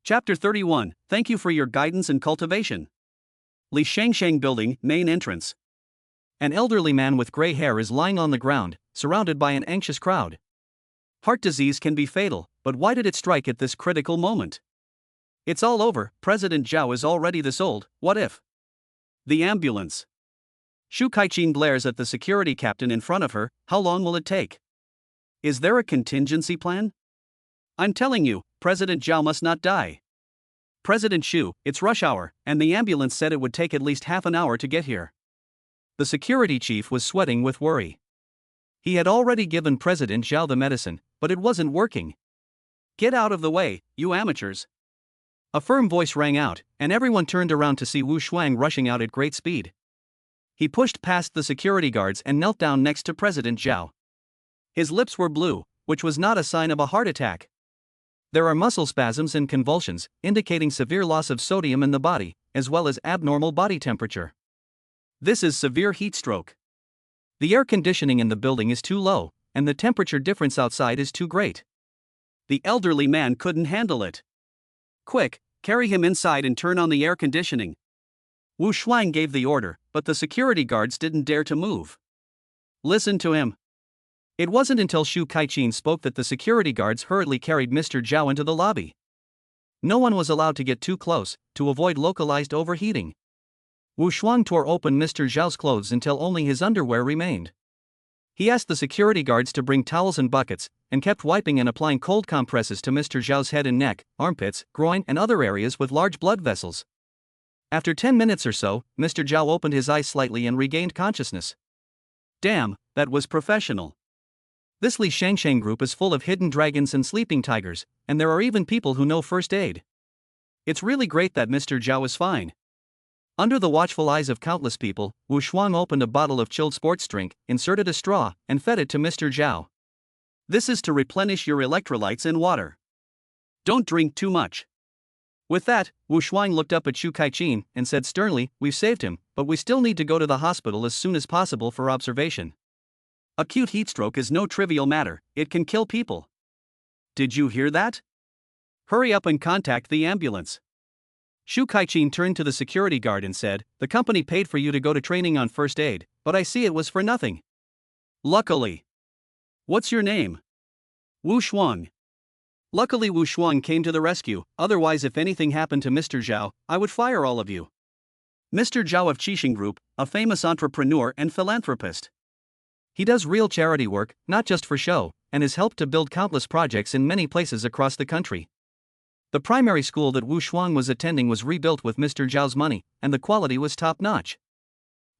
Chapter 31. Thank you for your guidance and cultivation. Li Shangshang Building, main entrance. An elderly man with gray hair is lying on the ground, surrounded by an anxious crowd. Heart disease can be fatal, but why did it strike at this critical moment? It's all over, President Zhao is already this old, what if? The ambulance. Shu Kaiqin glares at the security captain in front of her. How long will it take? Is there a contingency plan? I'm telling you, President Zhao must not die. President Shu, it's rush hour, and the ambulance said it would take at least half an hour to get here. The security chief was sweating with worry. He had already given President Zhao the medicine, but it wasn't working. Get out of the way, you amateurs. A firm voice rang out, and everyone turned around to see Wu Shuang rushing out at great speed. He pushed past the security guards and knelt down next to President Zhao. His lips were blue, which was not a sign of a heart attack. There are muscle spasms and convulsions, indicating severe loss of sodium in the body, as well as abnormal body temperature. This is severe heat stroke. The air conditioning in the building is too low, and the temperature difference outside is too great. The elderly man couldn't handle it. Quick, carry him inside and turn on the air conditioning. Wu Shuang gave the order, but the security guards didn't dare to move. Listen to him. It wasn't until Shu Kaiqin spoke that the security guards hurriedly carried Mr. Zhao into the lobby. No one was allowed to get too close, to avoid localized overheating. Wu Shuang tore open Mr. Zhao's clothes until only his underwear remained. He asked the security guards to bring towels and buckets, and kept wiping and applying cold compresses to Mr. Zhao's head and neck, armpits, groin, and other areas with large blood vessels. After 10 minutes or so, Mr. Zhao opened his eyes slightly and regained consciousness. Damn, that was professional. This Li Shangshang group is full of hidden dragons and sleeping tigers, and there are even people who know first aid. It's really great that Mr. Zhao is fine. Under the watchful eyes of countless people, Wu Shuang opened a bottle of chilled sports drink, inserted a straw, and fed it to Mr. Zhao. This is to replenish your electrolytes and water. Don't drink too much. With that, Wu Shuang looked up at Shu Kaiqin and said sternly, "We've saved him, but we still need to go to the hospital as soon as possible for observation. Acute heatstroke is no trivial matter, it can kill people. Did you hear that? Hurry up and contact the ambulance." Shu Kaiqin turned to the security guard and said, "The company paid for you to go to training on first aid, but I see it was for nothing." Luckily. What's your name? Wu Shuang. Luckily Wu Shuang came to the rescue, otherwise if anything happened to Mr. Zhao, I would fire all of you. Mr. Zhao of Qixing Group, a famous entrepreneur and philanthropist. He does real charity work, not just for show, and has helped to build countless projects in many places across the country. The primary school that Wu Shuang was attending was rebuilt with Mr. Zhao's money, and the quality was top-notch.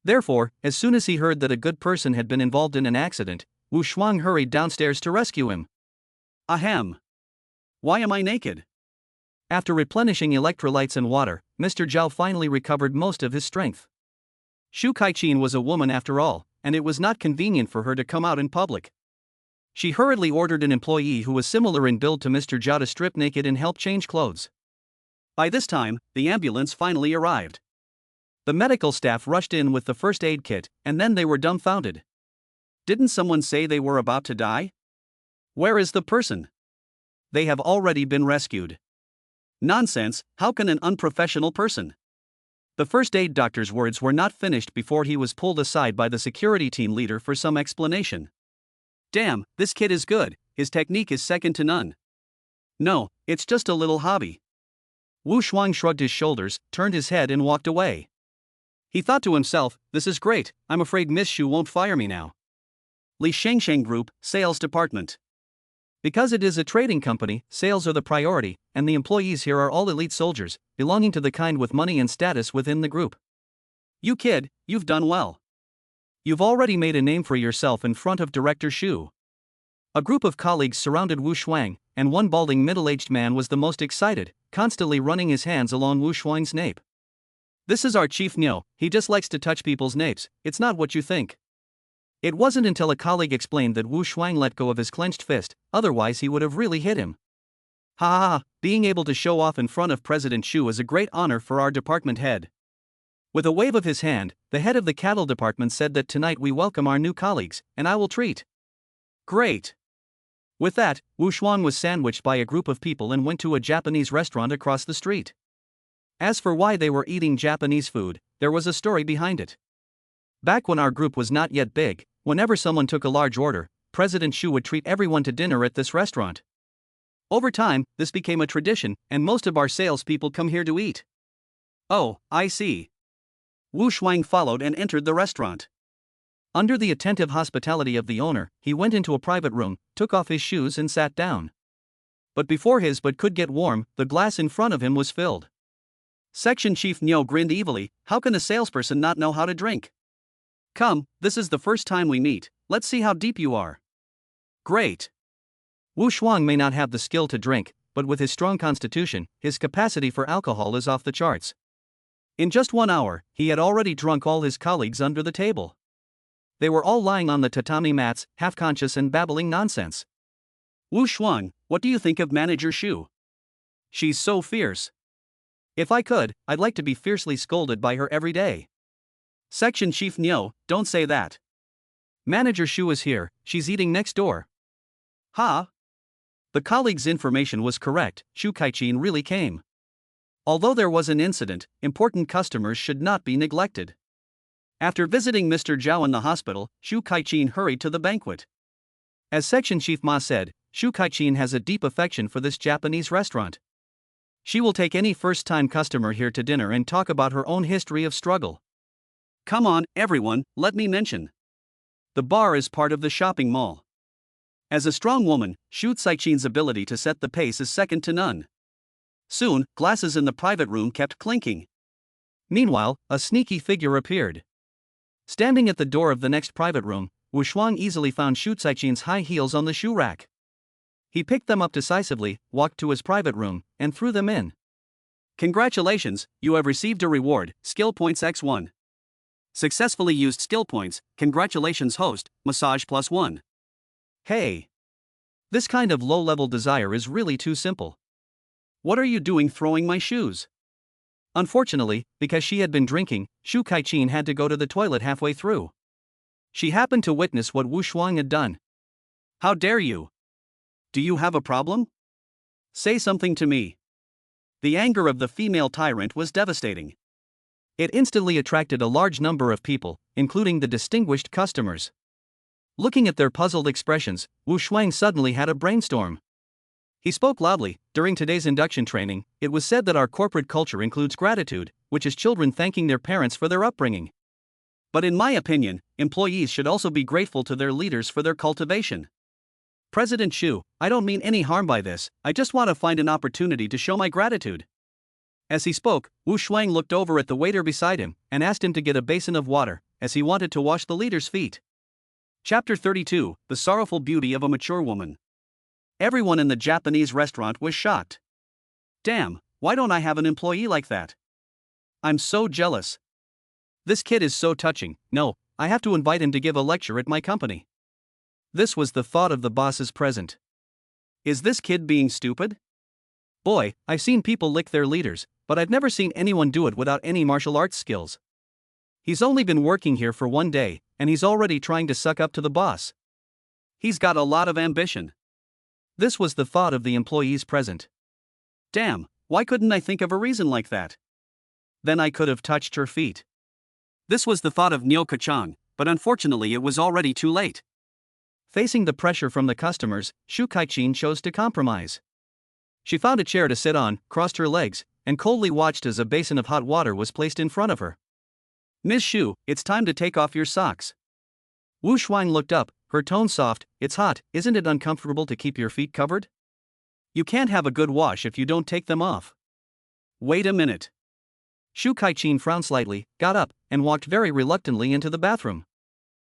Therefore, as soon as he heard that a good person had been involved in an accident, Wu Shuang hurried downstairs to rescue him. Ahem. Why am I naked? After replenishing electrolytes and water, Mr. Zhao finally recovered most of his strength. Shu Kaiqin was a woman after all, and it was not convenient for her to come out in public. She hurriedly ordered an employee who was similar in build to Mr. Zhao to strip naked and help change clothes. By this time, the ambulance finally arrived. The medical staff rushed in with the first aid kit, and then they were dumbfounded. Didn't someone say they were about to die? Where is the person? They have already been rescued. Nonsense, how can an unprofessional person? The first aid doctor's words were not finished before he was pulled aside by the security team leader for some explanation. Damn, this kid is good, his technique is second to none. No, it's just a little hobby. Wu Shuang shrugged his shoulders, turned his head and walked away. He thought to himself, this is great, I'm afraid Miss Shu won't fire me now. Li Shangshang Group, Sales Department. Because it is a trading company, sales are the priority, and the employees here are all elite soldiers, belonging to the kind with money and status within the group. You kid, you've done well. You've already made a name for yourself in front of Director Shu. A group of colleagues surrounded Wu Shuang, and one balding middle-aged man was the most excited, constantly running his hands along Wu Shuang's nape. This is our Chief Niu, he just likes to touch people's napes, it's not what you think. It wasn't until a colleague explained that Wu Shuang let go of his clenched fist, otherwise he would have really hit him. Ha ha ha, being able to show off in front of President Shu is a great honor for our department head. With a wave of his hand, the head of the cattle department said that tonight we welcome our new colleagues, and I will treat. Great. With that, Wu Shuang was sandwiched by a group of people and went to a Japanese restaurant across the street. As for why they were eating Japanese food, there was a story behind it. Back when our group was not yet big, whenever someone took a large order, President Xu would treat everyone to dinner at this restaurant. Over time, this became a tradition, and most of our salespeople come here to eat. Oh, I see. Wu Shuang followed and entered the restaurant. Under the attentive hospitality of the owner, he went into a private room, took off his shoes and sat down. But before his butt could get warm, the glass in front of him was filled. Section Chief Niu grinned evilly. How can a salesperson not know how to drink? Come, this is the first time we meet, let's see how deep you are. Great. Wu Shuang may not have the skill to drink, but with his strong constitution, his capacity for alcohol is off the charts. In just 1 hour, he had already drunk all his colleagues under the table. They were all lying on the tatami mats, half-conscious and babbling nonsense. Wu Shuang, what do you think of Manager Xu? She's so fierce. If I could, I'd like to be fiercely scolded by her every day. Section Chief Niu, don't say that. Manager Xu is here, she's eating next door. Ha! The colleague's information was correct, Xu Kaiqin really came. Although there was an incident, important customers should not be neglected. After visiting Mr. Zhao in the hospital, Xu Kaiqin hurried to the banquet. As Section Chief Ma said, Xu Kaiqin has a deep affection for this Japanese restaurant. She will take any first-time customer here to dinner and talk about her own history of struggle. Come on, everyone, let me mention. The bar is part of the shopping mall. As a strong woman, Xu Kaiqin's ability to set the pace is second to none. Soon, glasses in the private room kept clinking. Meanwhile, a sneaky figure appeared. Standing at the door of the next private room, Wu Shuang easily found Xu Kaiqin's high heels on the shoe rack. He picked them up decisively, walked to his private room, and threw them in. Congratulations, you have received a reward, skill points x1. Successfully used skill points, congratulations host, massage +1. Hey! This kind of low-level desire is really too simple. What are you doing throwing my shoes? Unfortunately, because she had been drinking, Xu Kaiqin had to go to the toilet halfway through. She happened to witness what Wu Shuang had done. How dare you? Do you have a problem? Say something to me. The anger of the female tyrant was devastating. It instantly attracted a large number of people, including the distinguished customers. Looking at their puzzled expressions, Wu Shuang suddenly had a brainstorm. He spoke loudly. During today's induction training, it was said that our corporate culture includes gratitude, which is children thanking their parents for their upbringing. But in my opinion, employees should also be grateful to their leaders for their cultivation. President Xu, I don't mean any harm by this, I just want to find an opportunity to show my gratitude. As he spoke, Wu Shuang looked over at the waiter beside him and asked him to get a basin of water, as he wanted to wash the leader's feet. Chapter 32, The Sorrowful Beauty of a Mature Woman. Everyone in the Japanese restaurant was shocked. Damn, why don't I have an employee like that? I'm so jealous. This kid is so touching. No, I have to invite him to give a lecture at my company. This was the thought of the bosses present. Is this kid being stupid? Boy, I've seen people lick their leaders, but I've never seen anyone do it without any martial arts skills. He's only been working here for 1 day, and he's already trying to suck up to the boss. He's got a lot of ambition. This was the thought of the employees present. Damn, why couldn't I think of a reason like that? Then I could have touched her feet. This was the thought of Niu Kachang, but unfortunately it was already too late. Facing the pressure from the customers, Xu Kaiqin chose to compromise. She found a chair to sit on, crossed her legs, and coldly watched as a basin of hot water was placed in front of her. Ms. Xu, it's time to take off your socks. Wu Shuang looked up, her tone soft. It's hot, isn't it uncomfortable to keep your feet covered? You can't have a good wash if you don't take them off. Wait a minute. Xu Kaiqin frowned slightly, got up, and walked very reluctantly into the bathroom.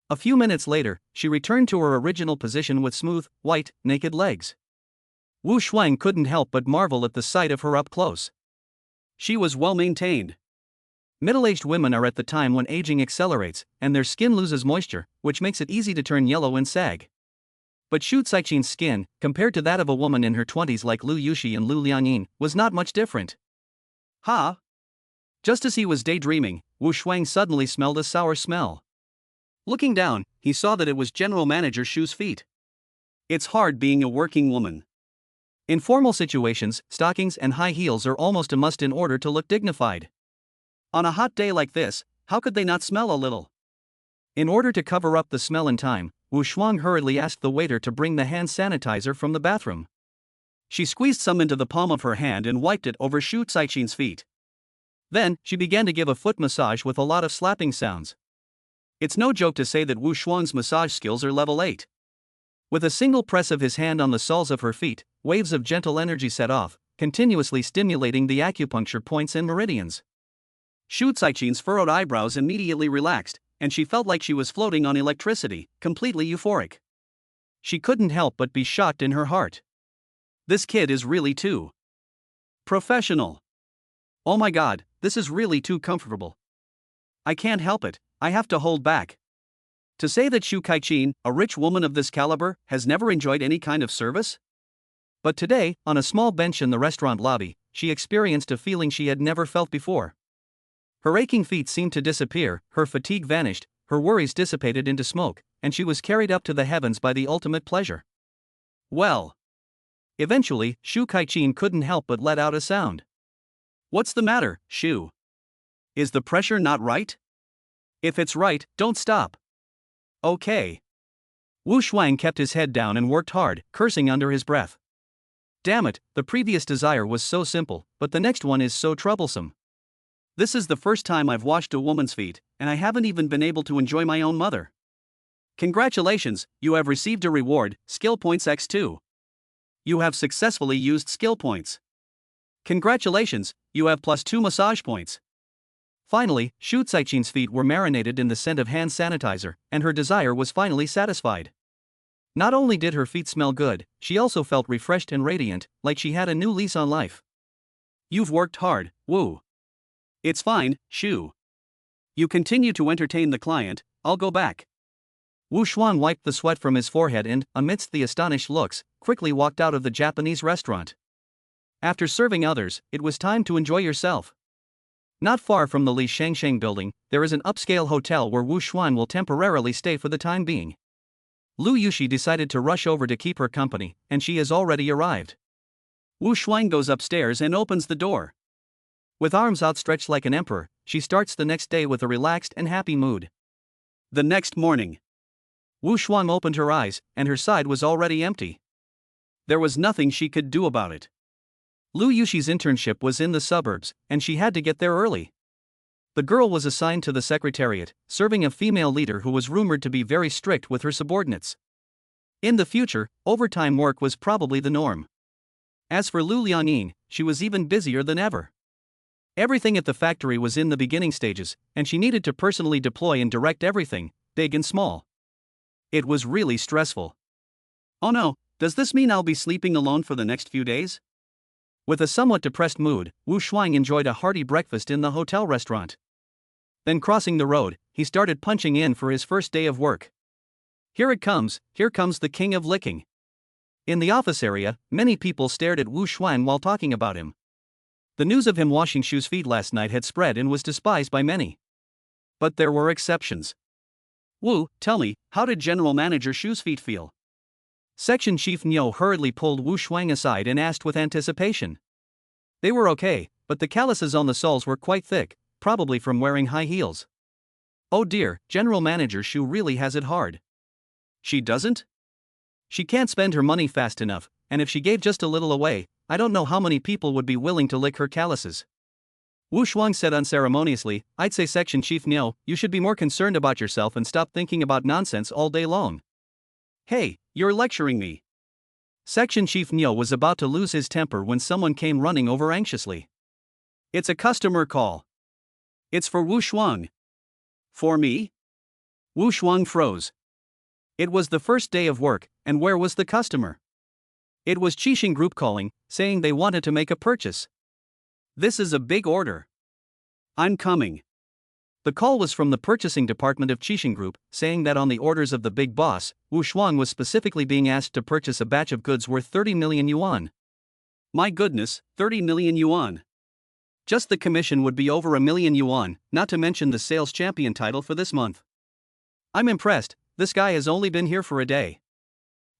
A few minutes later, she returned to her original position with smooth, white, naked legs. Wu Shuang couldn't help but marvel at the sight of her up close. She was well maintained. Middle-aged women are at the time when aging accelerates, and their skin loses moisture, which makes it easy to turn yellow and sag. But Xu Kaiqin's skin, compared to that of a woman in her 20s like Lu Yuxi and Lu Liangyin, was not much different. Ha! Just as he was daydreaming, Wu Shuang suddenly smelled a sour smell. Looking down, he saw that it was General Manager Xu's feet. It's hard being a working woman. In formal situations, stockings and high heels are almost a must in order to look dignified. On a hot day like this, how could they not smell a little? In order to cover up the smell in time, Wu Shuang hurriedly asked the waiter to bring the hand sanitizer from the bathroom. She squeezed some into the palm of her hand and wiped it over Shu Caixin's feet. Then, she began to give a foot massage with a lot of slapping sounds. It's no joke to say that Wu Shuang's massage skills are level 8. With a single press of his hand on the soles of her feet, waves of gentle energy set off, continuously stimulating the acupuncture points and meridians. Shu Caixin's furrowed eyebrows immediately relaxed, and she felt like she was floating on electricity, completely euphoric. She couldn't help but be shocked in her heart. This kid is really too professional. Oh my god, this is really too comfortable. I can't help it, I have to hold back. To say that Shu Caixin, a rich woman of this caliber, has never enjoyed any kind of service? But today, on a small bench in the restaurant lobby, she experienced a feeling she had never felt before. Her aching feet seemed to disappear, her fatigue vanished, her worries dissipated into smoke, and she was carried up to the heavens by the ultimate pleasure. Well. Eventually, Shu Caixin couldn't help but let out a sound. What's the matter, Shu? Is the pressure not right? If it's right, don't stop. Okay. Wu Shuang kept his head down and worked hard, cursing under his breath. Damn it, the previous desire was so simple, but the next one is so troublesome. This is the first time I've washed a woman's feet, and I haven't even been able to enjoy my own mother. Congratulations, you have received a reward, skill points x2. You have successfully used skill points. Congratulations, you have +2 massage points. Finally, Shu Caixin's feet were marinated in the scent of hand sanitizer, and her desire was finally satisfied. Not only did her feet smell good, she also felt refreshed and radiant, like she had a new lease on life. You've worked hard, Wu. It's fine, Shu. You continue to entertain the client, I'll go back. Wu Shuang wiped the sweat from his forehead and, amidst the astonished looks, quickly walked out of the Japanese restaurant. After serving others, it was time to enjoy yourself. Not far from the Li Shangsheng building, there is an upscale hotel where Wu Shuang will temporarily stay for the time being. Lu Yushi decided to rush over to keep her company, and she has already arrived. Wu Shuang goes upstairs and opens the door. With arms outstretched like an emperor, she starts the next day with a relaxed and happy mood. The next morning, Wu Shuang opened her eyes, and her side was already empty. There was nothing she could do about it. Lu Yushi's internship was in the suburbs, and she had to get there early. The girl was assigned to the secretariat, serving a female leader who was rumored to be very strict with her subordinates. In the future, overtime work was probably the norm. As for Lu Liangyin, she was even busier than ever. Everything at the factory was in the beginning stages, and she needed to personally deploy and direct everything, big and small. It was really stressful. Oh no, does this mean I'll be sleeping alone for the next few days? With a somewhat depressed mood, Wu Shuang enjoyed a hearty breakfast in the hotel restaurant. Then crossing the road, he started punching in for his first day of work. Here comes the king of licking. In the office area, many people stared at Wu Shuang while talking about him. The news of him washing Shu's feet last night had spread and was despised by many. But there were exceptions. Wu, tell me, how did General Manager Shu's feet feel? Section Chief Niu hurriedly pulled Wu Shuang aside and asked with anticipation. They were okay, but the calluses on the soles were quite thick, probably from wearing high heels. Oh dear, General Manager Shu really has it hard. She doesn't? She can't spend her money fast enough, and if she gave just a little away, I don't know how many people would be willing to lick her calluses. Wu Shuang said unceremoniously, I'd say Section Chief Niu, you should be more concerned about yourself and stop thinking about nonsense all day long. Hey, you're lecturing me. Section Chief Niu was about to lose his temper when someone came running over anxiously. It's a customer call. It's for Wu Shuang. For me? Wu Shuang froze. It was the first day of work, and where was the customer? It was Qixing Group calling, saying they wanted to make a purchase. This is a big order. I'm coming. The call was from the purchasing department of Qixing Group, saying that on the orders of the big boss, Wu Shuang was specifically being asked to purchase a batch of goods worth 30 million yuan. My goodness, 30 million yuan. Just the commission would be over 1 million yuan, not to mention the sales champion title for this month. I'm impressed, this guy has only been here for a day.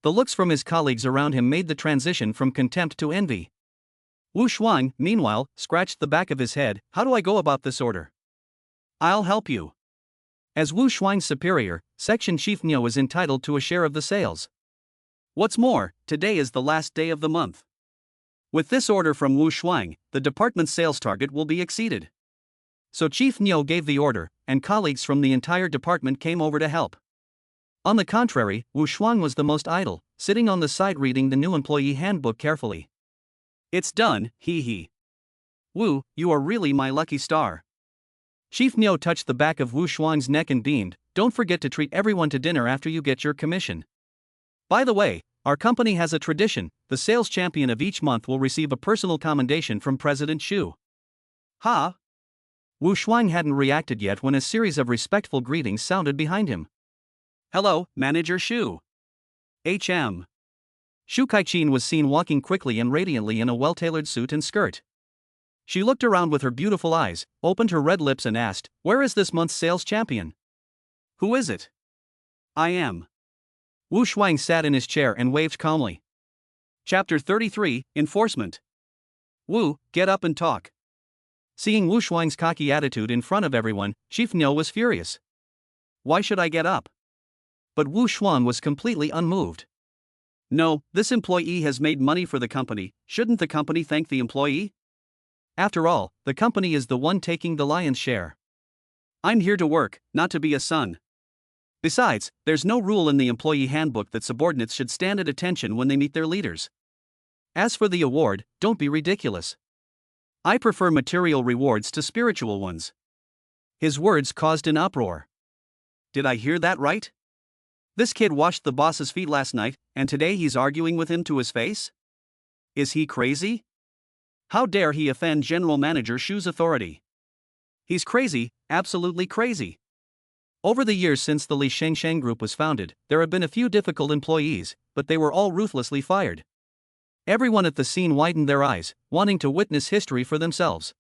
The looks from his colleagues around him made the transition from contempt to envy. Wu Shuang, meanwhile, scratched the back of his head. How do I go about this order? I'll help you. As Wu Shuang's superior, Section Chief Niu is entitled to a share of the sales. What's more, today is the last day of the month. With this order from Wu Shuang, the department's sales target will be exceeded. So Chief Niu gave the order, and colleagues from the entire department came over to help. On the contrary, Wu Shuang was the most idle, sitting on the side reading the new employee handbook carefully. It's done, he. Wu, you are really my lucky star. Chief Niu touched the back of Wu Shuang's neck and beamed. Don't forget to treat everyone to dinner after you get your commission. By the way, our company has a tradition. The sales champion of each month will receive a personal commendation from President Xu. Ha! Wu Shuang hadn't reacted yet when a series of respectful greetings sounded behind him. Hello, Manager Xu. HM. Xu Kaiqin was seen walking quickly and radiantly in a well-tailored suit and skirt. She looked around with her beautiful eyes, opened her red lips and asked, "Where is this month's sales champion?" "Who is it?" "I am." Wu Shuang sat in his chair and waved calmly. Chapter 33, Enforcement. Wu, get up and talk. Seeing Wu Shuang's cocky attitude in front of everyone, Chief Niu was furious. Why should I get up? But Wu Shuang was completely unmoved. No, this employee has made money for the company. Shouldn't the company thank the employee? After all, the company is the one taking the lion's share. I'm here to work, not to be a son. Besides, there's no rule in the employee handbook that subordinates should stand at attention when they meet their leaders. As for the award, don't be ridiculous. I prefer material rewards to spiritual ones. His words caused an uproar. Did I hear that right? This kid washed the boss's feet last night, and today he's arguing with him to his face? Is he crazy? How dare he offend General Manager Xu's authority? He's crazy, absolutely crazy. Over the years since the Li Shengsheng Group was founded, there have been a few difficult employees, but they were all ruthlessly fired. Everyone at the scene widened their eyes, wanting to witness history for themselves.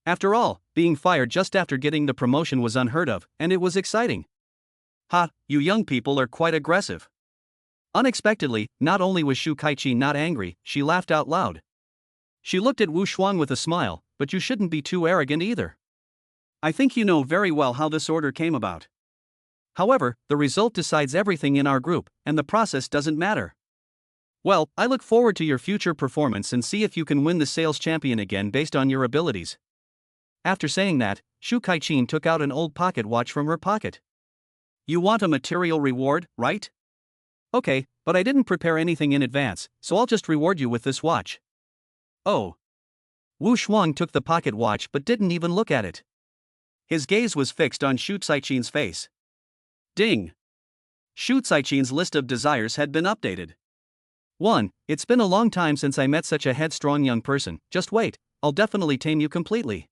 After all, being fired just after getting the promotion was unheard of, and it was exciting. Ha, you young people are quite aggressive. Unexpectedly, not only was Xu Kaiqi not angry, she laughed out loud. She looked at Wu Shuang with a smile, but you shouldn't be too arrogant either. I think you know very well how this order came about. However, the result decides everything in our group, and the process doesn't matter. Well, I look forward to your future performance and see if you can win the sales champion again based on your abilities. After saying that, Xu Kaiqin took out an old pocket watch from her pocket. You want a material reward, right? Okay, but I didn't prepare anything in advance, so I'll just reward you with this watch. Oh. Wu Shuang took the pocket watch but didn't even look at it. His gaze was fixed on Xu Caichin's face. Ding! Xu Caichin's list of desires had been updated. 1. It's been a long time since I met such a headstrong young person. Just wait, I'll definitely tame you completely.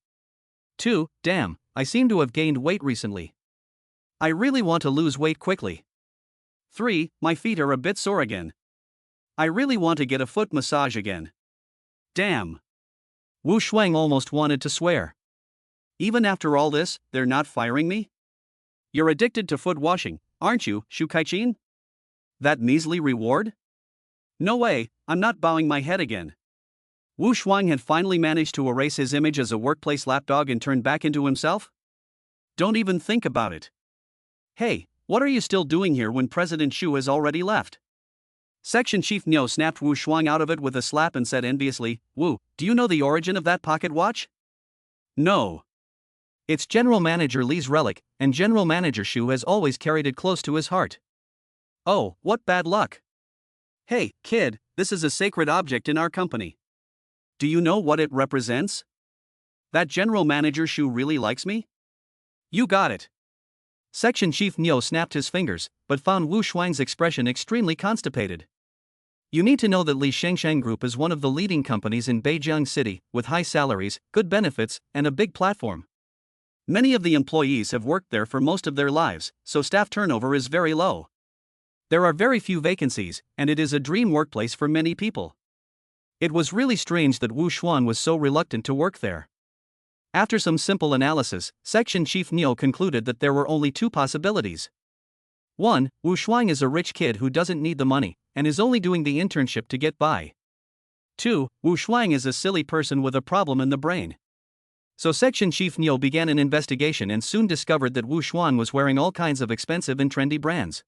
2. Damn, I seem to have gained weight recently. I really want to lose weight quickly. 3. My feet are a bit sore again. I really want to get a foot massage again. Damn. Wu Shuang almost wanted to swear. Even after all this, they're not firing me? You're addicted to foot washing, aren't you, Xu Kaiqin? That measly reward? No way, I'm not bowing my head again. Wu Shuang had finally managed to erase his image as a workplace lapdog and turn back into himself? Don't even think about it. Hey, what are you still doing here when President Xu has already left? Section Chief Niu snapped Wu Shuang out of it with a slap and said enviously, Wu, do you know the origin of that pocket watch? No. It's General Manager Li's relic, and General Manager Xu has always carried it close to his heart. Oh, what bad luck. Hey, kid, this is a sacred object in our company. Do you know what it represents? That General Manager Xu really likes me? You got it. Section Chief Niu snapped his fingers, but found Wu Shuang's expression extremely constipated. You need to know that Li Shengsheng Group is one of the leading companies in Beijing City, with high salaries, good benefits, and a big platform. Many of the employees have worked there for most of their lives, so staff turnover is very low. There are very few vacancies, and it is a dream workplace for many people. It was really strange that Wu Shuang was so reluctant to work there. After some simple analysis, Section Chief Niu concluded that there were only two possibilities. 1. Wu Shuang is a rich kid who doesn't need the money, and is only doing the internship to get by. 2. Wu Shuang is a silly person with a problem in the brain. So Section Chief Niu began an investigation and soon discovered that Wu Shuang was wearing all kinds of expensive and trendy brands.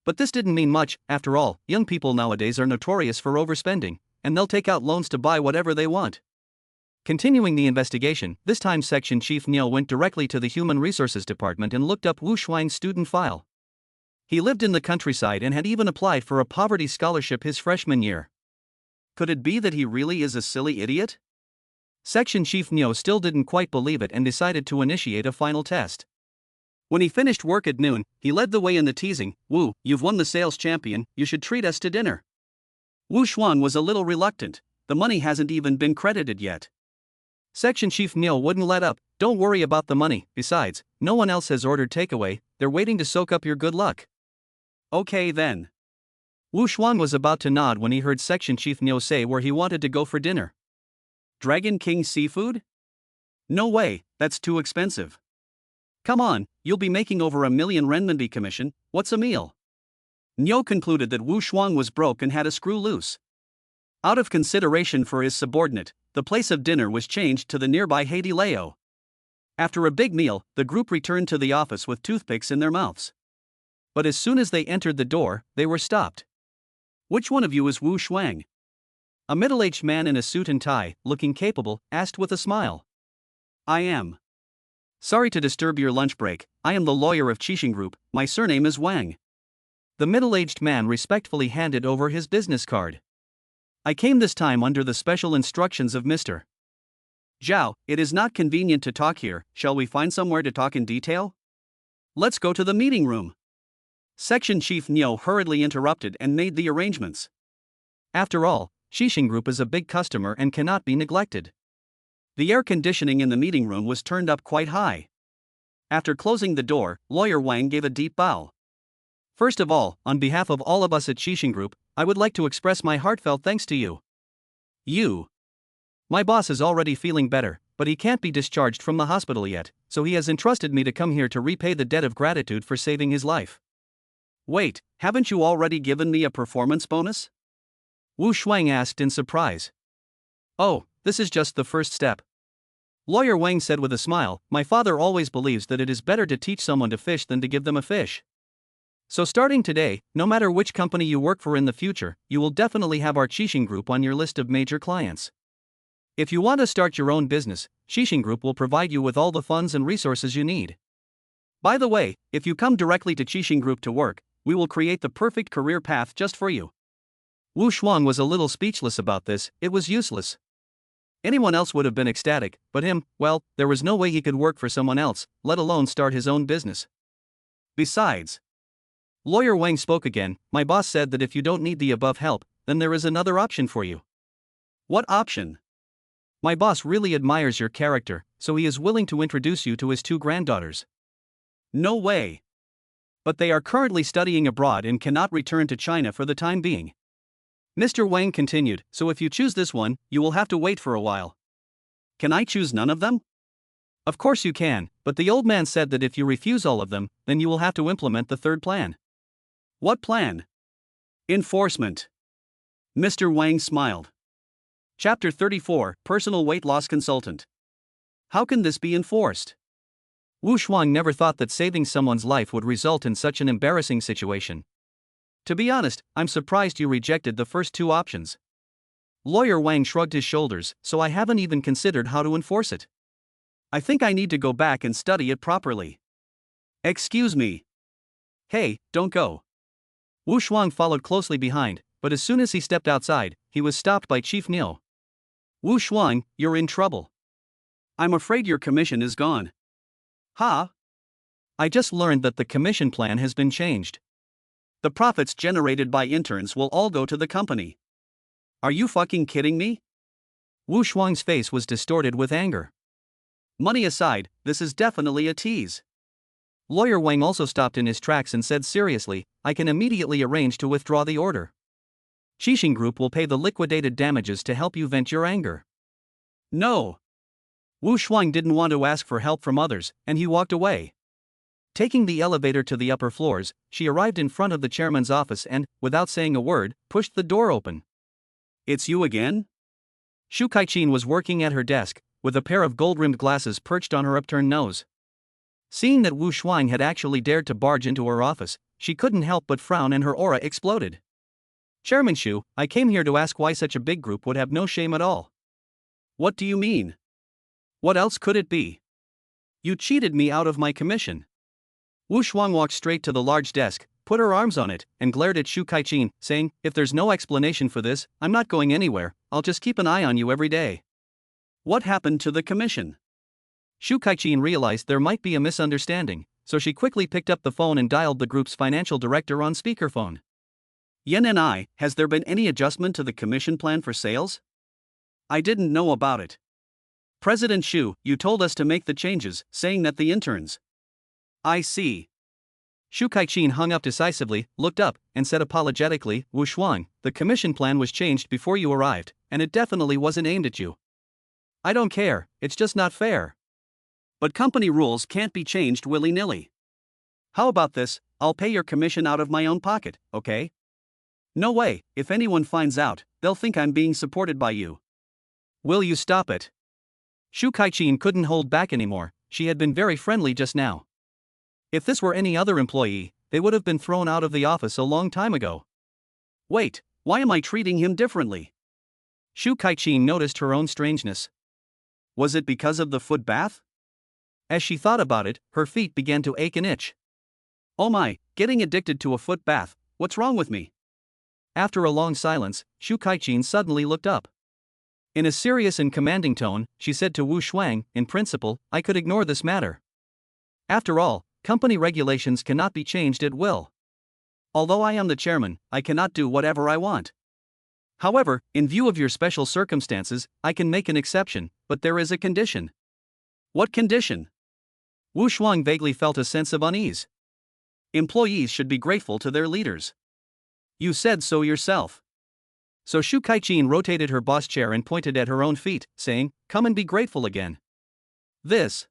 But this didn't mean much. After all, young people nowadays are notorious for overspending, and they'll take out loans to buy whatever they want. Continuing the investigation, this time Section Chief Niu went directly to the Human Resources Department and looked up Wu Shuang's student file. He lived in the countryside and had even applied for a poverty scholarship his freshman year. Could it be that he really is a silly idiot? Section Chief Niu still didn't quite believe it and decided to initiate a final test. When he finished work at noon, he led the way in the teasing, "Wu, you've won the sales champion, you should treat us to dinner." Wu Shuang was a little reluctant. The money hasn't even been credited yet. Section Chief Niu wouldn't let up. "Don't worry about the money, besides, no one else has ordered takeaway, they're waiting to soak up your good luck." "Okay then." Wu Shuang was about to nod when he heard Section Chief Niu say where he wanted to go for dinner. "Dragon King Seafood? No way, that's too expensive. Come on, you'll be making over 1,000,000 renminbi commission, what's a meal?" Niu concluded that Wu Shuang was broke and had a screw loose. Out of consideration for his subordinate, the place of dinner was changed to the nearby Haiti Lao. After a big meal, the group returned to the office with toothpicks in their mouths. But as soon as they entered the door, they were stopped. "Which one of you is Wu Shuang?" A middle-aged man in a suit and tie, looking capable, asked with a smile. "I am. Sorry to disturb your lunch break, I am the lawyer of Qixing Group, my surname is Wang." The middle-aged man respectfully handed over his business card. "I came this time under the special instructions of Mr. Zhao. It is not convenient to talk here, shall we find somewhere to talk in detail? Let's go to the meeting room." Section Chief Niu hurriedly interrupted and made the arrangements. After all, Qixing Group is a big customer and cannot be neglected. The air conditioning in the meeting room was turned up quite high. After closing the door, Lawyer Wang gave a deep bow. "First of all, on behalf of all of us at Qixing Group, I would like to express my heartfelt thanks to you. My boss is already feeling better, but he can't be discharged from the hospital yet, so he has entrusted me to come here to repay the debt of gratitude for saving his life." "Wait, haven't you already given me a performance bonus?" Wu Shuang asked in surprise. "Oh, this is just the first step." Lawyer Wang said with a smile, "My father always believes that it is better to teach someone to fish than to give them a fish. So starting today, no matter which company you work for in the future, you will definitely have our Qixing Group on your list of major clients. If you want to start your own business, Qixing Group will provide you with all the funds and resources you need. By the way, if you come directly to Qixing Group to work, we will create the perfect career path just for you." Wu Shuang was a little speechless about this. It was useless. Anyone else would have been ecstatic, but him, well, there was no way he could work for someone else, let alone start his own business. Besides, Lawyer Wang spoke again, "My boss said that if you don't need the above help, then there is another option for you." "What option?" "My boss really admires your character, so he is willing to introduce you to his 2 granddaughters." "No way. But they are currently studying abroad and cannot return to China for the time being." Mr. Wang continued, "So if you choose this one, you will have to wait for a while." "Can I choose none of them?" "Of course you can, but the old man said that if you refuse all of them, then you will have to implement the third plan." "What plan?" "Enforcement." Mr. Wang smiled. Chapter 34, Personal Weight Loss Consultant. How can this be enforced? Wu Shuang never thought that saving someone's life would result in such an embarrassing situation. "To be honest, I'm surprised you rejected the first 2 options." Lawyer Wang shrugged his shoulders, "So I haven't even considered how to enforce it. I think I need to go back and study it properly." "Excuse me." "Hey, don't go." Wu Shuang followed closely behind, but as soon as he stepped outside, he was stopped by Chief Niu. "Wu Shuang, you're in trouble. I'm afraid your commission is gone." "Huh? I just learned that the commission plan has been changed. The profits generated by interns will all go to the company. Are you fucking kidding me?" Wu Shuang's face was distorted with anger. "Money aside, this is definitely a tease." Lawyer Wang also stopped in his tracks and said seriously, "I can immediately arrange to withdraw the order. Qixing Group will pay the liquidated damages to help you vent your anger." "No." Wu Shuang didn't want to ask for help from others, and he walked away. Taking the elevator to the upper floors, she arrived in front of the chairman's office and, without saying a word, pushed the door open. "It's you again?" Shu Kai-chin was working at her desk, with a pair of gold-rimmed glasses perched on her upturned nose. Seeing that Wu Shuang had actually dared to barge into her office, she couldn't help but frown and her aura exploded. "Chairman Shu, I came here to ask why such a big group would have no shame at all." "What do you mean? What else could it be? You cheated me out of my commission." Wu Shuang walked straight to the large desk, put her arms on it, and glared at Shu Kai-chin, saying, "If there's no explanation for this, I'm not going anywhere, I'll just keep an eye on you every day." "What happened to the commission?" Shu Kai-chin realized there might be a misunderstanding, so she quickly picked up the phone and dialed the group's financial director on speakerphone. "Yen and I, has there been any adjustment to the commission plan for sales? I didn't know about it. President Shu, you told us to make the changes, saying that the interns." "I see." Shu Kai-chin hung up decisively, looked up, and said apologetically, "Wu Shuang, the commission plan was changed before you arrived, and it definitely wasn't aimed at you." "I don't care, it's just not fair." "But company rules can't be changed willy-nilly. How about this, I'll pay your commission out of my own pocket, okay?" "No way, if anyone finds out, they'll think I'm being supported by you." "Will you stop it?" Shu Kai-chin couldn't hold back anymore, she had been very friendly just now. If this were any other employee, they would have been thrown out of the office a long time ago. "Wait, why am I treating him differently?" Shu Kai-chin noticed her own strangeness. Was it because of the foot bath? As she thought about it, her feet began to ache and itch. "Oh my, getting addicted to a foot bath, what's wrong with me?" After a long silence, Shu Kai-chin suddenly looked up. In a serious and commanding tone, she said to Wu Shuang, "In principle, I could ignore this matter. After all, company regulations cannot be changed at will. Although I am the chairman, I cannot do whatever I want. However, in view of your special circumstances, I can make an exception, but there is a condition." "What condition?" Wu Shuang vaguely felt a sense of unease. "Employees should be grateful to their leaders. You said so yourself." So Shu Kai-chin rotated her boss chair and pointed at her own feet, saying, "Come and be grateful again." This.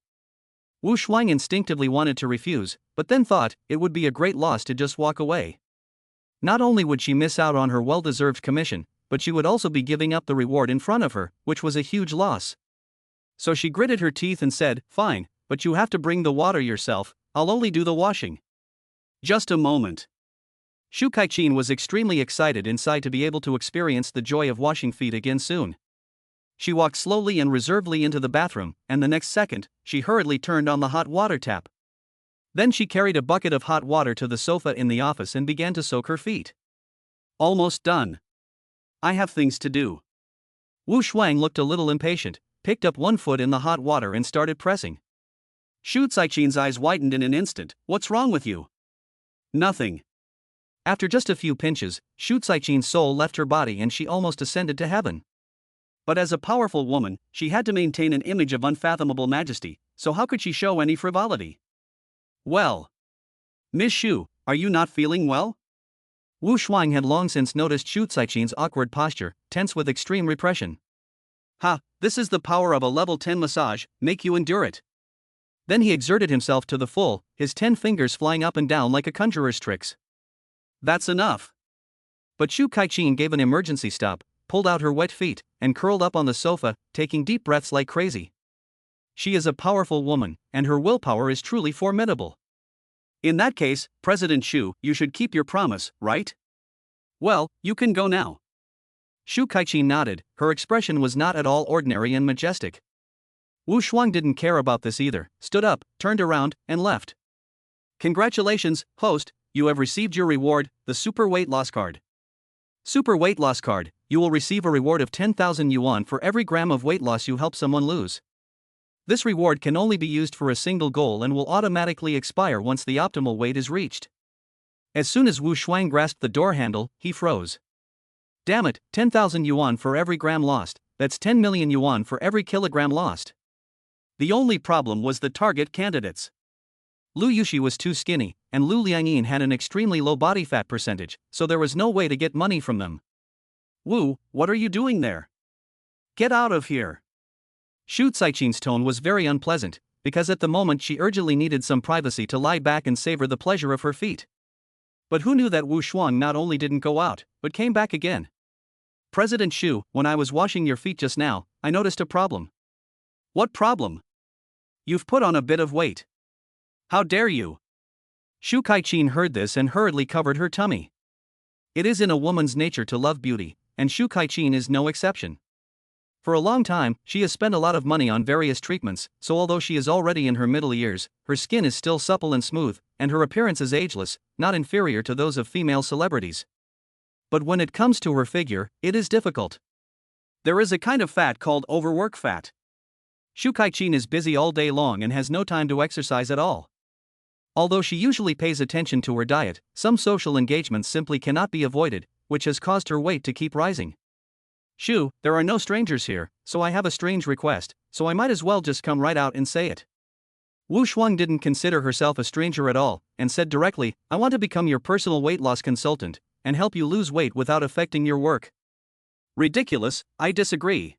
Wu Shuang instinctively wanted to refuse, but then thought it would be a great loss to just walk away. Not only would she miss out on her well-deserved commission, but she would also be giving up the reward in front of her, which was a huge loss. So she gritted her teeth and said, "Fine, but you have to bring the water yourself, I'll only do the washing." "Just a moment." Shu Kai-chin was extremely excited inside to be able to experience the joy of washing feet again soon. She walked slowly and reservedly into the bathroom, and the next second, she hurriedly turned on the hot water tap. Then she carried a bucket of hot water to the sofa in the office and began to soak her feet. "Almost done. I have things to do." Wu Shuang looked a little impatient, picked up one foot in the hot water and started pressing. Shu Kai-chin's eyes widened in an instant. "What's wrong with you?" "Nothing." After just a few pinches, Shu Kai-chin's soul left her body and she almost ascended to heaven. But as a powerful woman, she had to maintain an image of unfathomable majesty, so how could she show any frivolity? "Well, Miss Shu, are you not feeling well?" Wu Shuang had long since noticed Shu Kai-chin's awkward posture, tense with extreme repression. "Ha, this is the power of a level 10 massage, make you endure it." Then he exerted himself to the full, his 10 fingers flying up and down like a conjurer's tricks. "That's enough." But Shu Kai-chin gave an emergency stop, pulled out her wet feet, and curled up on the sofa, taking deep breaths like crazy. She is a powerful woman, and her willpower is truly formidable. "In that case, President Shu, you should keep your promise, right? Well, you can go now." Shu Kai-chin nodded, her expression was not at all ordinary and majestic. Wu Shuang didn't care about this either, stood up, turned around, and left. "Congratulations, host, you have received your reward, the Super Weight Loss Card. Super Weight Loss Card, you will receive a reward of 10,000 yuan for every gram of weight loss you help someone lose. This reward can only be used for a single goal and will automatically expire once the optimal weight is reached." As soon as Wu Shuang grasped the door handle, he froze. Damn it, 10,000 yuan for every gram lost, that's 10 million yuan for every kilogram lost. The only problem was the target candidates. Lu Yushi was too skinny, and Lu Liangyin had an extremely low body fat percentage, so there was no way to get money from them. "Wu, what are you doing there? Get out of here." Shu Kai-chin's tone was very unpleasant, because at the moment she urgently needed some privacy to lie back and savor the pleasure of her feet. But who knew that Wu Shuang not only didn't go out, but came back again? President Shu, when I was washing your feet just now, I noticed a problem. What problem? You've put on a bit of weight. How dare you? Shu Kai-chin heard this and hurriedly covered her tummy. It is in a woman's nature to love beauty, and Shu Kai-chin is no exception. For a long time, she has spent a lot of money on various treatments, so although she is already in her middle years, her skin is still supple and smooth, and her appearance is ageless, not inferior to those of female celebrities. But when it comes to her figure, it is difficult. There is a kind of fat called overwork fat. Shu Kai-chin is busy all day long and has no time to exercise at all. Although she usually pays attention to her diet, some social engagements simply cannot be avoided, which has caused her weight to keep rising. Shu, there are no strangers here, so I have a strange request, so I might as well just come right out and say it. Wu Shuang didn't consider herself a stranger at all, and said directly, I want to become your personal weight loss consultant, and help you lose weight without affecting your work. Ridiculous, I disagree.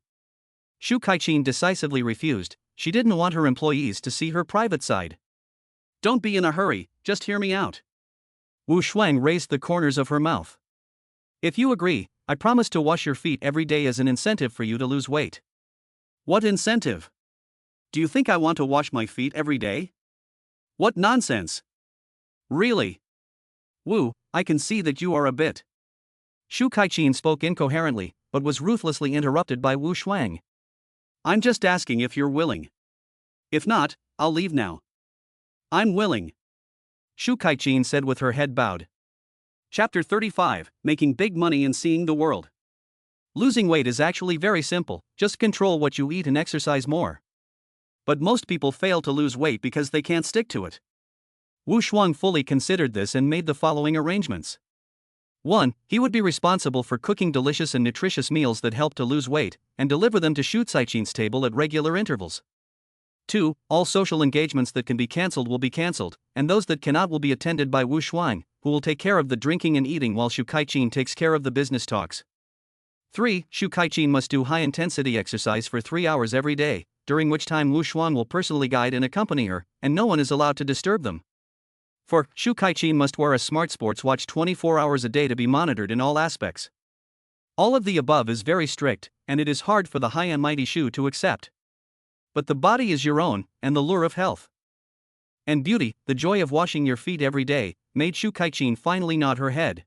Shu Kai-chin decisively refused. She didn't want her employees to see her private side. Don't be in a hurry, just hear me out. Wu Shuang raised the corners of her mouth. If you agree, I promise to wash your feet every day as an incentive for you to lose weight. What incentive? Do you think I want to wash my feet every day? What nonsense! Really? Wu, I can see that you are a bit. Shu Kai-chin spoke incoherently, but was ruthlessly interrupted by Wu Shuang. I'm just asking if you're willing. If not, I'll leave now. I'm willing. Shu Kai-chin said with her head bowed. Chapter 35, Making Big Money and Seeing the World. Losing weight is actually very simple, just control what you eat and exercise more. But most people fail to lose weight because they can't stick to it. Wu Shuang fully considered this and made the following arrangements. 1. He would be responsible for cooking delicious and nutritious meals that help to lose weight, and deliver them to Shu Kai-chin's table at regular intervals. 2. All social engagements that can be cancelled will be cancelled, and those that cannot will be attended by Wu Shuang, who will take care of the drinking and eating while Shu Kai-chin takes care of the business talks. 3. Shu Kai-chin must do high-intensity exercise for 3 hours every day, during which time Wu Shuang will personally guide and accompany her, and no one is allowed to disturb them. 4. Shu Kai-chin must wear a smart sports watch 24 hours a day to be monitored in all aspects. All of the above is very strict, and it is hard for the high and mighty Shu to accept. But the body is your own, and the lure of health and beauty, the joy of washing your feet every day, made Shu Kai-chin finally nod her head.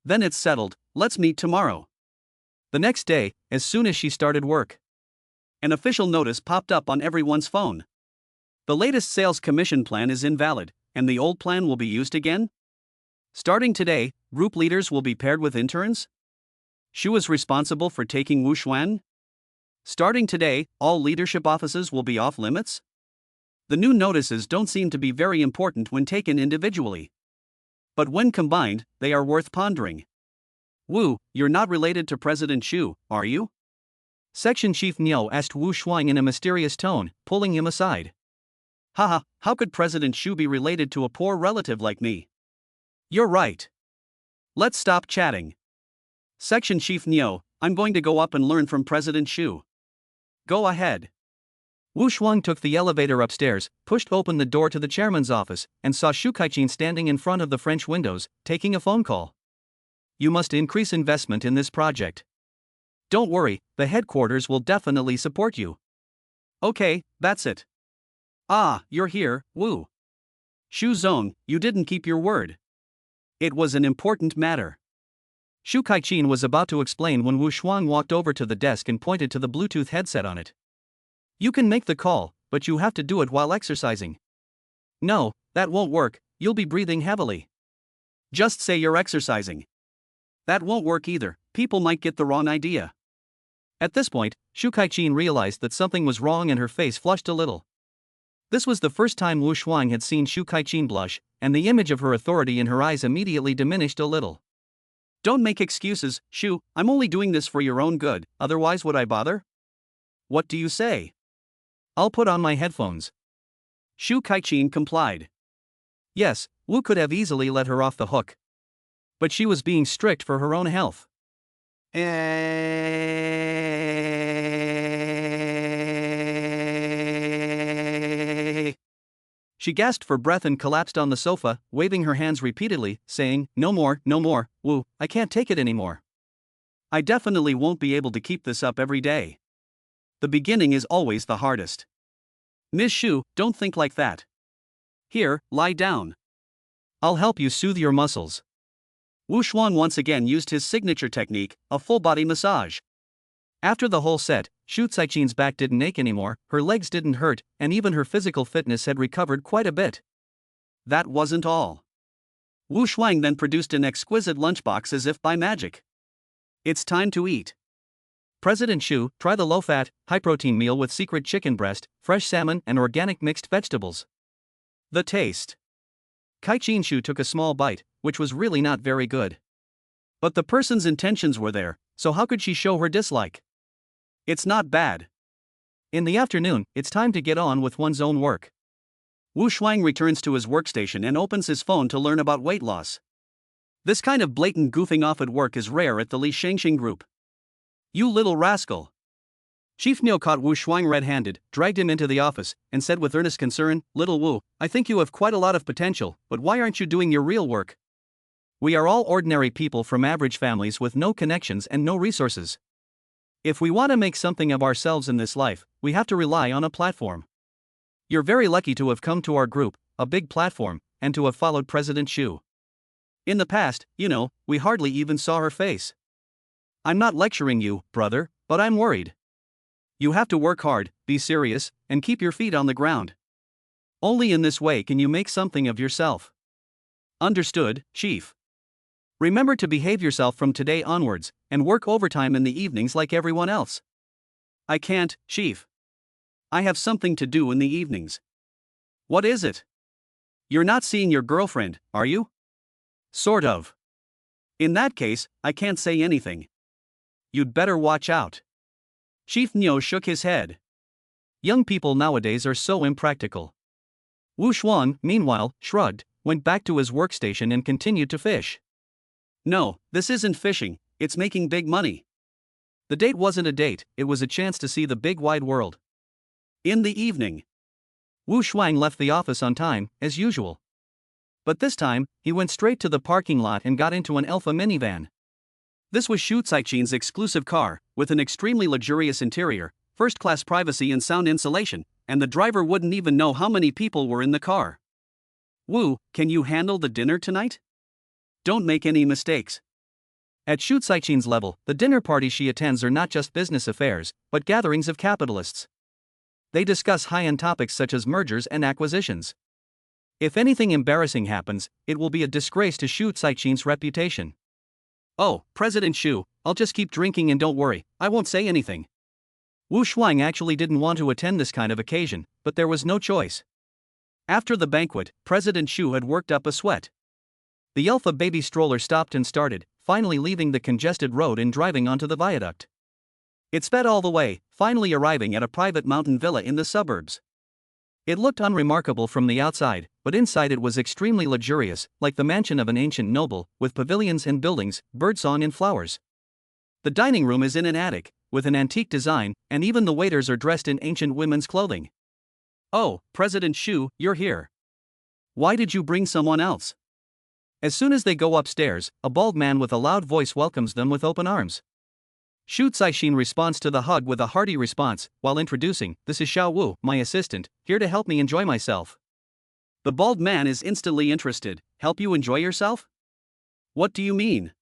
Then it's settled, let's meet tomorrow. The next day, as soon as she started work, an official notice popped up on everyone's phone. The latest sales commission plan is invalid, and the old plan will be used again? Starting today, group leaders will be paired with interns? Shu is responsible for taking Wu Shuang? Starting today, all leadership offices will be off limits? The new notices don't seem to be very important when taken individually. But when combined, they are worth pondering. Wu, you're not related to President Shu, are you? Section Chief Niu asked Wu Shuang in a mysterious tone, pulling him aside. Haha, how could President Shu be related to a poor relative like me? You're right. Let's stop chatting. Section Chief Niu, I'm going to go up and learn from President Shu. Go ahead. Wu Shuang took the elevator upstairs, pushed open the door to the chairman's office, and saw Shu Kai-chin standing in front of the French windows, taking a phone call. You must increase investment in this project. Don't worry, the headquarters will definitely support you. Okay, that's it. Ah, you're here, Wu. Shu Zong, you didn't keep your word. It was an important matter. Shu Kai-chin was about to explain when Wu Shuang walked over to the desk and pointed to the Bluetooth headset on it. You can make the call, but you have to do it while exercising. No, that won't work, you'll be breathing heavily. Just say you're exercising. That won't work either, people might get the wrong idea. At this point, Shu Kai-chin realized that something was wrong and her face flushed a little. This was the first time Wu Shuang had seen Shu Kai-chin blush, and the image of her authority in her eyes immediately diminished a little. Don't make excuses, Shu, I'm only doing this for your own good, otherwise would I bother? What do you say? I'll put on my headphones. Shu Kai-chin complied. Yes, Wu could have easily let her off the hook. But she was being strict for her own health. She gasped for breath and collapsed on the sofa, waving her hands repeatedly, saying, "No more, no more, Wu, I can't take it anymore. I definitely won't be able to keep this up every day. The beginning is always the hardest. Miss Shu, don't think like that. Here, lie down. I'll help you soothe your muscles." Wu Shuang once again used his signature technique, a full-body massage. After the whole set, Shu Caixin's back didn't ache anymore, her legs didn't hurt, and even her physical fitness had recovered quite a bit. That wasn't all. Wu Shuang then produced an exquisite lunchbox as if by magic. "It's time to eat. President Shu, try the low-fat, high-protein meal with secret chicken breast, fresh salmon and organic mixed vegetables. The taste." Caixin Shu took a small bite, which was really not very good. But the person's intentions were there, so how could she show her dislike? "It's not bad." In the afternoon, it's time to get on with one's own work. Wu Shuang returns to his workstation and opens his phone to learn about weight loss. This kind of blatant goofing off at work is rare at the Li Shangxing group. "You little rascal." Chief Niu caught Wu Shuang red-handed, dragged him into the office, and said with earnest concern, "Little Wu, I think you have quite a lot of potential, but why aren't you doing your real work? We are all ordinary people from average families with no connections and no resources. If we want to make something of ourselves in this life, we have to rely on a platform. You're very lucky to have come to our group, a big platform, and to have followed President Shu. In the past, we hardly even saw her face. I'm not lecturing you, brother, but I'm worried. You have to work hard, be serious, and keep your feet on the ground. Only in this way can you make something of yourself. Understood, Chief. Remember to behave yourself from today onwards, and work overtime in the evenings like everyone else." "I can't, Chief. I have something to do in the evenings." "What is it?" "You're not seeing your girlfriend, are you?" "Sort of." "In that case, I can't say anything." "You'd better watch out." Chief Niu shook his head. Young people nowadays are so impractical. Wu Shuang, meanwhile, shrugged, went back to his workstation and continued to fish. "No, this isn't fishing, it's making big money." The date wasn't a date, it was a chance to see the big wide world. In the evening, Wu Shuang left the office on time, as usual. But this time, he went straight to the parking lot and got into an Alpha minivan. This was Shu Caixin's exclusive car, with an extremely luxurious interior, first-class privacy and sound insulation, and the driver wouldn't even know how many people were in the car. "Wu, can you handle the dinner tonight? Don't make any mistakes." At Shu Caixin's level, the dinner parties she attends are not just business affairs, but gatherings of capitalists. They discuss high-end topics such as mergers and acquisitions. If anything embarrassing happens, it will be a disgrace to Shu Caixin's reputation. "Oh, President Shu, I'll just keep drinking and don't worry, I won't say anything." Wu Shuang actually didn't want to attend this kind of occasion, but there was no choice. After the banquet, President Shu had worked up a sweat. The Alpha baby stroller stopped and started, finally leaving the congested road and driving onto the viaduct. It sped all the way, finally arriving at a private mountain villa in the suburbs. It looked unremarkable from the outside, but inside it was extremely luxurious, like the mansion of an ancient noble, with pavilions and buildings, birdsong and flowers. The dining room is in an attic, with an antique design, and even the waiters are dressed in ancient women's clothing. "Oh, President Shu, you're here. Why did you bring someone else?" As soon as they go upstairs, a bald man with a loud voice welcomes them with open arms. Shu Caixin responds to the hug with a hearty response, while introducing, "This is Xiao Wu, my assistant, here to help me enjoy myself." The bald man is instantly interested. "Help you enjoy yourself? What do you mean?"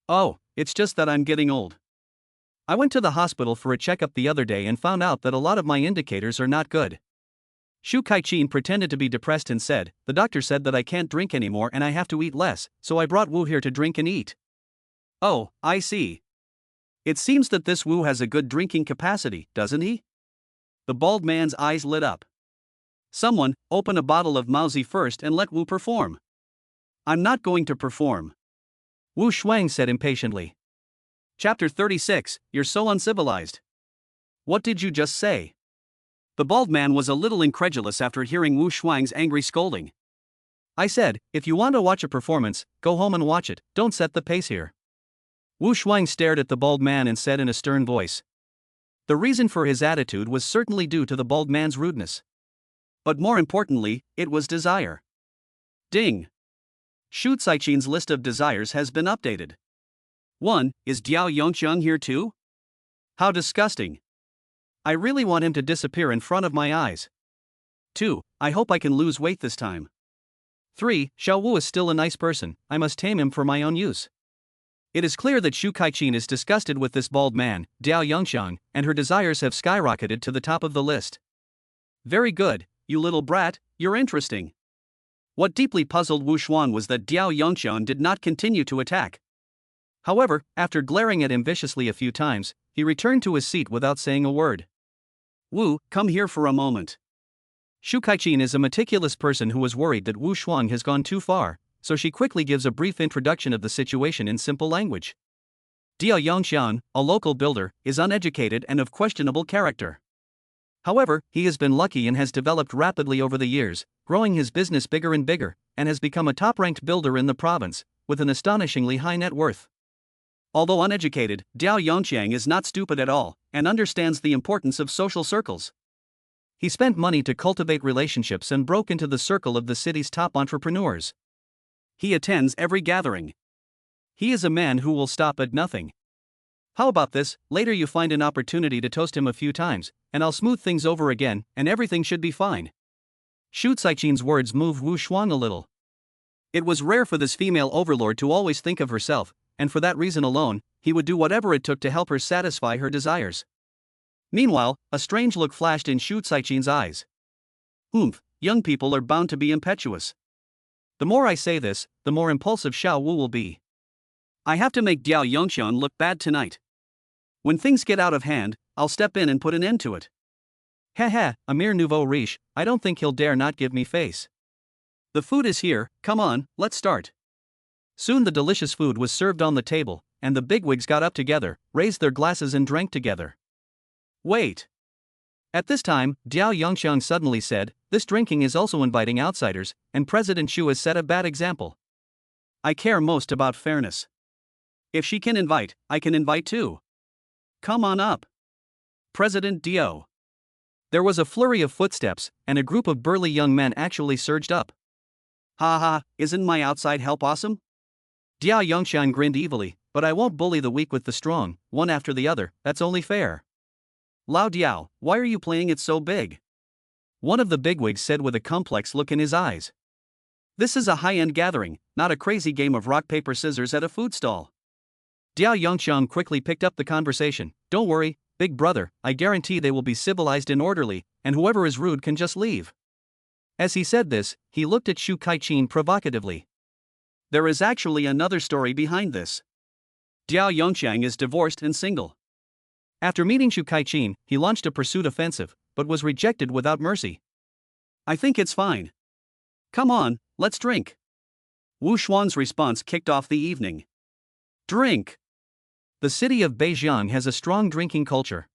"Oh, it's just that I'm getting old. I went to the hospital for a checkup the other day and found out that a lot of my indicators are not good." Shu Caixin pretended to be depressed and said, "The doctor said that I can't drink anymore and I have to eat less, so I brought Wu here to drink and eat." "Oh, I see. It seems that this Wu has a good drinking capacity, doesn't he?" The bald man's eyes lit up. "Someone, open a bottle of Mauzi first and let Wu perform." "I'm not going to perform," Wu Shuang said impatiently. Chapter 36, You're so uncivilized. What did you just say? The bald man was a little incredulous after hearing Wu Shuang's angry scolding. "I said, if you want to watch a performance, go home and watch it, don't set the pace here." Wu Shuang stared at the bald man and said in a stern voice. The reason for his attitude was certainly due to the bald man's rudeness. But more importantly, it was desire. Ding! Shu Caixin's list of desires has been updated. 1. Is Diao Yongxiang here too? How disgusting. I really want him to disappear in front of my eyes. 2. I hope I can lose weight this time. 3. Xiao Wu is still a nice person, I must tame him for my own use. It is clear that Shu Caixin is disgusted with this bald man, Diao Yongxiang, and her desires have skyrocketed to the top of the list. Very good, you little brat, you're interesting. What deeply puzzled Wu Xuan was that Diao Yongxiang did not continue to attack. However, after glaring at him viciously a few times, he returned to his seat without saying a word. Wu, come here for a moment. Shu Caixin is a meticulous person who was worried that Wu Xuan has gone too far, so she quickly gives a brief introduction of the situation in simple language. Diao Yongxiang, a local builder, is uneducated and of questionable character. However, he has been lucky and has developed rapidly over the years, growing his business bigger and bigger, and has become a top-ranked builder in the province, with an astonishingly high net worth. Although uneducated, Diao Yongxiang is not stupid at all, and understands the importance of social circles. He spent money to cultivate relationships and broke into the circle of the city's top entrepreneurs. He attends every gathering. He is a man who will stop at nothing. How about this, later you find an opportunity to toast him a few times, and I'll smooth things over again, and everything should be fine. Shu Caixin's words moved Wu Xuan a little. It was rare for this female overlord to always think of herself, and for that reason alone, he would do whatever it took to help her satisfy her desires. Meanwhile, a strange look flashed in Shu Caixin's eyes. Young people are bound to be impetuous. The more I say this, the more impulsive Xiao Wu will be. I have to make Diao Yongxiang look bad tonight. When things get out of hand, I'll step in and put an end to it. Heh, a mere nouveau riche, I don't think he'll dare not give me face. The food is here, come on, let's start. Soon the delicious food was served on the table, and the bigwigs got up together, raised their glasses and drank together. Wait. At this time, Diao Yongxiang suddenly said, this drinking is also inviting outsiders, and President Xu has set a bad example. I care most about fairness. If she can invite, I can invite too. Come on up. President Diao. There was a flurry of footsteps, and a group of burly young men actually surged up. Ha, isn't my outside help awesome? Diao Yongxiang grinned evilly, but I won't bully the weak with the strong, one after the other, that's only fair. Lao Diao, why are you playing it so big? One of the bigwigs said with a complex look in his eyes. This is a high-end gathering, not a crazy game of rock paper scissors at a food stall. Diao Yongxiang quickly picked up the conversation. Don't worry, big brother, I guarantee they will be civilized and orderly, and whoever is rude can just leave. As he said this, he looked at Shu Caixin provocatively. There is actually another story behind this. Diao Yongxiang is divorced and single. After meeting Shu Caixin, he launched a pursuit offensive, but was rejected without mercy. I think it's fine. Come on, let's drink. Wu Xuan's response kicked off the evening. Drink. The city of Beijing has a strong drinking culture.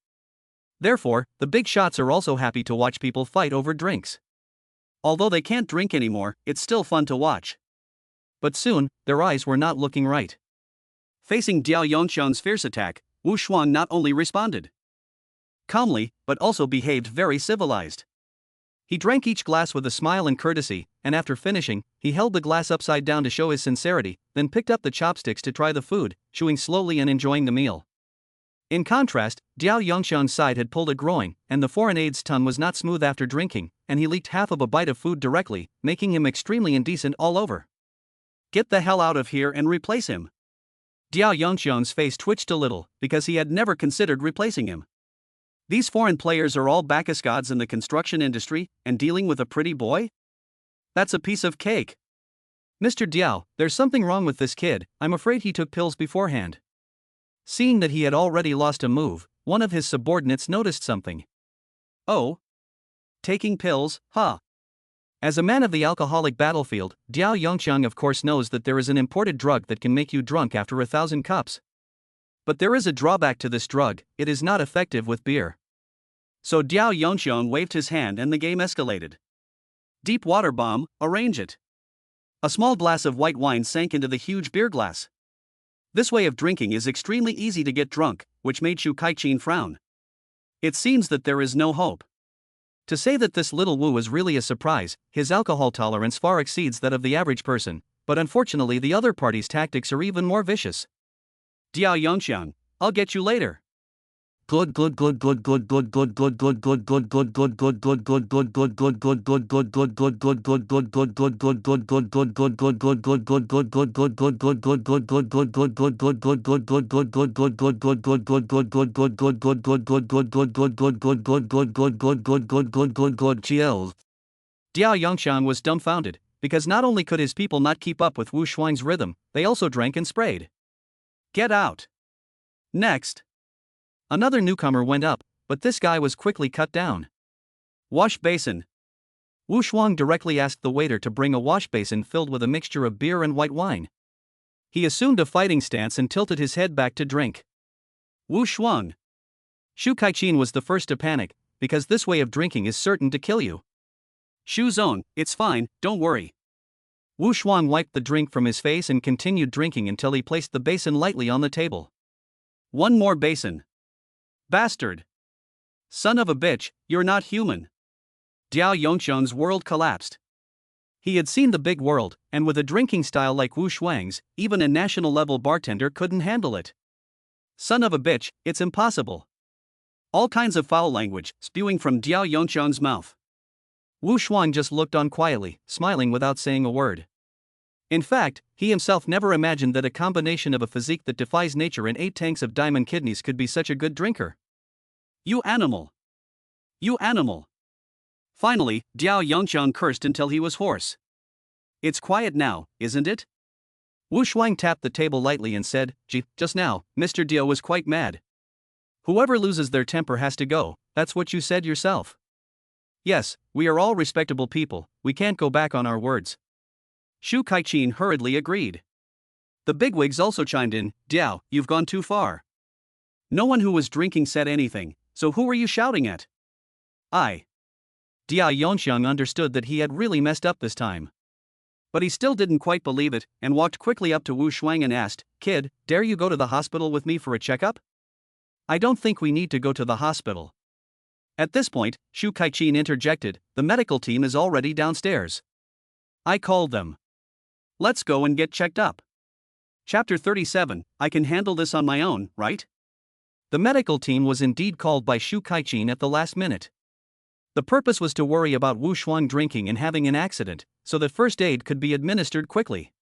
Therefore, the big shots are also happy to watch people fight over drinks. Although they can't drink anymore, it's still fun to watch. But soon, their eyes were not looking right. Facing Diao Yongxiang's fierce attack, Wu Xuan not only responded calmly, but also behaved very civilized. He drank each glass with a smile and courtesy, and after finishing, he held the glass upside down to show his sincerity, then picked up the chopsticks to try the food, chewing slowly and enjoying the meal. In contrast, Diao Yongxiang's side had pulled a groin, and the foreign aide's tongue was not smooth after drinking, and he leaked half of a bite of food directly, making him extremely indecent all over. Get the hell out of here and replace him. Diao Yongxiang's face twitched a little, because he had never considered replacing him. These foreign players are all Bacchus gods in the construction industry, and dealing with a pretty boy? That's a piece of cake. Mr. Diao, there's something wrong with this kid, I'm afraid he took pills beforehand. Seeing that he had already lost a move, one of his subordinates noticed something. Oh? Taking pills, huh? As a man of the alcoholic battlefield, Diao Yongxiang of course knows that there is an imported drug that can make you drunk after 1,000 cups. But there is a drawback to this drug, it is not effective with beer. So Diao Yongxiang waved his hand and the game escalated. Deep water bomb, arrange it. A small glass of white wine sank into the huge beer glass. This way of drinking is extremely easy to get drunk, which made Shu Caixin frown. It seems that there is no hope. To say that this little Wu is really a surprise, his alcohol tolerance far exceeds that of the average person, but unfortunately the other party's tactics are even more vicious. Diao Yongxiang, I'll get you later. Good. Diao Yongxiang was dumbfounded, because not only could his people not keep up with Wu Shuang's rhythm, they also drank and sprayed. Get out. Next. Another newcomer went up, but this guy was quickly cut down. Wash basin. Wu Shuang directly asked the waiter to bring a wash basin filled with a mixture of beer and white wine. He assumed a fighting stance and tilted his head back to drink. Wu Shuang. Shu Kaiqin was the first to panic, because this way of drinking is certain to kill you. Shu Zong, it's fine, don't worry. Wu Shuang wiped the drink from his face and continued drinking until he placed the basin lightly on the table. One more basin. Bastard. Son of a bitch, you're not human. Diao Yongxiang's world collapsed. He had seen the big world, and with a drinking style like Wu Shuang's, even a national-level bartender couldn't handle it. Son of a bitch, it's impossible. All kinds of foul language spewing from Diao Yongxiang's mouth. Wu Shuang just looked on quietly, smiling without saying a word. In fact, he himself never imagined that a combination of a physique that defies nature and 8 tanks of diamond kidneys could be such a good drinker. You animal! You animal! Finally, Diao Yongxiang cursed until he was hoarse. It's quiet now, isn't it? Wu Shuang tapped the table lightly and said, "Gee, just now, Mr. Diao was quite mad. Whoever loses their temper has to go, that's what you said yourself." Yes, we are all respectable people, we can't go back on our words. Shu Kaiqin hurriedly agreed. The bigwigs also chimed in, "Diao, you've gone too far." No one who was drinking said anything, so who were you shouting at? I. Diao Yongxiang understood that he had really messed up this time. But he still didn't quite believe it, and walked quickly up to Wu Shuang and asked, "Kid, dare you go to the hospital with me for a checkup?" "I don't think we need to go to the hospital." At this point, Shu Kaiqin interjected, "The medical team is already downstairs. I called them. Let's go and get checked up." Chapter 37, I can handle this on my own, right? The medical team was indeed called by Shu Kaiqin at the last minute. The purpose was to worry about Wu Shuang drinking and having an accident, so that first aid could be administered quickly.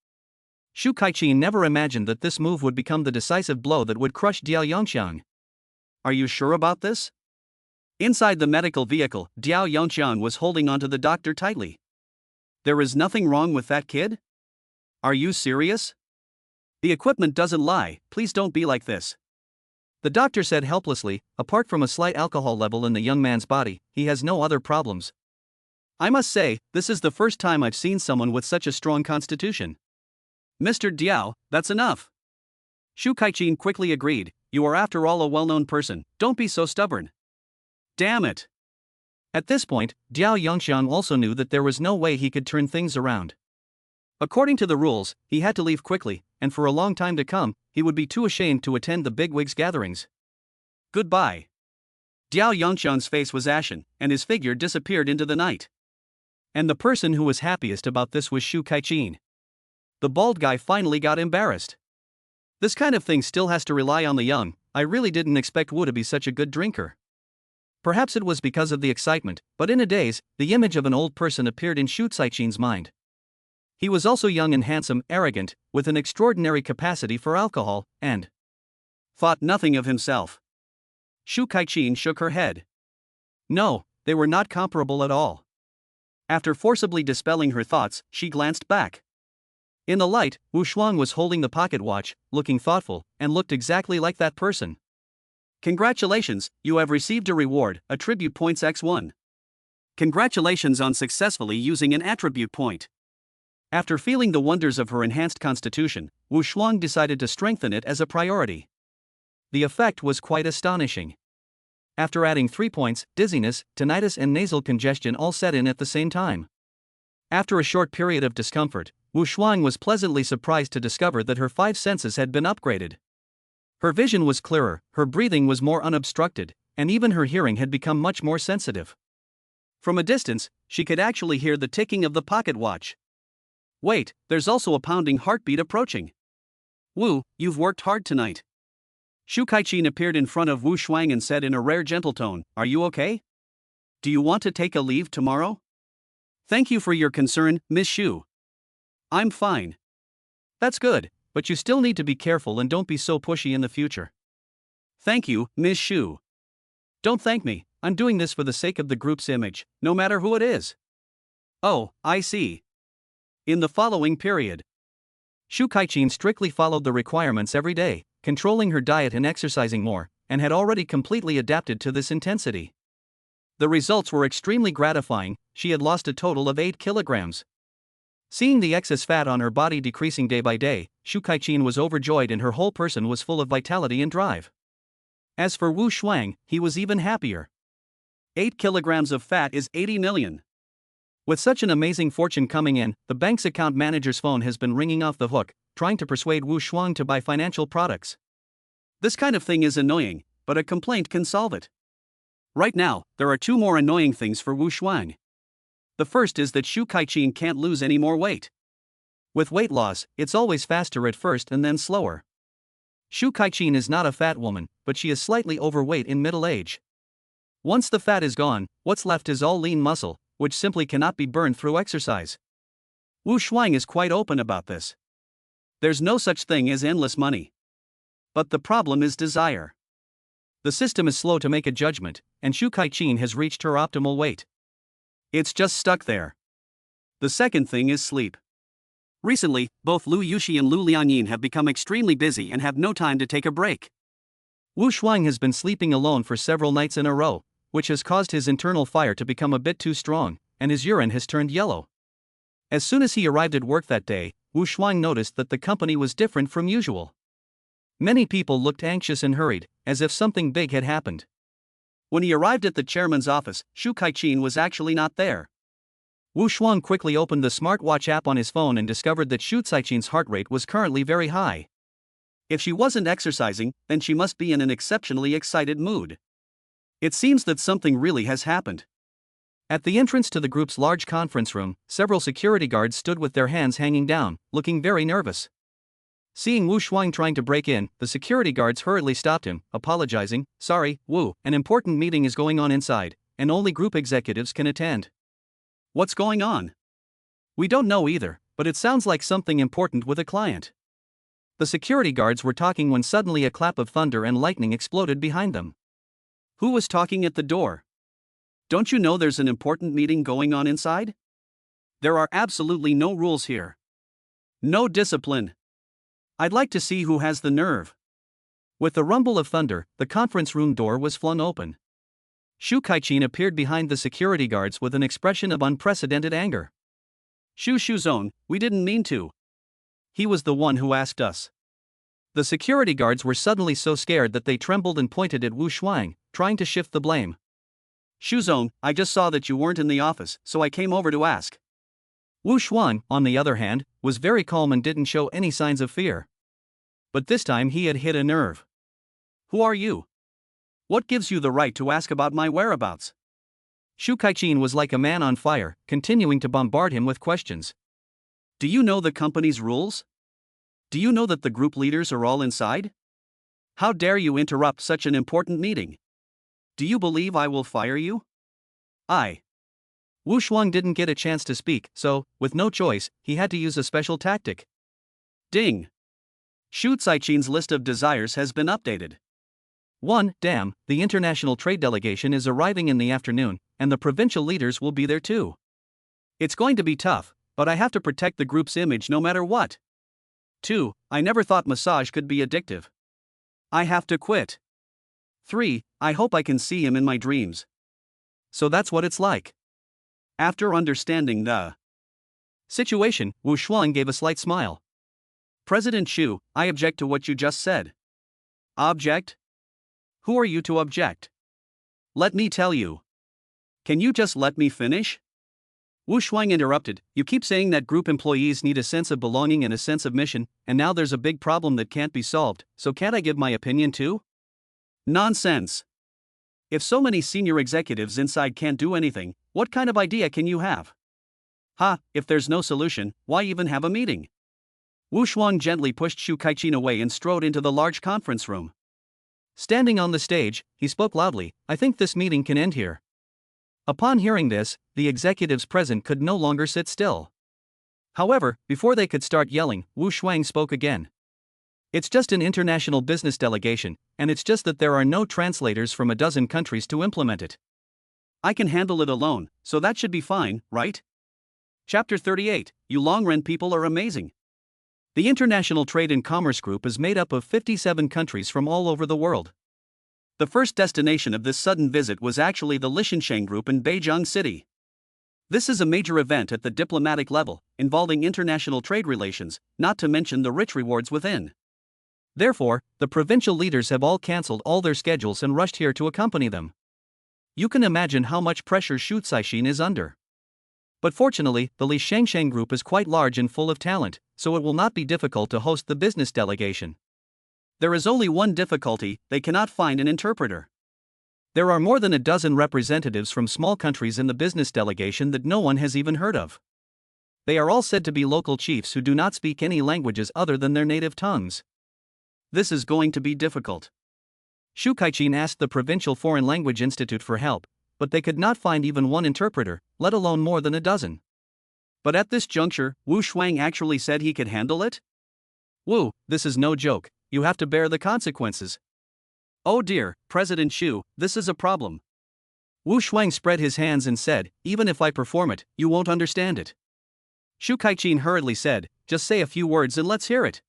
Shu Kaiqin never imagined that this move would become the decisive blow that would crush Diao Yongxiang. Are you sure about this? Inside the medical vehicle, Diao Yongxiang was holding onto the doctor tightly. There is nothing wrong with that kid? Are you serious? The equipment doesn't lie, please don't be like this. The doctor said helplessly, apart from a slight alcohol level in the young man's body, he has no other problems. I must say, this is the first time I've seen someone with such a strong constitution. Mr. Diao, that's enough. Shu Kaiqin quickly agreed, you are after all a well-known person, don't be so stubborn. Damn it. At this point, Diao Yongxiang also knew that there was no way he could turn things around. According to the rules, he had to leave quickly, and for a long time to come, he would be too ashamed to attend the bigwigs' gatherings. Goodbye. Diao Yongxiang's face was ashen, and his figure disappeared into the night. And the person who was happiest about this was Shu Kaiqin. The bald guy finally got embarrassed. This kind of thing still has to rely on the young. I really didn't expect Wu to be such a good drinker. Perhaps it was because of the excitement, but in a daze, the image of an old person appeared in Shu Kaiqin's mind. He was also young and handsome, arrogant, with an extraordinary capacity for alcohol, and thought nothing of himself. Shu Kaiqin shook her head. No, they were not comparable at all. After forcibly dispelling her thoughts, she glanced back. In the light, Wu Shuang was holding the pocket watch, looking thoughtful, and looked exactly like that person. Congratulations, you have received a reward, attribute points X1. Congratulations on successfully using an attribute point. After feeling the wonders of her enhanced constitution, Wu Shuang decided to strengthen it as a priority. The effect was quite astonishing. After adding 3 points, dizziness, tinnitus and nasal congestion all set in at the same time. After a short period of discomfort, Wu Shuang was pleasantly surprised to discover that her 5 senses had been upgraded. Her vision was clearer, her breathing was more unobstructed, and even her hearing had become much more sensitive. From a distance, she could actually hear the ticking of the pocket watch. Wait, there's also a pounding heartbeat approaching. Wu, you've worked hard tonight. Shu Kaiqin appeared in front of Wu Shuang and said in a rare gentle tone, "Are you okay? Do you want to take a leave tomorrow?" "Thank you for your concern, Miss Shu. I'm fine." "That's good, but you still need to be careful and don't be so pushy in the future." "Thank you, Miss Shu." "Don't thank me, I'm doing this for the sake of the group's image, no matter who it is." "Oh, I see." In the following period, Shu Kaiqin strictly followed the requirements every day, controlling her diet and exercising more, and had already completely adapted to this intensity. The results were extremely gratifying. She had lost a total of 8 kilograms. Seeing the excess fat on her body decreasing day by day, Shu Kaiqin was overjoyed and her whole person was full of vitality and drive. As for Wu Shuang, he was even happier. 8 kilograms of fat is 80 million. With such an amazing fortune coming in, the bank's account manager's phone has been ringing off the hook, trying to persuade Wu Shuang to buy financial products. This kind of thing is annoying, but a complaint can solve it. Right now, there are 2 more annoying things for Wu Shuang. The first is that Shu Kaiqin can't lose any more weight. With weight loss, it's always faster at first and then slower. Shu Kaiqin is not a fat woman, but she is slightly overweight in middle age. Once the fat is gone, what's left is all lean muscle, which simply cannot be burned through exercise. Wu Shuang is quite open about this. There's no such thing as endless money. But the problem is desire. The system is slow to make a judgment, and Shu Kaiqin has reached her optimal weight. It's just stuck there. The second thing is sleep. Recently, both Lu Yuxi and Lu Lianyin have become extremely busy and have no time to take a break. Wu Shuang has been sleeping alone for several nights in a row, which has caused his internal fire to become a bit too strong, and his urine has turned yellow. As soon as he arrived at work that day, Wu Shuang noticed that the company was different from usual. Many people looked anxious and hurried, as if something big had happened. When he arrived at the chairman's office, Shu Kaiqin was actually not there. Wu Shuang quickly opened the smartwatch app on his phone and discovered that Shu Kaiqin's heart rate was currently very high. If she wasn't exercising, then she must be in an exceptionally excited mood. It seems that something really has happened. At the entrance to the group's large conference room, several security guards stood with their hands hanging down, looking very nervous. Seeing Wu Shuang trying to break in, the security guards hurriedly stopped him, apologizing, "Sorry, Wu, an important meeting is going on inside, and only group executives can attend." "What's going on?" "We don't know either, but it sounds like something important with a client." The security guards were talking when suddenly a clap of thunder and lightning exploded behind them. Who was talking at the door? Don't you know there's an important meeting going on inside? There are absolutely no rules here. No discipline. I'd like to see who has the nerve. With the rumble of thunder, the conference room door was flung open. Shu Kaiqin appeared behind the security guards with an expression of unprecedented anger. "Shu Shuzong, we didn't mean to. He was the one who asked us." The security guards were suddenly so scared that they trembled and pointed at Wu Shuang, trying to shift the blame. "Shuzong, I just saw that you weren't in the office, so I came over to ask." Wu Shuang, on the other hand, was very calm and didn't show any signs of fear. But this time he had hit a nerve. "Who are you? What gives you the right to ask about my whereabouts?" Shu Kaiqin was like a man on fire, continuing to bombard him with questions. "Do you know the company's rules? Do you know that the group leaders are all inside? How dare you interrupt such an important meeting? Do you believe I will fire you?" Wu Shuang didn't get a chance to speak, so, with no choice, he had to use a special tactic. Ding! Shu Kaiqin's list of desires has been updated. 1. Damn, the international trade delegation is arriving in the afternoon, and the provincial leaders will be there too. It's going to be tough, but I have to protect the group's image no matter what. 2. I never thought massage could be addictive. I have to quit. 3. I hope I can see him in my dreams. So that's what it's like. After understanding the situation, Wu Shuang gave a slight smile. "President Shu, I object to what you just said." "Object? Who are you to object? Let me tell you. Can you just let me finish?" Wu Shuang interrupted. "You keep saying that group employees need a sense of belonging and a sense of mission, and now there's a big problem that can't be solved, so can't I give my opinion too?" "Nonsense. If so many senior executives inside can't do anything, What kind of idea can you have? Ha, if there's no solution, why even have a meeting? Wu Shuang gently pushed Shu Kaiqin away and strode into the large conference room. Standing on the stage, he spoke loudly, "I think this meeting can end here." Upon hearing this, the executives present could no longer sit still. However, before they could start yelling, Wu Shuang spoke again. "It's just an international business delegation, and it's just that there are no translators from a dozen countries to implement it. I can handle it alone, so that should be fine, right?" Chapter 38, You Longren people are amazing. The International Trade and Commerce Group is made up of 57 countries from all over the world. The first destination of this sudden visit was actually the Liechtenstein Group in Beijing City. This is a major event at the diplomatic level, involving international trade relations, not to mention the rich rewards within. Therefore, the provincial leaders have all cancelled all their schedules and rushed here to accompany them. You can imagine how much pressure Shu Caixin is under. But fortunately, the Li Shangsheng Group is quite large and full of talent, so it will not be difficult to host the business delegation. There is only one difficulty: they cannot find an interpreter. There are more than a dozen representatives from small countries in the business delegation that no one has even heard of. They are all said to be local chiefs who do not speak any languages other than their native tongues. This is going to be difficult. Shu Kaiqin asked the Provincial Foreign Language Institute for help, but they could not find even one interpreter, let alone more than a dozen. But at this juncture, Wu Shuang actually said he could handle it? Wu, this is no joke, you have to bear the consequences. Oh dear, President Shu, this is a problem. Wu Shuang spread his hands and said, "Even if I perform it, you won't understand it." Shu Kaiqin hurriedly said, "Just say a few words and let's hear it."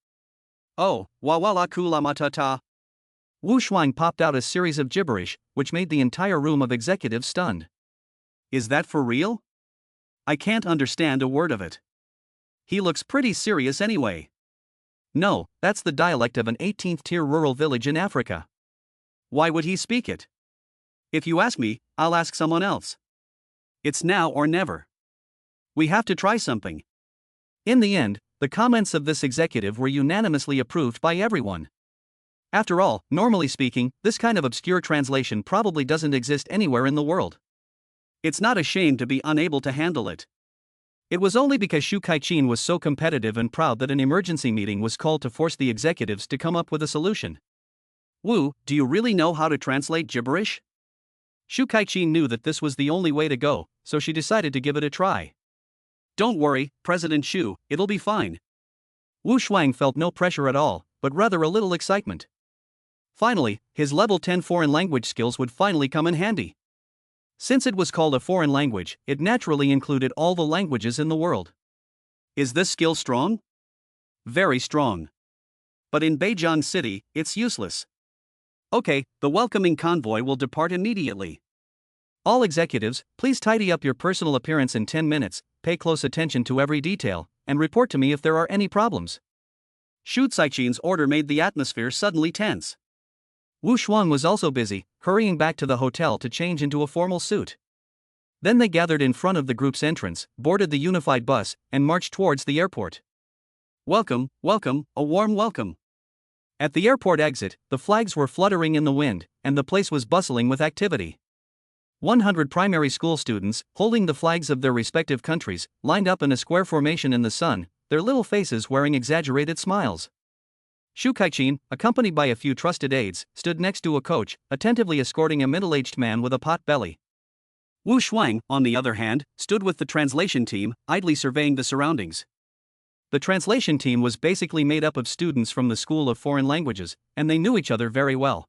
Oh, wawala kula matata. Wu Shuang popped out a series of gibberish, which made the entire room of executives stunned. Is that for real? I can't understand a word of it. He looks pretty serious anyway. No, that's the dialect of an 18th-tier rural village in Africa. Why would he speak it? If you ask me, I'll ask someone else. It's now or never. We have to try something. In the end, the comments of this executive were unanimously approved by everyone. After all, normally speaking, this kind of obscure translation probably doesn't exist anywhere in the world. It's not a shame to be unable to handle it. It was only because Shu Kaiqin was so competitive and proud that an emergency meeting was called to force the executives to come up with a solution. Wu, do you really know how to translate gibberish? Shu Kaiqin knew that this was the only way to go, so she decided to give it a try. Don't worry, President Shu, it'll be fine. Wu Shuang felt no pressure at all, but rather a little excitement. Finally, his level 10 foreign language skills would finally come in handy. Since it was called a foreign language, it naturally included all the languages in the world. Is this skill strong? Very strong. But in Beijing City, it's useless. Okay, the welcoming convoy will depart immediately. All executives, please tidy up your personal appearance in 10 minutes, pay close attention to every detail, and report to me if there are any problems. Shu Caixin's order made the atmosphere suddenly tense. Wu Shuang was also busy, hurrying back to the hotel to change into a formal suit. Then they gathered in front of the group's entrance, boarded the unified bus, and marched towards the airport. Welcome, welcome, a warm welcome. At the airport exit, the flags were fluttering in the wind, and the place was bustling with activity. 100 primary school students, holding the flags of their respective countries, lined up in a square formation in the sun, their little faces wearing exaggerated smiles. Shu Kaiqin, accompanied by a few trusted aides, stood next to a coach, attentively escorting a middle-aged man with a pot belly. Wu Shuang, on the other hand, stood with the translation team, idly surveying the surroundings. The translation team was basically made up of students from the School of Foreign Languages, and they knew each other very well.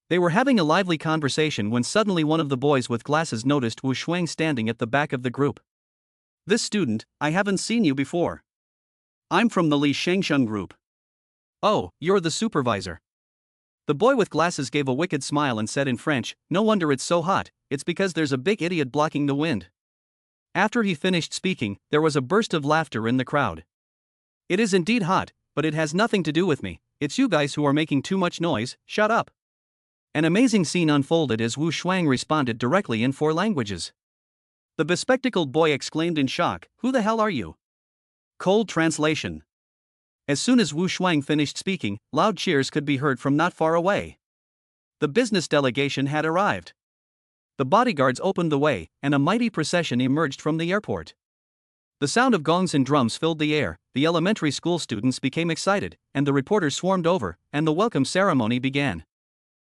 They were having a lively conversation when suddenly one of the boys with glasses noticed Wu Shuang standing at the back of the group. This student, I haven't seen you before. I'm from the Li Shangsheng group. Oh, you're the supervisor. The boy with glasses gave a wicked smile and said in French, "No wonder it's so hot, it's because there's a big idiot blocking the wind." After he finished speaking, there was a burst of laughter in the crowd. It is indeed hot, but it has nothing to do with me, it's you guys who are making too much noise, shut up. An amazing scene unfolded as Wu Shuang responded directly in 4 languages. The bespectacled boy exclaimed in shock, "Who the hell are you?" Cold translation. As soon as Wu Shuang finished speaking, loud cheers could be heard from not far away. The business delegation had arrived. The bodyguards opened the way, and a mighty procession emerged from the airport. The sound of gongs and drums filled the air, the elementary school students became excited, and the reporters swarmed over, and the welcome ceremony began.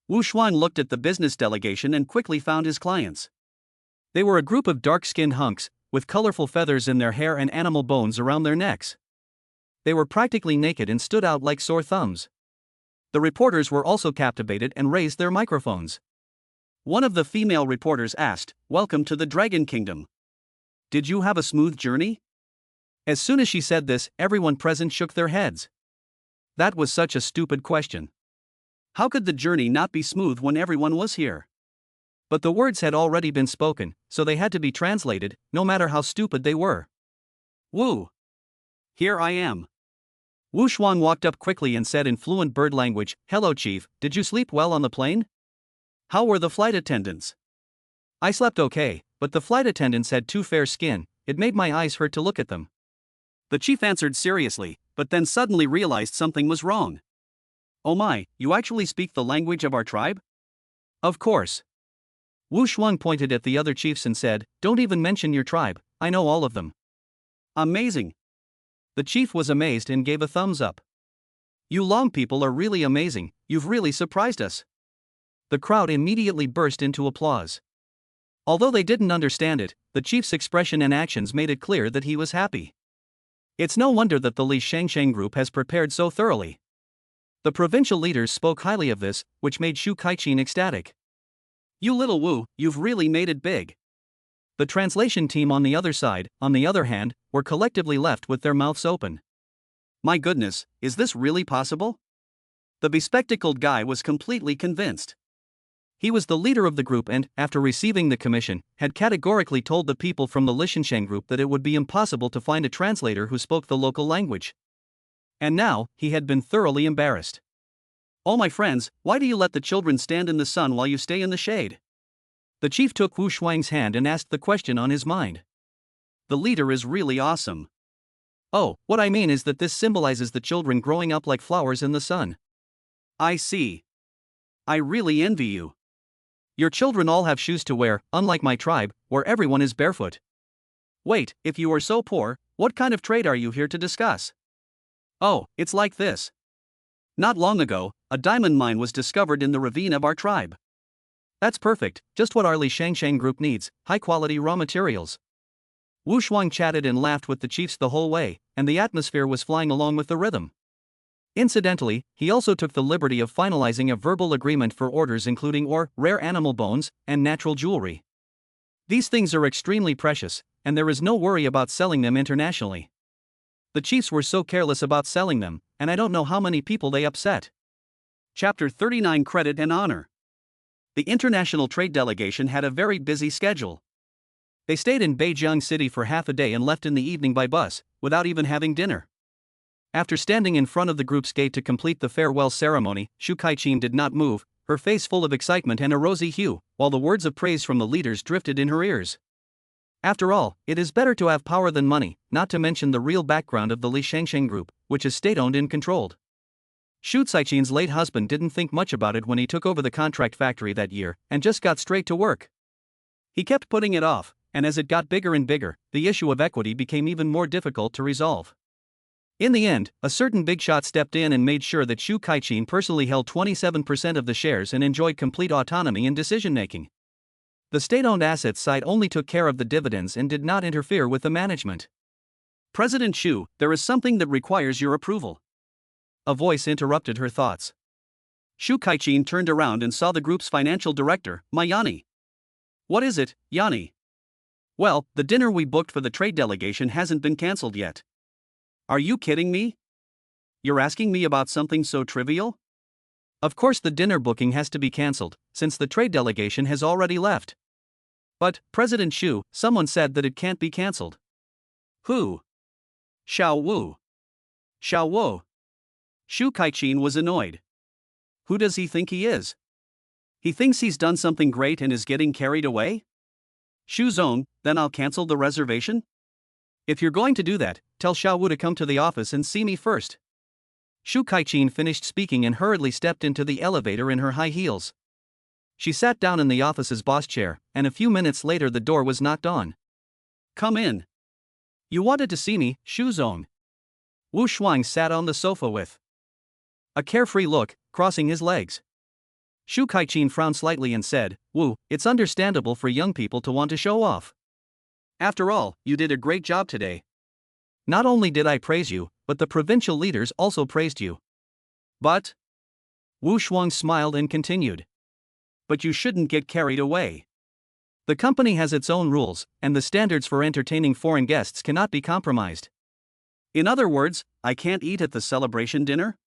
Wu Shuang looked at the business delegation and quickly found his clients. They were a group of dark-skinned hunks, with colorful feathers in their hair and animal bones around their necks. They were practically naked and stood out like sore thumbs. The reporters were also captivated and raised their microphones. One of the female reporters asked, "Welcome to the Dragon Kingdom. Did you have a smooth journey?" As soon as she said this, everyone present shook their heads. That was such a stupid question. How could the journey not be smooth when everyone was here? But the words had already been spoken, so they had to be translated, no matter how stupid they were. Wu. Here I am. Wu Shuang walked up quickly and said in fluent bird language, "Hello chief, did you sleep well on the plane? How were the flight attendants?" "I slept okay, but the flight attendants had too fair skin, it made my eyes hurt to look at them." The chief answered seriously, but then suddenly realized something was wrong. "Oh my, you actually speak the language of our tribe?" "Of course." Wu Shuang pointed at the other chiefs and said, "Don't even mention your tribe, I know all of them." "Amazing." The chief was amazed and gave a thumbs up. "You Long people are really amazing, you've really surprised us." The crowd immediately burst into applause. Although they didn't understand it, the chief's expression and actions made it clear that he was happy. It's no wonder that the Li Shangsheng group has prepared so thoroughly. The provincial leaders spoke highly of this, which made Shu Kaiqin ecstatic. "You little Wu, you've really made it big." The translation team on the other side, on the other hand, were collectively left with their mouths open. My goodness, is this really possible? The bespectacled guy was completely convinced. He was the leader of the group and, after receiving the commission, had categorically told the people from the Lichenshan group that it would be impossible to find a translator who spoke the local language. And now, he had been thoroughly embarrassed. "Oh my friends, why do you let the children stand in the sun while you stay in the shade?" The chief took Wu Shuang's hand and asked the question on his mind. The leader is really awesome. "Oh, what I mean is that this symbolizes the children growing up like flowers in the sun." "I see. I really envy you. Your children all have shoes to wear, unlike my tribe, where everyone is barefoot." "Wait, if you are so poor, what kind of trade are you here to discuss?" "Oh, it's like this. Not long ago, a diamond mine was discovered in the ravine of our tribe." "That's perfect, just what our Li Shangsheng group needs, high-quality raw materials." Wu Shuang chatted and laughed with the chiefs the whole way, and the atmosphere was flying along with the rhythm. Incidentally, he also took the liberty of finalizing a verbal agreement for orders including ore, rare animal bones, and natural jewelry. These things are extremely precious, and there is no worry about selling them internationally. The chiefs were so careless about selling them, and I don't know how many people they upset. Chapter 39 Credit and Honor. The international trade delegation had a very busy schedule. They stayed in Beijing City for half a day and left in the evening by bus, without even having dinner. After standing in front of the group's gate to complete the farewell ceremony, Shu Kaiqin did not move, her face full of excitement and a rosy hue, while the words of praise from the leaders drifted in her ears. After all, it is better to have power than money, not to mention the real background of the Li Shangsheng group, which is state-owned and controlled. Shu Kaiqin's late husband didn't think much about it when he took over the contract factory that year, and just got straight to work. He kept putting it off, and as it got bigger and bigger, the issue of equity became even more difficult to resolve. In the end, a certain big shot stepped in and made sure that Shu Kaiqin personally held 27% of the shares and enjoyed complete autonomy in decision-making. The state-owned assets side only took care of the dividends and did not interfere with the management. "President Shu, there is something that requires your approval." A voice interrupted her thoughts. Shu Kaiqin turned around and saw the group's financial director, Yanni. "What is it, Yanni?" "Well, the dinner we booked for the trade delegation hasn't been cancelled yet." "Are you kidding me? You're asking me about something so trivial?" "Of course the dinner booking has to be cancelled, since the trade delegation has already left." "But, President Shu, someone said that it can't be cancelled." "Who?" "Xiao Wu." "Xiao Wu." Shu Kaiqin was annoyed. Who does he think he is? He thinks he's done something great and is getting carried away? Shu Zong, then I'll cancel the reservation? If you're going to do that, tell Xiao Wu to come to the office and see me first. Shu Kaiqin finished speaking and hurriedly stepped into the elevator in her high heels. She sat down in the office's boss chair, and a few minutes later the door was knocked on. "Come in. You wanted to see me, Shu Zong." Wu Shuang sat on the sofa with a carefree look, crossing his legs. Shu Kaiqin frowned slightly and said, "Wu, it's understandable for young people to want to show off. After all, you did a great job today. Not only did I praise you, but the provincial leaders also praised you." "But," Wu Shuang smiled and continued, "but you shouldn't get carried away. The company has its own rules, and the standards for entertaining foreign guests cannot be compromised." "In other words, I can't eat at the celebration dinner?"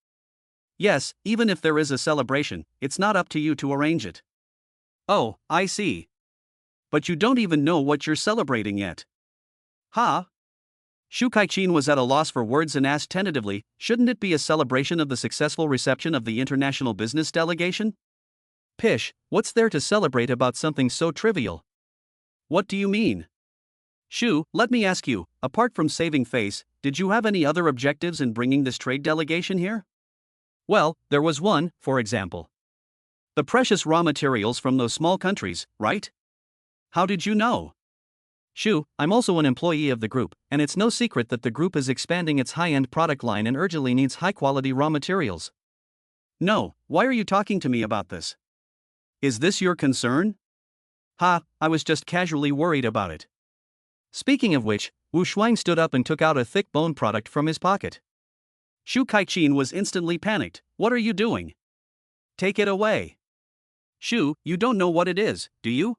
"Yes, even if there is a celebration, it's not up to you to arrange it." "Oh, I see. But you don't even know what you're celebrating yet." "Huh?" Shu Kaiqin was at a loss for words and asked tentatively, "Shouldn't it be a celebration of the successful reception of the international business delegation?" "Pish, what's there to celebrate about something so trivial?" "What do you mean?" "Shu, let me ask you, apart from saving face, did you have any other objectives in bringing this trade delegation here?" "Well, there was one, for example. The precious raw materials from those small countries, right?" "How did you know?" "Shu, I'm also an employee of the group, and it's no secret that the group is expanding its high-end product line and urgently needs high-quality raw materials." "No, why are you talking to me about this? Is this your concern?" "Ha, I was just casually worried about it." Speaking of which, Wu Shuang stood up and took out a thick bone product from his pocket. Shu Kaiqin was instantly panicked. "What are you doing? Take it away." "Shu, you don't know what it is, do you?"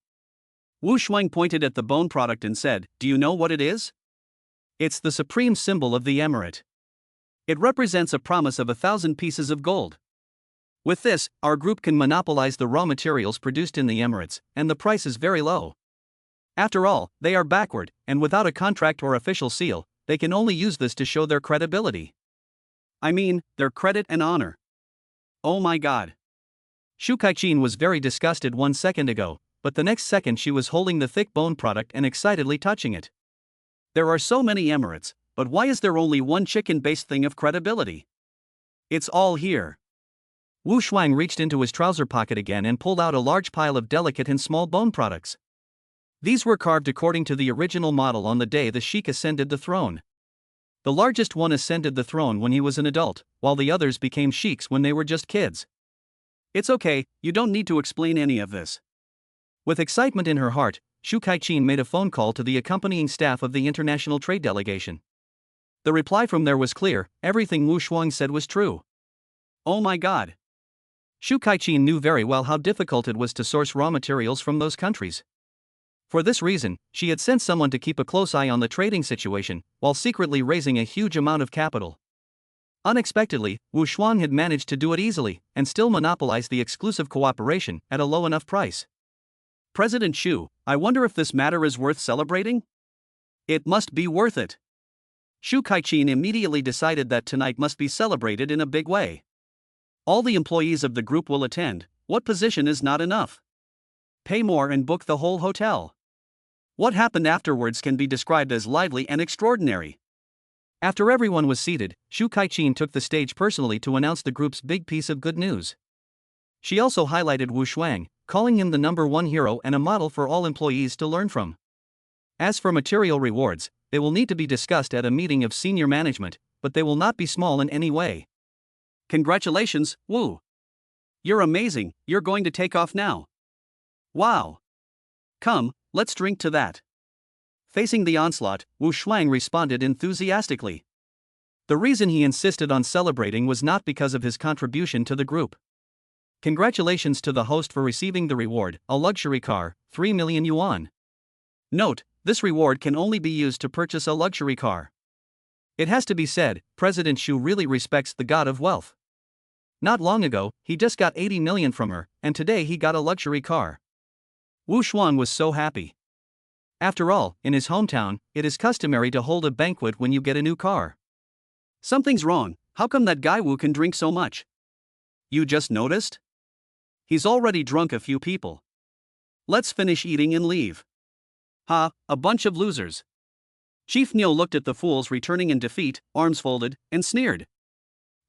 Wu Shuang pointed at the bone product and said, "Do you know what it is? It's the supreme symbol of the emirate. It represents a promise of 1,000 pieces of gold. With this, our group can monopolize the raw materials produced in the Emirates, and the price is very low. After all, they are backward, and without a contract or official seal, they can only use this to show their credibility. I mean, their credit and honor." "Oh my god." Shu Kaiqin was very disgusted 1 second ago, but the next second she was holding the thick bone product and excitedly touching it. "There are so many Emirates, but why is there only one chicken-based thing of credibility? It's all here." Wu Shuang reached into his trouser pocket again and pulled out a large pile of delicate and small bone products. These were carved according to the original model on the day the sheik ascended the throne. The largest one ascended the throne when he was an adult, while the others became sheiks when they were just kids. "It's okay, you don't need to explain any of this." With excitement in her heart, Shu Kaiqin made a phone call to the accompanying staff of the international trade delegation. The reply from there was clear: everything Wu Shuang said was true. Oh my god. Shu Kaiqin knew very well how difficult it was to source raw materials from those countries. For this reason, she had sent someone to keep a close eye on the trading situation, while secretly raising a huge amount of capital. Unexpectedly, Wu Shuang had managed to do it easily, and still monopolize the exclusive cooperation at a low enough price. "President Shu, I wonder if this matter is worth celebrating?" "It must be worth it." Shu Kaiqin immediately decided that tonight must be celebrated in a big way. All the employees of the group will attend. What position is not enough? Pay more and book the whole hotel. What happened afterwards can be described as lively and extraordinary. After everyone was seated, Shu Kaiqin took the stage personally to announce the group's big piece of good news. She also highlighted Wu Shuang, calling him the #1 hero and a model for all employees to learn from. As for material rewards, they will need to be discussed at a meeting of senior management, but they will not be small in any way. "Congratulations, Wu. You're amazing, you're going to take off now. Wow. Come, let's drink to that." Facing the onslaught, Wu Shuang responded enthusiastically. The reason he insisted on celebrating was not because of his contribution to the group. Congratulations to the host for receiving the reward, a luxury car, 3 million yuan. Note, this reward can only be used to purchase a luxury car. It has to be said, President Shu really respects the god of wealth. Not long ago, he just got 80 million from her, and today he got a luxury car. Wu Shuang was so happy. After all, in his hometown, it is customary to hold a banquet when you get a new car. "Something's wrong, how come that guy Wu can drink so much? You just noticed? He's already drunk a few people. Let's finish eating and leave." "Ha, a bunch of losers." Chief Neo looked at the fools returning in defeat, arms folded, and sneered.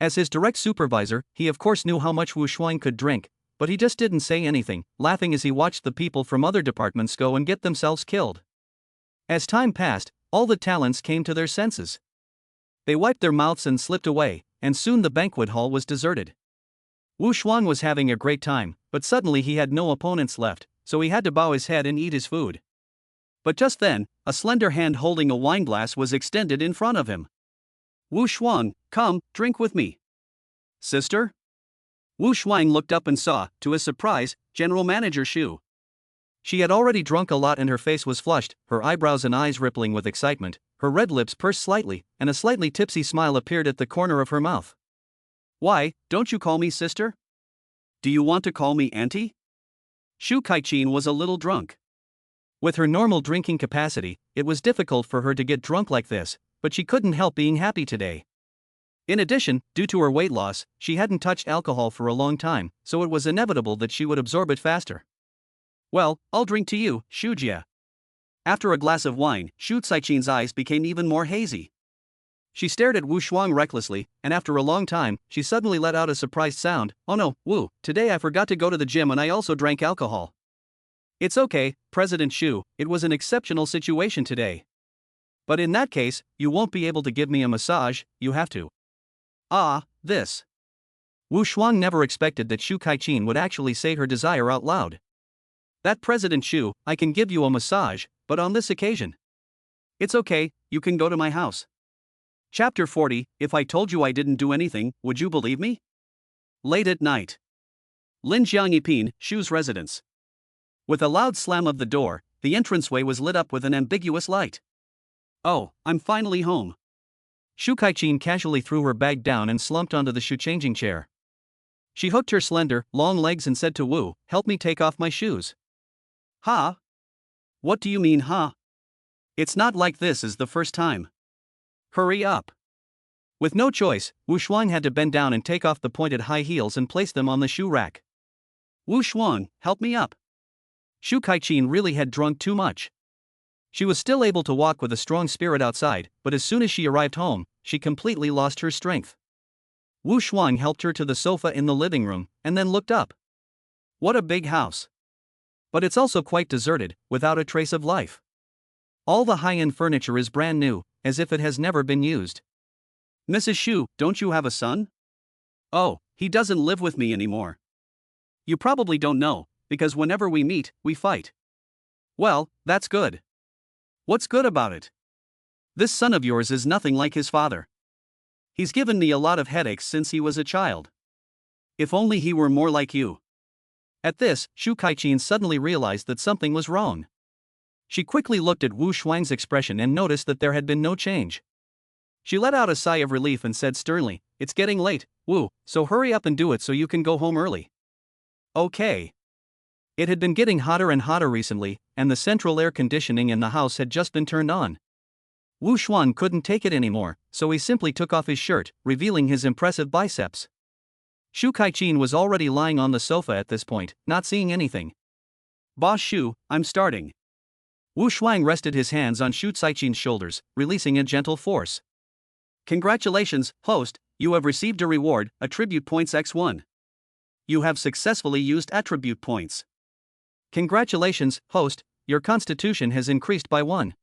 As his direct supervisor, he of course knew how much Wu Shuang could drink, but he just didn't say anything, laughing as he watched the people from other departments go and get themselves killed. As time passed, all the talents came to their senses. They wiped their mouths and slipped away, and soon the banquet hall was deserted. Wu Shuang was having a great time, but suddenly he had no opponents left, so he had to bow his head and eat his food. But just then, a slender hand holding a wine glass was extended in front of him. Wu Shuang, come, drink with me. Sister? Wu Shuang looked up and saw, to his surprise, General Manager Xu. She had already drunk a lot and her face was flushed, her eyebrows and eyes rippling with excitement, her red lips pursed slightly, and a slightly tipsy smile appeared at the corner of her mouth. Why, don't you call me sister? Do you want to call me auntie? Xu Kaiqin was a little drunk. With her normal drinking capacity, it was difficult for her to get drunk like this, but she couldn't help being happy today. In addition, due to her weight loss, she hadn't touched alcohol for a long time, so it was inevitable that she would absorb it faster. Well, I'll drink to you, Xu Jie. After a glass of wine, Xu Caiqin's eyes became even more hazy. She stared at Wu Shuang recklessly, and after a long time, she suddenly let out a surprised sound. Oh no, Wu, today I forgot to go to the gym and I also drank alcohol. It's okay, President Xu, it was an exceptional situation today. But in that case, you won't be able to give me a massage, you have to. Ah, this. Wu Shuang never expected that Xu Kaiqin would actually say her desire out loud. That President Xu, I can give you a massage, but on this occasion. It's okay, you can go to my house. Chapter 40, if I told you I didn't do anything, would you believe me? Late at night. Lin Jiangyipin, Xu's residence. With a loud slam of the door, the entranceway was lit up with an ambiguous light. Oh, I'm finally home. Xu Kaiqin casually threw her bag down and slumped onto the shoe-changing chair. She hooked her slender, long legs and said to Wu, help me take off my shoes. Huh? What do you mean, huh? It's not like this is the first time. Hurry up. With no choice, Wu Shuang had to bend down and take off the pointed high heels and place them on the shoe rack. Wu Shuang, help me up. Xu Kaiqin really had drunk too much. She was still able to walk with a strong spirit outside, but as soon as she arrived home, she completely lost her strength. Wu Shuang helped her to the sofa in the living room, and then looked up. What a big house. But it's also quite deserted, without a trace of life. All the high-end furniture is brand new, as if it has never been used. Mrs. Xu, don't you have a son? Oh, he doesn't live with me anymore. You probably don't know, because whenever we meet, we fight. Well, that's good. What's good about it? This son of yours is nothing like his father. He's given me a lot of headaches since he was a child. If only he were more like you. At this, Xu Kaiqin suddenly realized that something was wrong. She quickly looked at Wu Shuang's expression and noticed that there had been no change. She let out a sigh of relief and said sternly, it's getting late, Wu, so hurry up and do it so you can go home early. Okay. It had been getting hotter and hotter recently, and the central air conditioning in the house had just been turned on. Wu Shuang couldn't take it anymore, so he simply took off his shirt, revealing his impressive biceps. Xu Kaiqin was already lying on the sofa at this point, not seeing anything. Boss Xu, I'm starting. Wu Shuang rested his hands on Xu Caiqin's shoulders, releasing a gentle force. Congratulations, host, you have received a reward, attribute points x1. You have successfully used attribute points. Congratulations, host, your constitution has increased by 1.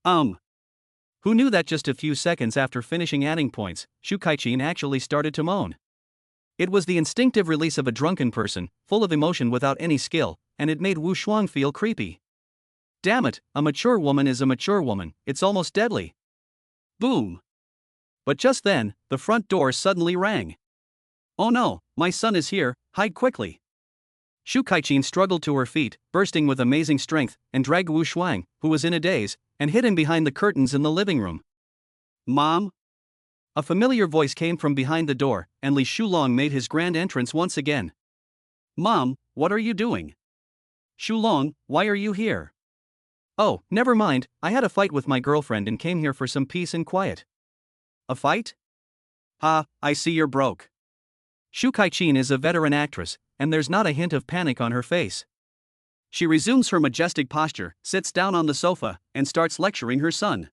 Who knew that just a few seconds after finishing adding points, Xu Kaiqin actually started to moan. It was the instinctive release of a drunken person, full of emotion without any skill, and it made Wu Shuang feel creepy. Damn it, a mature woman is a mature woman, it's almost deadly. Boom. But just then, the front door suddenly rang. Oh no, my son is here, hide quickly. Xu Kaiqin struggled to her feet, bursting with amazing strength, and dragged Wu Shuang, who was in a daze, and hid him behind the curtains in the living room. Mom? A familiar voice came from behind the door, and Li Shulong made his grand entrance once again. Mom, what are you doing? Shulong, why are you here? Oh, never mind, I had a fight with my girlfriend and came here for some peace and quiet. A fight? Ha, I see you're broke. Xu Kaiqin is a veteran actress, and there's not a hint of panic on her face. She resumes her majestic posture, sits down on the sofa, and starts lecturing her son.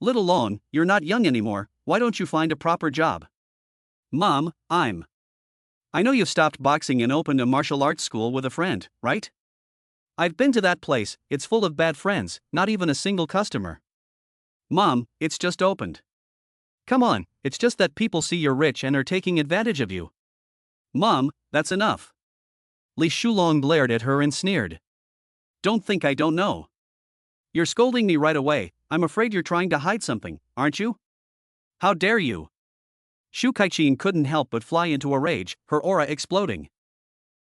Little Long, you're not young anymore, why don't you find a proper job? Mom, I'm I know you've stopped boxing and opened a martial arts school with a friend, right? I've been to that place, it's full of bad friends, not even a single customer. Mom, it's just opened. Come on, it's just that people see you're rich and are taking advantage of you. Mom, that's enough. Li Shulong glared at her and sneered. Don't think I don't know. You're scolding me right away, I'm afraid you're trying to hide something, aren't you? How dare you? Shu Kaiqin couldn't help but fly into a rage, her aura exploding.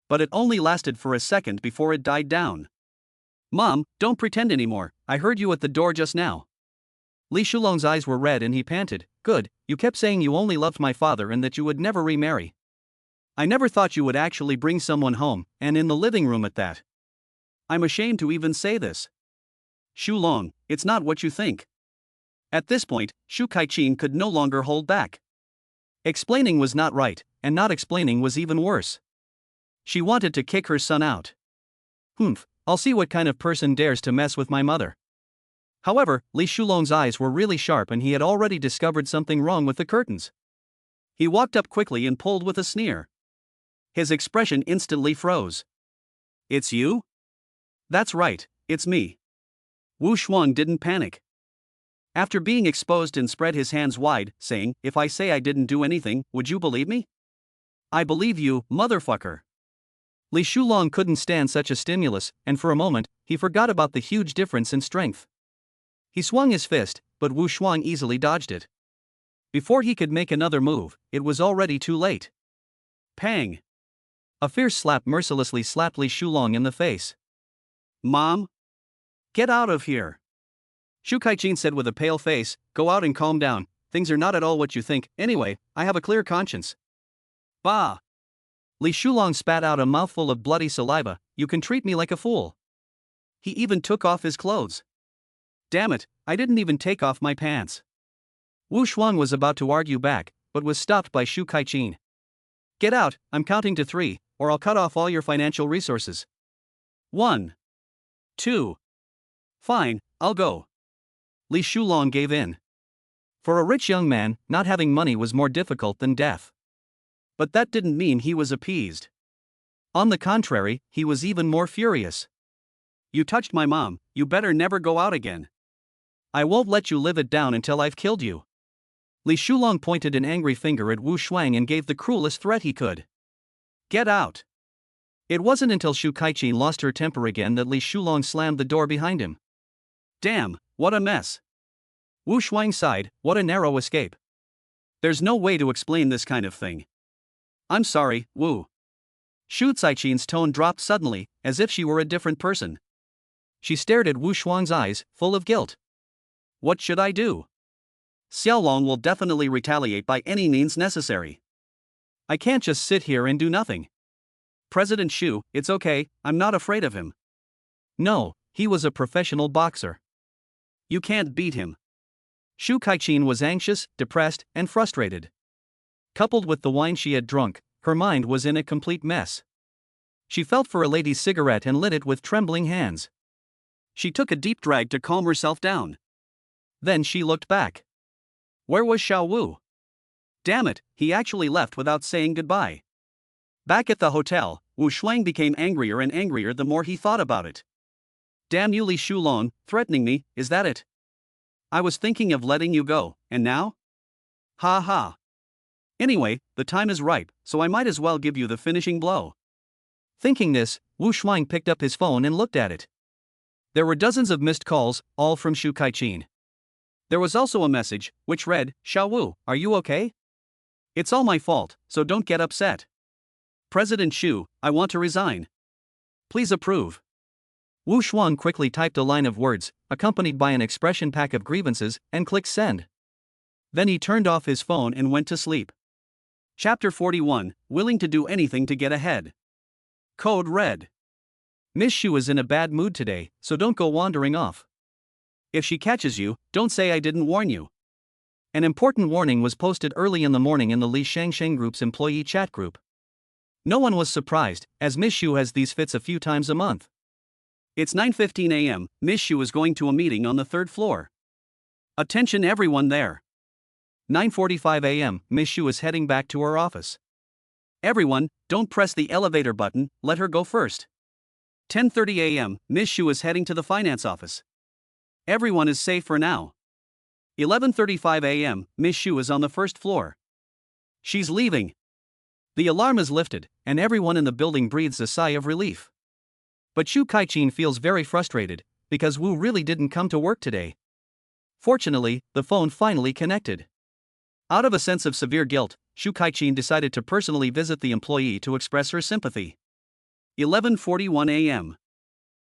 But it only lasted for a second before it died down. Mom, don't pretend anymore, I heard you at the door just now. Li Shulong's eyes were red and he panted, Good, you kept saying you only loved my father and that you would never remarry. I never thought you would actually bring someone home, and in the living room at that. I'm ashamed to even say this. Shulong, it's not what you think. At this point, Shu Kaiqin could no longer hold back. Explaining was not right, and not explaining was even worse. She wanted to kick her son out. Humph, I'll see what kind of person dares to mess with my mother. However, Li Shulong's eyes were really sharp and he had already discovered something wrong with the curtains. He walked up quickly and pulled with a sneer. His expression instantly froze. It's you? That's right, it's me. Wu Shuang didn't panic. After being exposed and spread his hands wide, saying, If I say I didn't do anything, would you believe me? I believe you, motherfucker. Li Shulong couldn't stand such a stimulus, and for a moment, he forgot about the huge difference in strength. He swung his fist, but Wu Shuang easily dodged it. Before he could make another move, it was already too late. Pang! A fierce slap mercilessly slapped Li Shulong in the face. Mom? Get out of here! Shu Kaiqin said with a pale face, Go out and calm down, things are not at all what you think, anyway, I have a clear conscience. Bah! Li Shulong spat out a mouthful of bloody saliva, You can treat me like a fool. He even took off his clothes. Damn it, I didn't even take off my pants. Wu Shuang was about to argue back, but was stopped by Shu Kaiqin. Get out, I'm counting to 3, or I'll cut off all your financial resources. 1. 2. Fine, I'll go. Li Shulong gave in. For a rich young man, not having money was more difficult than death. But that didn't mean he was appeased. On the contrary, he was even more furious. You touched my mom, you better never go out again. I won't let you live it down until I've killed you. Li Shulong pointed an angry finger at Wu Shuang and gave the cruelest threat he could. Get out. It wasn't until Shu Kaiqin lost her temper again that Li Shulong slammed the door behind him. Damn, what a mess. Wu Shuang sighed, what a narrow escape. There's no way to explain this kind of thing. I'm sorry, Wu. Shu Kaiqin's tone dropped suddenly, as if she were a different person. She stared at Wu Shuang's eyes, full of guilt. What should I do? Xiaolong will definitely retaliate by any means necessary. I can't just sit here and do nothing. President Shu, it's okay, I'm not afraid of him. No, he was a professional boxer. You can't beat him. Shu Kaiqin was anxious, depressed, and frustrated. Coupled with the wine she had drunk, her mind was in a complete mess. She felt for a lady's cigarette and lit it with trembling hands. She took a deep drag to calm herself down. Then she looked back. Where was Xiao Wu? Damn it, he actually left without saying goodbye. Back at the hotel, Wu Shuang became angrier and angrier the more he thought about it. Damn you, Li Shulong, threatening me, is that it? I was thinking of letting you go, and now? Ha ha. Anyway, the time is ripe, so I might as well give you the finishing blow. Thinking this, Wu Shuang picked up his phone and looked at it. There were dozens of missed calls, all from Shu Kaiqin. There was also a message, which read, Xiao Wu, are you okay? It's all my fault, so don't get upset. President Shu, I want to resign. Please approve. Wu Shuang quickly typed a line of words, accompanied by an expression pack of grievances, and clicked send. Then he turned off his phone and went to sleep. Chapter 41, Willing to do anything to get ahead. Code Red. Miss Shu is in a bad mood today, so don't go wandering off. If she catches you, don't say I didn't warn you. An important warning was posted early in the morning in the Li Shangsheng Group's employee chat group. No one was surprised, as Miss Shu has these fits a few times a month. It's 9:15 a.m., Miss Shu is going to a meeting on the 3rd floor. Attention everyone there. 9:45 a.m., Miss Shu is heading back to her office. Everyone, don't press the elevator button, let her go first. 10:30 a.m., Miss Shu is heading to the finance office. Everyone is safe for now. 11:35 a.m., Miss Shu is on the first floor. She's leaving. The alarm is lifted, and everyone in the building breathes a sigh of relief. But Shu Kaichin feels very frustrated, because Wu really didn't come to work today. Fortunately, the phone finally connected. Out of a sense of severe guilt, Shu Kaichin decided to personally visit the employee to express her sympathy. 11:41 a.m.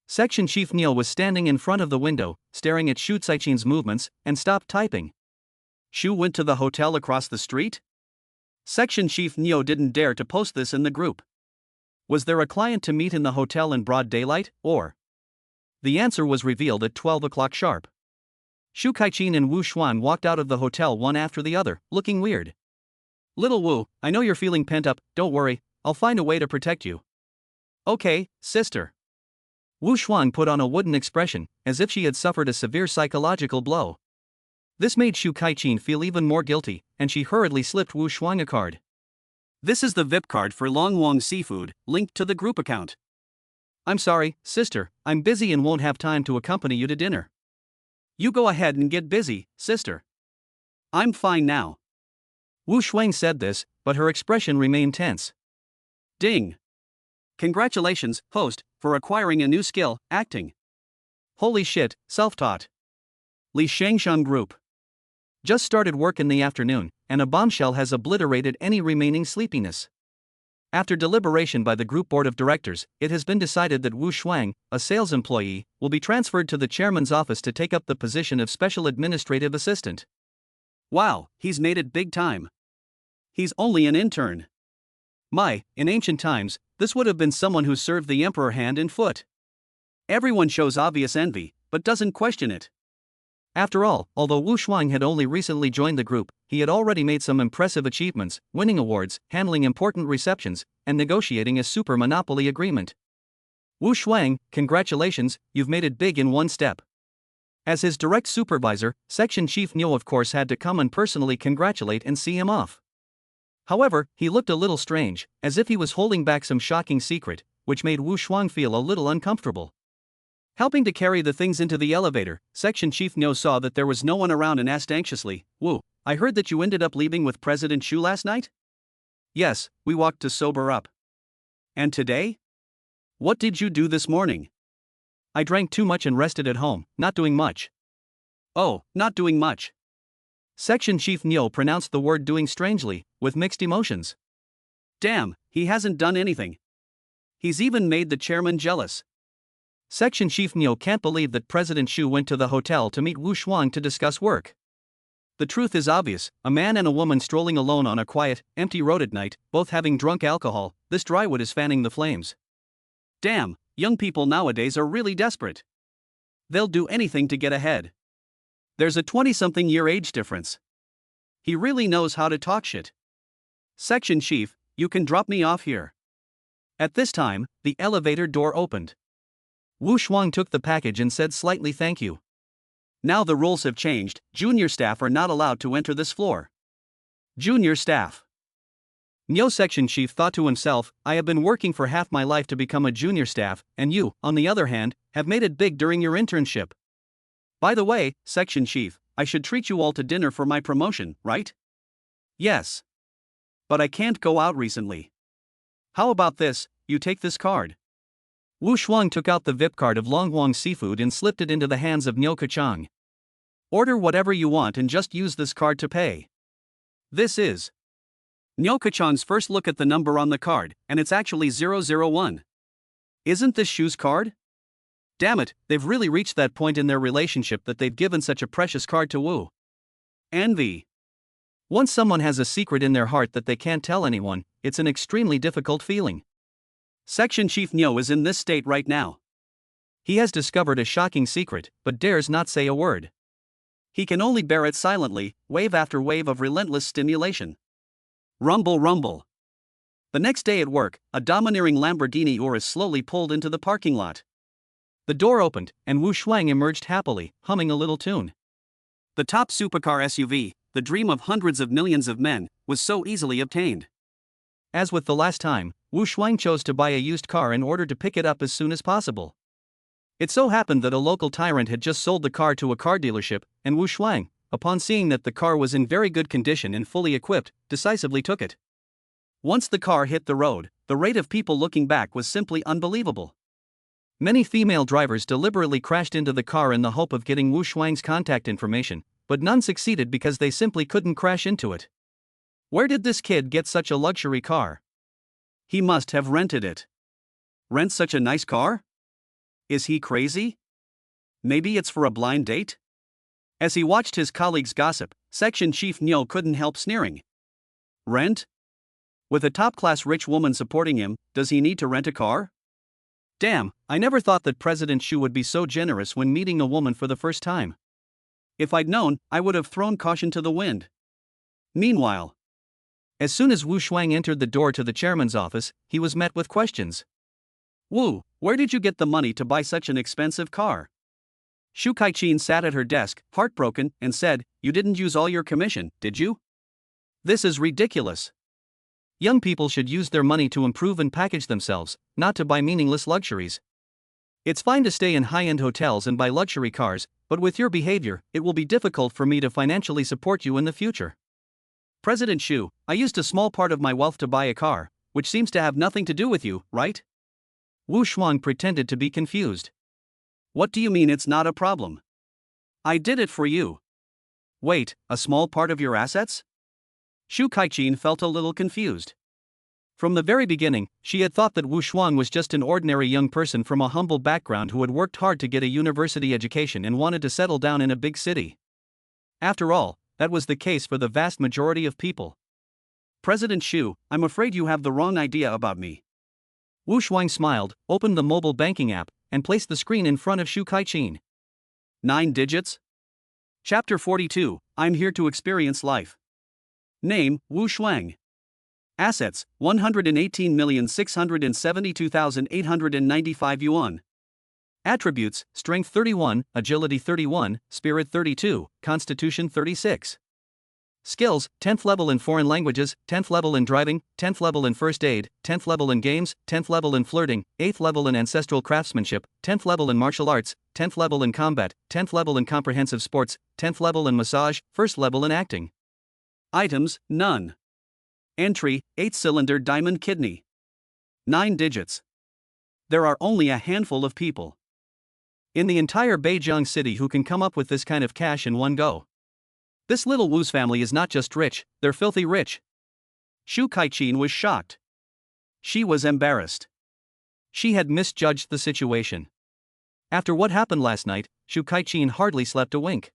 Section Chief Neo was standing in front of the window, staring at Shu Kaichin's movements, and stopped typing. Shu went to the hotel across the street? Section Chief Neo didn't dare to post this in the group. Was there a client to meet in the hotel in broad daylight, or? The answer was revealed at 12 o'clock sharp. Shu Kaichin and Wu Xuan walked out of the hotel one after the other, looking weird. Little Wu, I know you're feeling pent up, don't worry, I'll find a way to protect you. Okay, sister. Wu Xuan put on a wooden expression, as if she had suffered a severe psychological blow. This made Shu Kaichin feel even more guilty, and she hurriedly slipped Wu Xuan a card. This is the VIP card for Long Wong Seafood, linked to the group account. I'm sorry, sister, I'm busy and won't have time to accompany you to dinner. You go ahead and get busy, sister. I'm fine now. Wu Xuan said this, but her expression remained tense. Ding. Congratulations, host, for acquiring a new skill, acting. Holy shit, self-taught. Li Shangshan Group. Just started work in the afternoon, and a bombshell has obliterated any remaining sleepiness. After deliberation by the group board of directors, it has been decided that Wu Xuan, a sales employee, will be transferred to the chairman's office to take up the position of special administrative assistant. Wow, he's made it big time. He's only an intern. In ancient times, this would have been someone who served the emperor hand and foot. Everyone shows obvious envy, but doesn't question it. After all, although Wu Xuan had only recently joined the group, he had already made some impressive achievements, winning awards, handling important receptions, and negotiating a super monopoly agreement. Wu Xuan, congratulations, you've made it big in one step. As his direct supervisor, Section Chief Neo of course had to come and personally congratulate and see him off. However, he looked a little strange, as if he was holding back some shocking secret, which made Wu Xuan feel a little uncomfortable. Helping to carry the things into the elevator, Section Chief Neo saw that there was no one around and asked anxiously, Wu, I heard that you ended up leaving with President Shu last night? Yes, we walked to sober up. And today? What did you do this morning? I drank too much and rested at home, not doing much. Oh, not doing much. Section Chief Neo pronounced the word doing strangely, with mixed emotions. Damn, he hasn't done anything. He's even made the chairman jealous. Section Chief Neo can't believe that President Shu went to the hotel to meet Wu Xuan to discuss work. The truth is obvious, a man and a woman strolling alone on a quiet, empty road at night, both having drunk alcohol, this drywood is fanning the flames. Damn, young people nowadays are really desperate. They'll do anything to get ahead. There's a 20-something year age difference. He really knows how to talk shit. Section Chief, you can drop me off here. At this time, the elevator door opened. Wu Xuan took the package and said slightly thank you. Now the rules have changed, junior staff are not allowed to enter this floor. Junior staff. Neo Section Chief thought to himself, I have been working for half my life to become a junior staff, and you, on the other hand, have made it big during your internship. By the way, Section Chief, I should treat you all to dinner for my promotion, right? Yes. But I can't go out recently. How about this, you take this card. Wu Xuan took out the VIP card of Long Wong Seafood and slipped it into the hands of Niu Kachang. Order whatever you want and just use this card to pay. This is Niu Kachang's first look at the number on the card, and it's actually 001. Isn't this Shu's card? Damn it, they've really reached that point in their relationship that they've given such a precious card to Wu. Envy. Once someone has a secret in their heart that they can't tell anyone, it's an extremely difficult feeling. Section Chief Neo is in this state right now. He has discovered a shocking secret, but dares not say a word. He can only bear it silently, wave after wave of relentless stimulation. Rumble rumble. The next day at work, a domineering Lamborghini Urus slowly pulled into the parking lot. The door opened, and Wu Xuan emerged happily, humming a little tune. The top supercar SUV, the dream of hundreds of millions of men, was so easily obtained. As with the last time, Wu Shuang chose to buy a used car in order to pick it up as soon as possible. It so happened that a local tyrant had just sold the car to a car dealership, and Wu Shuang, upon seeing that the car was in very good condition and fully equipped, decisively took it. Once the car hit the road, the rate of people looking back was simply unbelievable. Many female drivers deliberately crashed into the car in the hope of getting Wu Shuang's contact information, but none succeeded because they simply couldn't crash into it. Where did this kid get such a luxury car? He must have rented it. Rent such a nice car? Is he crazy? Maybe it's for a blind date? As he watched his colleagues gossip, Section Chief Niu couldn't help sneering. Rent? With a top-class rich woman supporting him, does he need to rent a car? Damn, I never thought that President Xu would be so generous when meeting a woman for the first time. If I'd known, I would have thrown caution to the wind. Meanwhile, as soon as Wu Shuang entered the door to the chairman's office, he was met with questions. Wu, where did you get the money to buy such an expensive car? Shu Kaiqin sat at her desk, heartbroken, and said, You didn't use all your commission, did you? This is ridiculous. Young people should use their money to improve and package themselves, not to buy meaningless luxuries. It's fine to stay in high-end hotels and buy luxury cars, but with your behavior, it will be difficult for me to financially support you in the future. President Xu, I used a small part of my wealth to buy a car, which seems to have nothing to do with you, right? Wu Shuang pretended to be confused. What do you mean it's not a problem? I did it for you. Wait, a small part of your assets? Shu Kaiqin felt a little confused. From the very beginning, she had thought that Wu Shuang was just an ordinary young person from a humble background who had worked hard to get a university education and wanted to settle down in a big city. After all, that was the case for the vast majority of people. President Xu, I'm afraid you have the wrong idea about me. Wu Shuang smiled, opened the mobile banking app, and placed the screen in front of Shu Kaiqin. 9 digits? Chapter 42, I'm here to experience life. Name, Wu Shuang. Assets, 118,672,895 yuan. Attributes, Strength 31, Agility 31, Spirit 32, Constitution 36. Skills, 10th level in foreign languages, 10th level in driving, 10th level in first aid, 10th level in games, 10th level in flirting, 8th level in ancestral craftsmanship, 10th level in martial arts, 10th level in combat, 10th level in comprehensive sports, 10th level in massage, 1st level in acting. Items, none. Entry, 8-cylinder diamond kidney. 9 digits. There are only a handful of people in the entire Beijing city who can come up with this kind of cash in one go. This little Wu's family is not just rich, they're filthy rich. Shu Kaiqin was shocked. She was embarrassed. She had misjudged the situation. After what happened last night, Shu Kaiqin hardly slept a wink.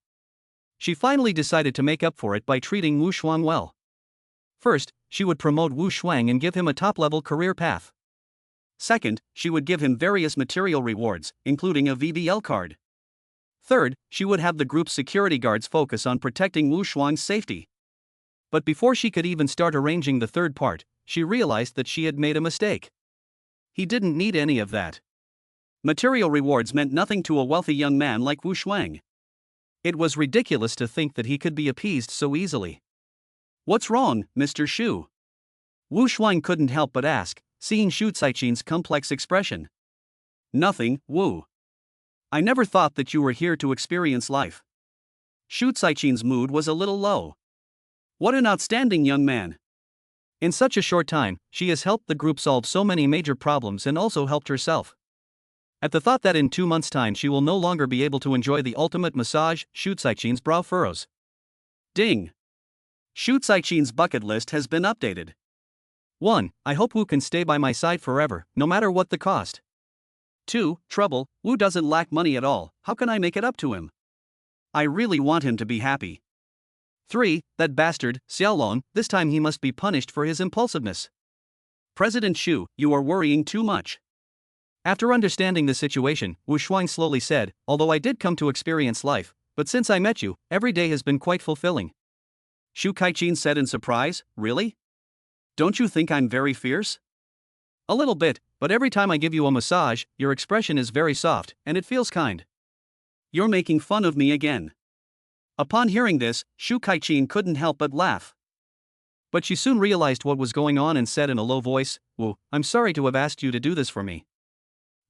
She finally decided to make up for it by treating Wu Shuang well. First, she would promote Wu Shuang and give him a top-level career path. Second, she would give him various material rewards, including a VBL card. Third, she would have the group's security guards focus on protecting Wu Shuang's safety. But before she could even start arranging the third part, she realized that she had made a mistake. He didn't need any of that. Material rewards meant nothing to a wealthy young man like Wu Shuang. It was ridiculous to think that he could be appeased so easily. What's wrong, Mr. Xu? Wu Shuang couldn't help but ask, seeing Shu Kaiqin's complex expression. Nothing, Wu. I never thought that you were here to experience life. Shu Kaiqin's mood was a little low. What an outstanding young man. In such a short time, she has helped the group solve so many major problems and also helped herself. At the thought that in 2 months' time she will no longer be able to enjoy the ultimate massage, Shu Kaiqin's brow furrows. Ding! Shu Kaiqin's bucket list has been updated. 1. I hope Wu can stay by my side forever, no matter what the cost. 2. Trouble, Wu doesn't lack money at all, how can I make it up to him? I really want him to be happy. 3. That bastard, Xiaolong, this time he must be punished for his impulsiveness. President Xu, you are worrying too much. After understanding the situation, Wu Shuang slowly said, although I did come to experience life, but since I met you, every day has been quite fulfilling. Shu Kaiqin said in surprise, really? Don't you think I'm very fierce? A little bit, but every time I give you a massage, your expression is very soft, and it feels kind. You're making fun of me again. Upon hearing this, Shu Kaiqin couldn't help but laugh. But she soon realized what was going on and said in a low voice, "Wu, I'm sorry to have asked you to do this for me.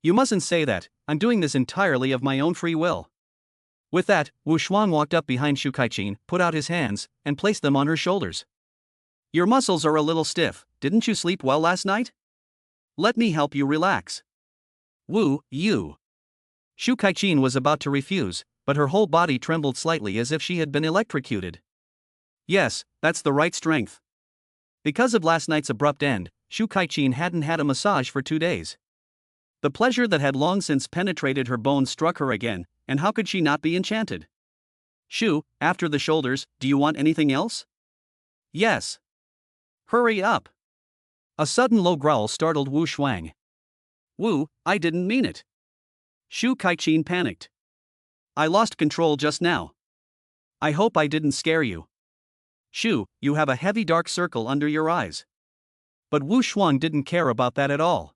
You mustn't say that, I'm doing this entirely of my own free will." With that, Wu Shuang walked up behind Shu Kaiqin, put out his hands, and placed them on her shoulders. "Your muscles are a little stiff, didn't you sleep well last night? Let me help you relax." "Wu, you." Shu Kaiqin was about to refuse, but her whole body trembled slightly as if she had been electrocuted. Yes, that's the right strength. Because of last night's abrupt end, Shu Kaiqin hadn't had a massage for 2 days. The pleasure that had long since penetrated her bones struck her again, and how could she not be enchanted? "Shu, after the shoulders, do you want anything else?" "Yes." "Hurry up." A sudden low growl startled Wu Shuang. "Wu, I didn't mean it." Shu Kaiqin panicked. "I lost control just now. I hope I didn't scare you." "Shu, you have a heavy dark circle under your eyes." But Wu Shuang didn't care about that at all.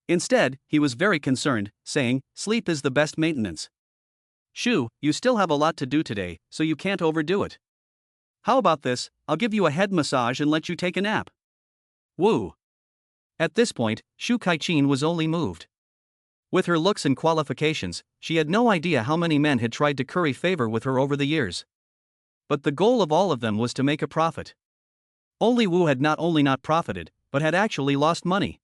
Instead, he was very concerned, saying, "Sleep is the best maintenance. Shu, you still have a lot to do today, so you can't overdo it. How about this, I'll give you a head massage and let you take a nap." "Wu." At this point, Shu Kaiqin was only moved. With her looks and qualifications, she had no idea how many men had tried to curry favor with her over the years. But the goal of all of them was to make a profit. Only Wu had not only not profited, but had actually lost money.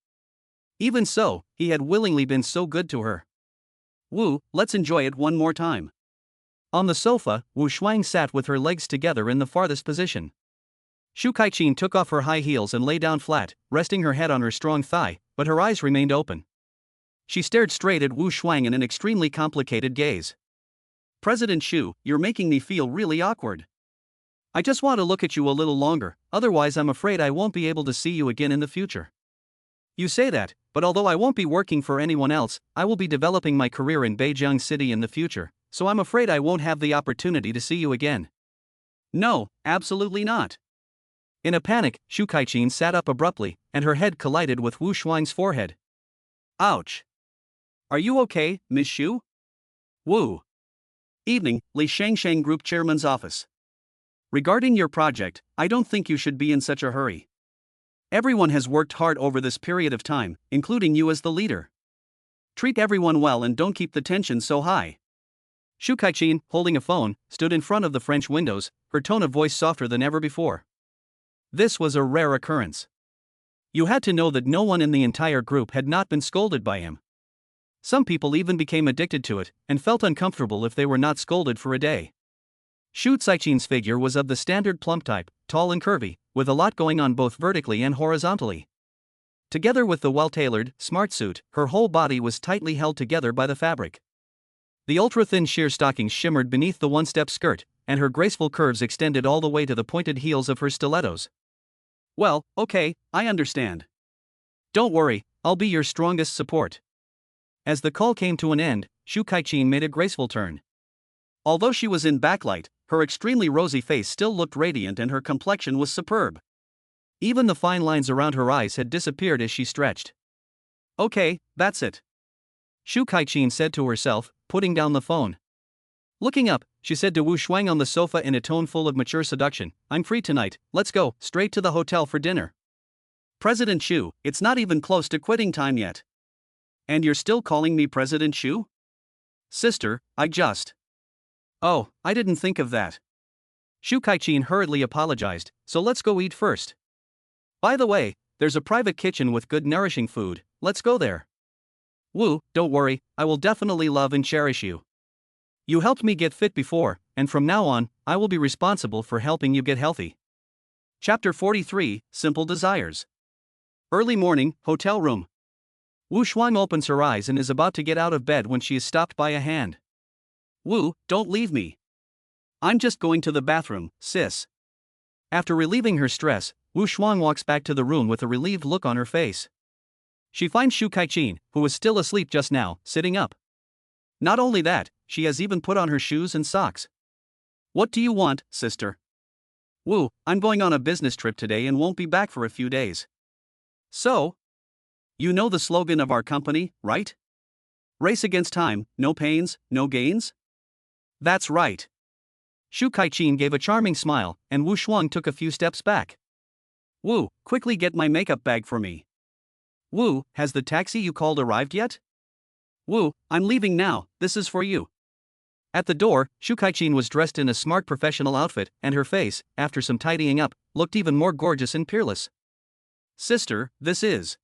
Even so, he had willingly been so good to her. "Wu, let's enjoy it one more time." On the sofa, Wu Shuang sat with her legs together in the farthest position. Shu Kaiqin took off her high heels and lay down flat, resting her head on her strong thigh, but her eyes remained open. She stared straight at Wu Shuang in an extremely complicated gaze. "President Shu, you're making me feel really awkward. I just want to look at you a little longer, otherwise I'm afraid I won't be able to see you again in the future." "You say that, but although I won't be working for anyone else, I will be developing my career in Beijing City in the future, so I'm afraid I won't have the opportunity to see you again." "No, absolutely not." In a panic, Shu Kaiqin sat up abruptly, and her head collided with Wu Shuang's forehead. "Ouch. Are you okay, Miss Shu?" "Wu." Evening, Li Shangshang Group Chairman's office. "Regarding your project, I don't think you should be in such a hurry. Everyone has worked hard over this period of time, including you as the leader. Treat everyone well and don't keep the tension so high." Shu Kaiqin, holding a phone, stood in front of the French windows, her tone of voice softer than ever before. This was a rare occurrence. You had to know that no one in the entire group had not been scolded by him. Some people even became addicted to it, and felt uncomfortable if they were not scolded for a day. Shu Kaiqin's figure was of the standard plump type, tall and curvy, with a lot going on both vertically and horizontally. Together with the well-tailored, smart suit, her whole body was tightly held together by the fabric. The ultra-thin sheer stockings shimmered beneath the one-step skirt, and her graceful curves extended all the way to the pointed heels of her stilettos. "Well, okay, I understand. Don't worry, I'll be your strongest support." As the call came to an end, Shu Kaiqin made a graceful turn. Although she was in backlight, her extremely rosy face still looked radiant and her complexion was superb. Even the fine lines around her eyes had disappeared as she stretched. "Okay, that's it," Shu Kaiqin said to herself, putting down the phone. Looking up, she said to Wu Shuang on the sofa in a tone full of mature seduction, "I'm free tonight, let's go straight to the hotel for dinner." "President Shu, it's not even close to quitting time yet. And you're still calling me President Shu?" "Sister, I just..." "Oh, I didn't think of that." Shu Kaiqin hurriedly apologized, "So let's go eat first. By the way, there's a private kitchen with good nourishing food, let's go there." "Wu, don't worry, I will definitely love and cherish you. You helped me get fit before, and from now on, I will be responsible for helping you get healthy." Chapter 43, Simple Desires. Early morning, hotel room. Wu Shuang opens her eyes and is about to get out of bed when she is stopped by a hand. "Wu, don't leave me. I'm just going to the bathroom, sis." After relieving her stress, Wu Shuang walks back to the room with a relieved look on her face. She finds Shu Kaiqin, who was still asleep just now, sitting up. Not only that, she has even put on her shoes and socks. "What do you want, sister?" "Wu, I'm going on a business trip today and won't be back for a few days." "So? You know the slogan of our company, right? Race against time, no pains, no gains?" "That's right." Shu Kaiqin gave a charming smile, and Wu Shuang took a few steps back. Wu, quickly get my makeup bag for me. Wu, has the taxi you called arrived yet? Wu, I'm leaving now, this is for you. At the door, Shu Kaichin was dressed in a smart professional outfit, and her face, after some tidying up, looked even more gorgeous and peerless. Sister, this is.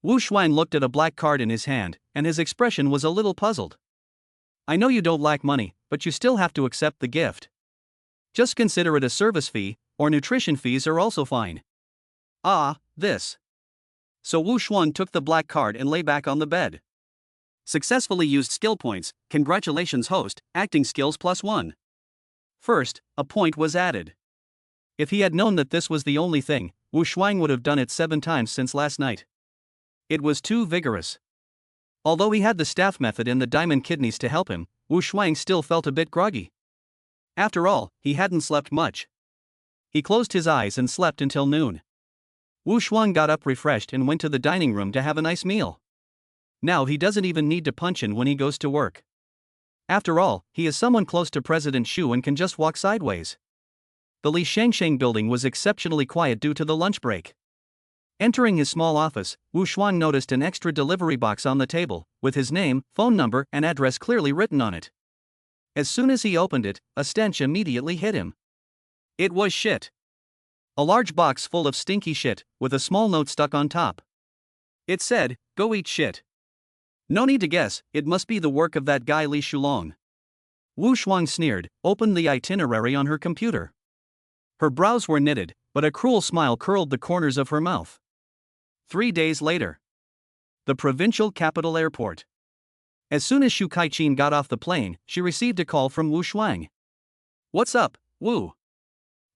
Wu Shuang looked at a black card in his hand, and his expression was a little puzzled. I know you don't lack money, but you still have to accept the gift. Just consider it a service fee, or nutrition fees are also fine. Ah, this. So Wu Shuang took the black card and lay back on the bed. Successfully used skill points, congratulations host, acting skills +1. First, a point was added. If he had known that this was the only thing, Wu Shuang would have done it 7 times since last night. It was too vigorous. Although he had the staff method and the diamond kidneys to help him, Wu Shuang still felt a bit groggy. After all, he hadn't slept much. He closed his eyes and slept until noon. Wu Shuang got up refreshed and went to the dining room to have a nice meal. Now he doesn't even need to punch in when he goes to work. After all, he is someone close to President Xu and can just walk sideways. The Li Shangsheng building was exceptionally quiet due to the lunch break. Entering his small office, Wu Shuang noticed an extra delivery box on the table, with his name, phone number, and address clearly written on it. As soon as he opened it, a stench immediately hit him. It was shit. A large box full of stinky shit, with a small note stuck on top. It said, "Go eat shit." No need to guess, it must be the work of that guy Li Shulong. Wu Shuang sneered, opened the itinerary on her computer. Her brows were knitted, but a cruel smile curled the corners of her mouth. 3 days later. The provincial capital airport. As soon as Shu Kaichin got off the plane, she received a call from Wu Shuang. What's up, Wu?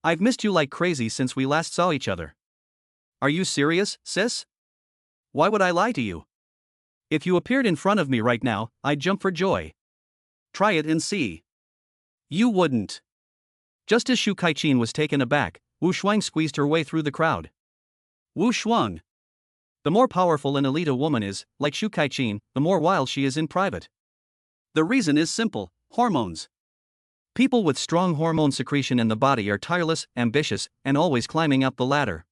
I've missed you like crazy since we last saw each other. Are you serious, sis? Why would I lie to you? If you appeared in front of me right now, I'd jump for joy. Try it and see. You wouldn't. Just as Shu Kaichin was taken aback, Wu Shuang squeezed her way through the crowd. Wu Shuang. The more powerful and elite a woman is, like Shu Kaichin, the more wild she is in private. The reason is simple: hormones. People with strong hormone secretion in the body are tireless, ambitious, and always climbing up the ladder.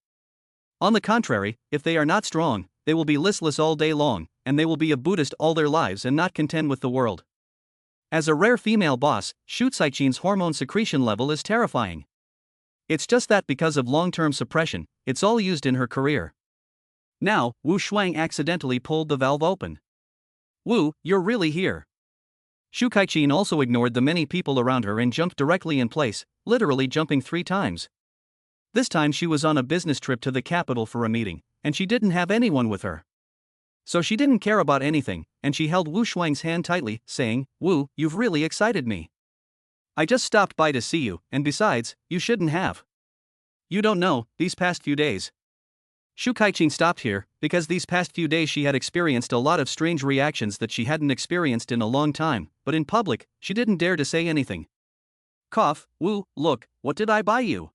On the contrary, if they are not strong, they will be listless all day long, and they will be a Buddhist all their lives and not content with the world. As a rare female boss, Shu Caichin's hormone secretion level is terrifying. It's just that because of long-term suppression, it's all used in her career. Now, Wu Shuang accidentally pulled the valve open. Wu, you're really here. Shu Kaichin also ignored the many people around her and jumped directly in place, literally jumping 3 times. This time she was on a business trip to the capital for a meeting, and she didn't have anyone with her. So she didn't care about anything, and she held Wu Shuang's hand tightly, saying, Wu, you've really excited me. I just stopped by to see you, and besides, you shouldn't have. You don't know, these past few days. Shu Kaichin stopped here, because these past few days she had experienced a lot of strange reactions that she hadn't experienced in a long time, but in public, she didn't dare to say anything. Cough, Wu, look, what did I buy you?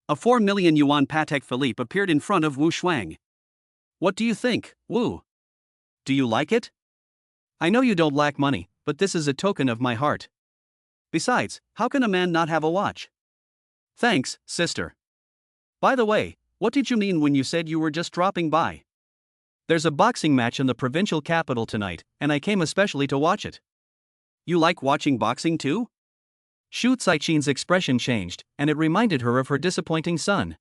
A 4 million yuan Patek Philippe appeared in front of Wu Shuang. What do you think, Wu? Do you like it? I know you don't lack money, but this is a token of my heart. Besides, how can a man not have a watch? Thanks, sister. By the way, what did you mean when you said you were just dropping by? There's a boxing match in the provincial capital tonight, and I came especially to watch it. You like watching boxing too? Shu Caichin's expression changed, and it reminded her of her disappointing son.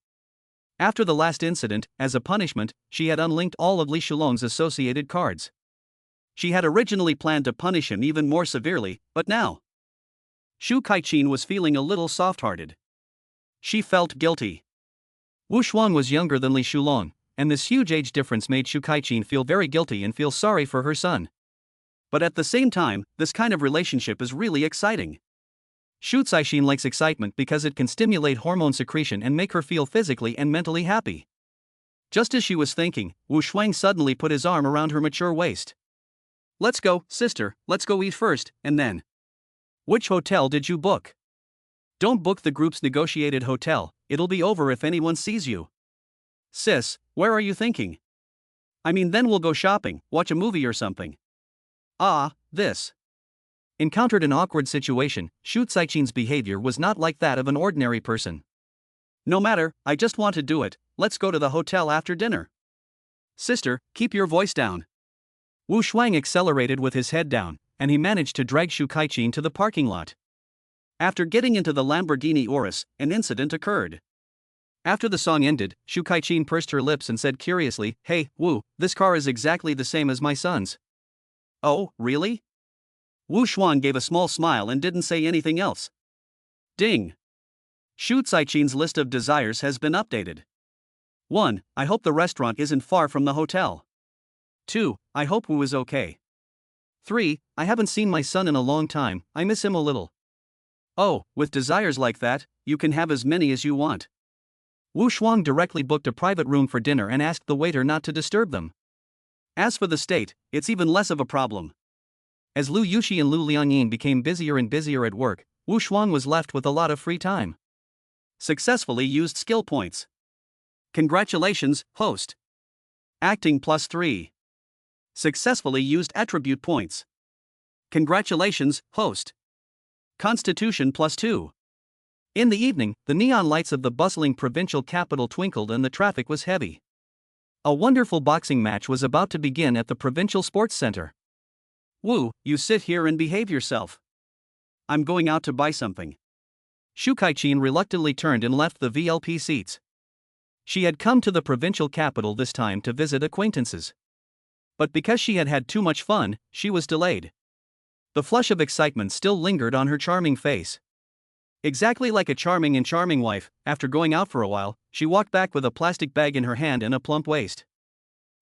After the last incident, as a punishment, she had unlinked all of Li Shulong's associated cards. She had originally planned to punish him even more severely, but now Shu Kaichin was feeling a little soft-hearted. She felt guilty. Wu Shuang was younger than Li Shulong, and this huge age difference made Shu Kaichin feel very guilty and feel sorry for her son. But at the same time, this kind of relationship is really exciting. Shu Caichin likes excitement because it can stimulate hormone secretion and make her feel physically and mentally happy. Just as she was thinking, Wu Shuang suddenly put his arm around her mature waist. Let's go, sister, let's go eat first, and then. Which hotel did you book? Don't book the group's negotiated hotel, it'll be over if anyone sees you. Sis, where are you thinking? I mean, then we'll go shopping, watch a movie or something. Ah, this. Encountered an awkward situation, Shu Caichin's behavior was not like that of an ordinary person. No matter, I just want to do it, let's go to the hotel after dinner. Sister, keep your voice down. Wu Shuang accelerated with his head down, and he managed to drag Shu Kaiqin to the parking lot. After getting into the Lamborghini Urus, an incident occurred. After the song ended, Shu Kaiqin pursed her lips and said curiously, "Hey, Wu, this car is exactly the same as my son's." "Oh, really?" Wu Shuang gave a small smile and didn't say anything else. Ding! Shu Kaiqin's list of desires has been updated. 1. I hope the restaurant isn't far from the hotel. 2. I hope Wu is okay. 3. I haven't seen my son in a long time, I miss him a little. Oh, with desires like that, you can have as many as you want. Wu Shuang directly booked a private room for dinner and asked the waiter not to disturb them. As for the state, it's even less of a problem. As Lu Yuxi and Lu Liangyin became busier and busier at work, Wu Shuang was left with a lot of free time. Successfully used skill points. Congratulations, host. Acting +3. Successfully used attribute points. Congratulations, host. Constitution +2. In the evening, the neon lights of the bustling provincial capital twinkled and the traffic was heavy. A wonderful boxing match was about to begin at the provincial sports center. Wu, you sit here and behave yourself. I'm going out to buy something. Shu Kaiqin reluctantly turned and left the VLP seats. She had come to the provincial capital this time to visit acquaintances. But because she had had too much fun, she was delayed. The flush of excitement still lingered on her charming face. Exactly like a charming and charming wife, after going out for a while, she walked back with a plastic bag in her hand and a plump waist.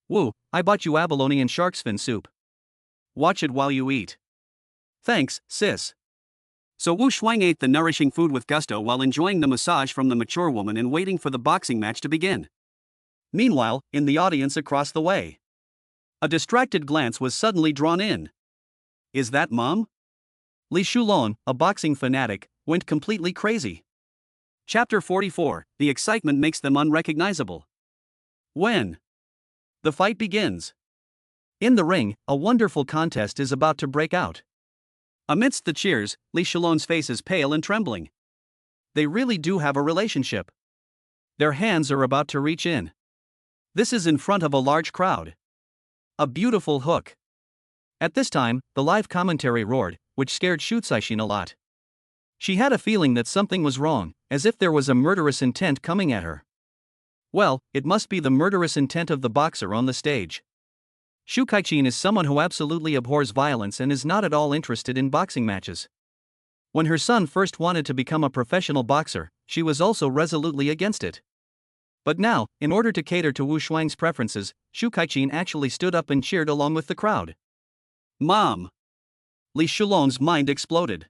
Wu, I bought you abalone and shark's fin soup. Watch it while you eat. Thanks, sis. So Wu Shuang ate the nourishing food with gusto while enjoying the massage from the mature woman and waiting for the boxing match to begin. Meanwhile, in the audience across the way, a distracted glance was suddenly drawn in. Is that Mom? Li Shulon, a boxing fanatic, went completely crazy. Chapter 44, The excitement makes them unrecognizable. When the fight begins. In the ring, a wonderful contest is about to break out. Amidst the cheers, Li Shulon's face is pale and trembling. They really do have a relationship. Their hands are about to reach in. This is in front of a large crowd. A beautiful hook. At this time, the live commentary roared, which scared Shu Kaiqin a lot. She had a feeling that something was wrong, as if there was a murderous intent coming at her. Well, it must be the murderous intent of the boxer on the stage. Shu Kaiqin is someone who absolutely abhors violence and is not at all interested in boxing matches. When her son first wanted to become a professional boxer, she was also resolutely against it. But now, in order to cater to Wu Shuang's preferences, Shu Kaiqin actually stood up and cheered along with the crowd. Mom! Li Shulon's mind exploded.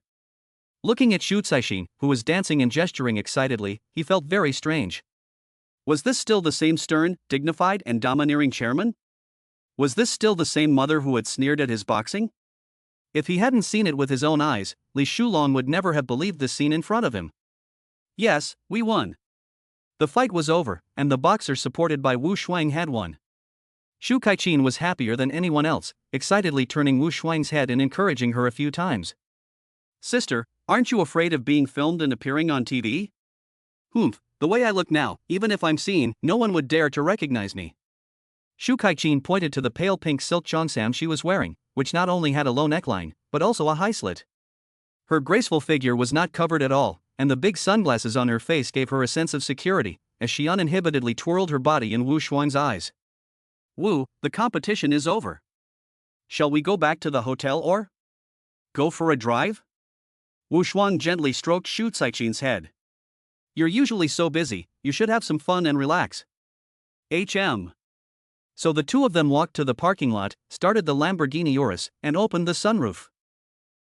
Looking at Shu Kaiqin, who was dancing and gesturing excitedly, he felt very strange. Was this still the same stern, dignified, and domineering chairman? Was this still the same mother who had sneered at his boxing? If he hadn't seen it with his own eyes, Li Shulon would never have believed this scene in front of him. Yes, we won. The fight was over, and the boxer supported by Wu Shuang had won. Shu Kaiqin was happier than anyone else, excitedly turning Wu Shuang's head and encouraging her a few times. Sister, aren't you afraid of being filmed and appearing on TV? Humph, the way I look now, even if I'm seen, no one would dare to recognize me. Shu Kaiqin pointed to the pale pink silk cheongsam she was wearing, which not only had a low neckline, but also a high slit. Her graceful figure was not covered at all, and the big sunglasses on her face gave her a sense of security, as she uninhibitedly twirled her body in Wu Shuang's eyes. Wu, the competition is over. Shall we go back to the hotel or go for a drive? Wu Shuang gently stroked Shu Kaiqin's head. You're usually so busy, you should have some fun and relax. So the two of them walked to the parking lot, started the Lamborghini Urus, and opened the sunroof.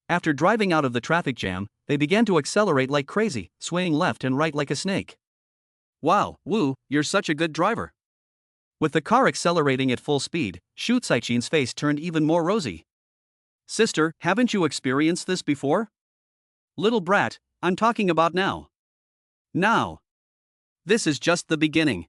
After driving out of the traffic jam, they began to accelerate like crazy, swaying left and right like a snake. Wow, Wu, you're such a good driver. With the car accelerating at full speed, Shu Kaiqin's face turned even more rosy. Sister, haven't you experienced this before? Little brat, I'm talking about now. Now. This is just the beginning.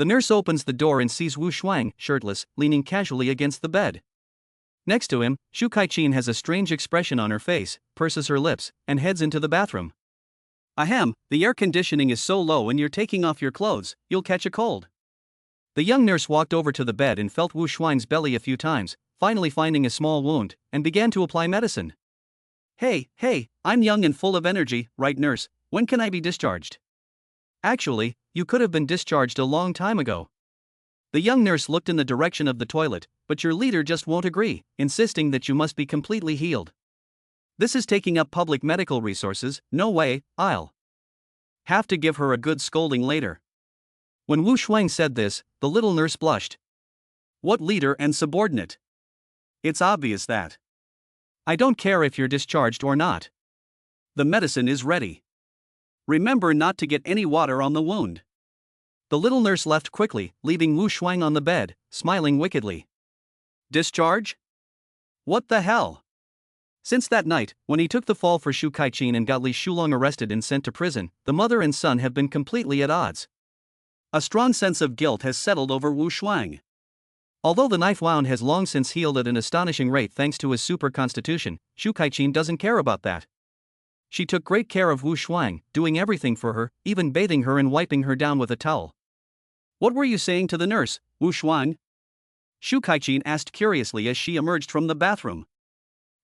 The nurse opens the door and sees Wu Shuang, shirtless, leaning casually against the bed. Next to him, Shu Kai-chin has a strange expression on her face, purses her lips, and heads into the bathroom. Ahem, the air conditioning is so low and you're taking off your clothes, you'll catch a cold. The young nurse walked over to the bed and felt Wu Shuang's belly a few times, finally finding a small wound, and began to apply medicine. Hey, I'm young and full of energy, right nurse, when can I be discharged? Actually, you could have been discharged a long time ago. The young nurse looked in the direction of the toilet, but your leader just won't agree, insisting that you must be completely healed. This is taking up public medical resources, no way, I'll have to give her a good scolding later. When Wu Shuang said this, the little nurse blushed. What leader and subordinate? It's obvious that. I don't care if you're discharged or not. The medicine is ready. Remember not to get any water on the wound. The little nurse left quickly, leaving Wu Shuang on the bed, smiling wickedly. Discharge? What the hell? Since that night, when he took the fall for Shu Kai-chin and got Li Shulong arrested and sent to prison, the mother and son have been completely at odds. A strong sense of guilt has settled over Wu Shuang. Although the knife wound has long since healed at an astonishing rate thanks to his super constitution, Shu Kai-chin doesn't care about that. She took great care of Wu Shuang, doing everything for her, even bathing her and wiping her down with a towel. What were you saying to the nurse, Wu Shuang? Shu Kai-chin asked curiously as she emerged from the bathroom.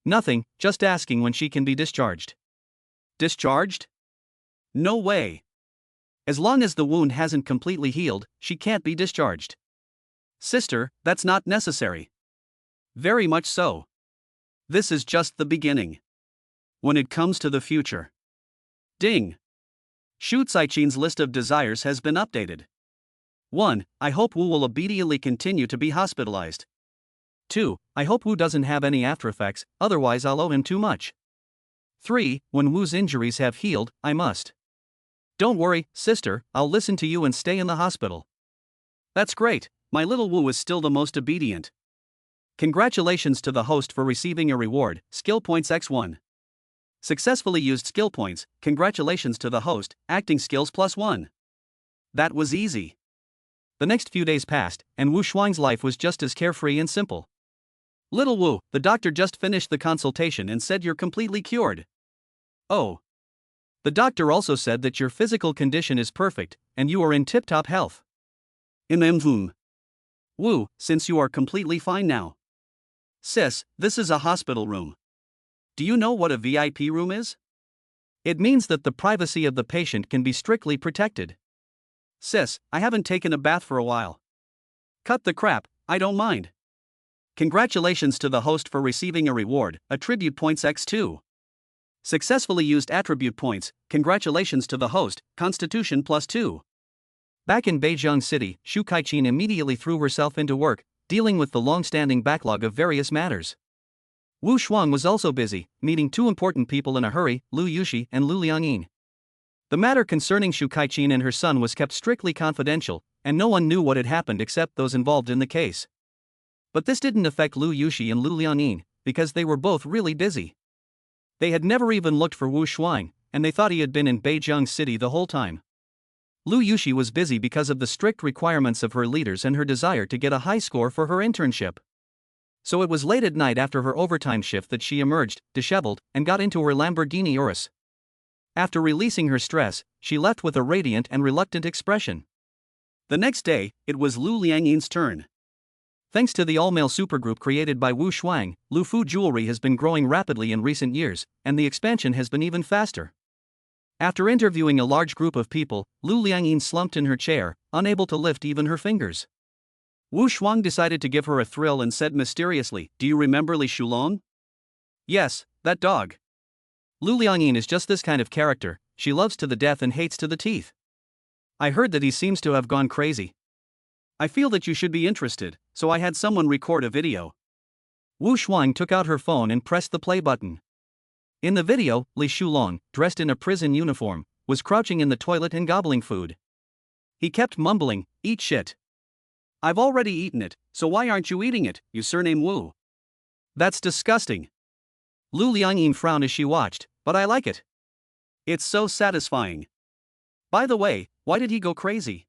Nothing, just asking when she can be discharged. Discharged? No way. As long as the wound hasn't completely healed, she can't be discharged. Sister, that's not necessary. Very much so. This is just the beginning. When it comes to the future. Ding! Shu Kai-chin's list of desires has been updated. 1. I hope Wu will obediently continue to be hospitalized. 2. I hope Wu doesn't have any aftereffects, otherwise I'll owe him too much. 3. When Wu's injuries have healed, I must. Don't worry, sister, I'll listen to you and stay in the hospital. That's great, my little Wu is still the most obedient. Congratulations to the host for receiving a reward, skill points x1. Successfully used skill points, congratulations to the host, acting skills +1. That was easy. The next few days passed, and Wu Shuang's life was just as carefree and simple. Little Wu, the doctor just finished the consultation and said you're completely cured. Oh. The doctor also said that your physical condition is perfect, and you are in tip-top health. Wu, since you are completely fine now. Sis, this is a hospital room. Do you know what a VIP room is? It means that the privacy of the patient can be strictly protected. Sis, I haven't taken a bath for a while. Cut the crap, I don't mind. Congratulations to the host for receiving a reward, attribute points x2. Successfully used attribute points, congratulations to the host, constitution +2. Back in Beijing City, Shu Kai-chin immediately threw herself into work, dealing with the long-standing backlog of various matters. Wu Shuang was also busy, meeting two important people in a hurry, Lu Yuxi and Lu Liangyin. The matter concerning Shu Kai-chin and her son was kept strictly confidential, and no one knew what had happened except those involved in the case. But this didn't affect Lu Yuxi and Lu Liangyin, because they were both really busy. They had never even looked for Wu Shuang, and they thought he had been in Beijing City the whole time. Lu Yuxi was busy because of the strict requirements of her leaders and her desire to get a high score for her internship. So it was late at night after her overtime shift that she emerged, disheveled, and got into her Lamborghini Urus. After releasing her stress, she left with a radiant and reluctant expression. The next day, it was Lu Liangyin's turn. Thanks to the all-male supergroup created by Wu Shuang, Lu Fu Jewelry has been growing rapidly in recent years, and the expansion has been even faster. After interviewing a large group of people, Lu Liangyin slumped in her chair, unable to lift even her fingers. Wu Shuang decided to give her a thrill and said mysteriously, "Do you remember Li Shulong?" "Yes, that dog." Lu Liangyin is just this kind of character, she loves to the death and hates to the teeth. I heard that he seems to have gone crazy. I feel that you should be interested, so I had someone record a video. Wu Shuang took out her phone and pressed the play button. In the video, Li Shulong, dressed in a prison uniform, was crouching in the toilet and gobbling food. He kept mumbling, "Eat shit. I've already eaten it, so why aren't you eating it, you surname Wu? That's disgusting." Lu Liangyin frowned as she watched, "But I like it. It's so satisfying. By the way, why did he go crazy?"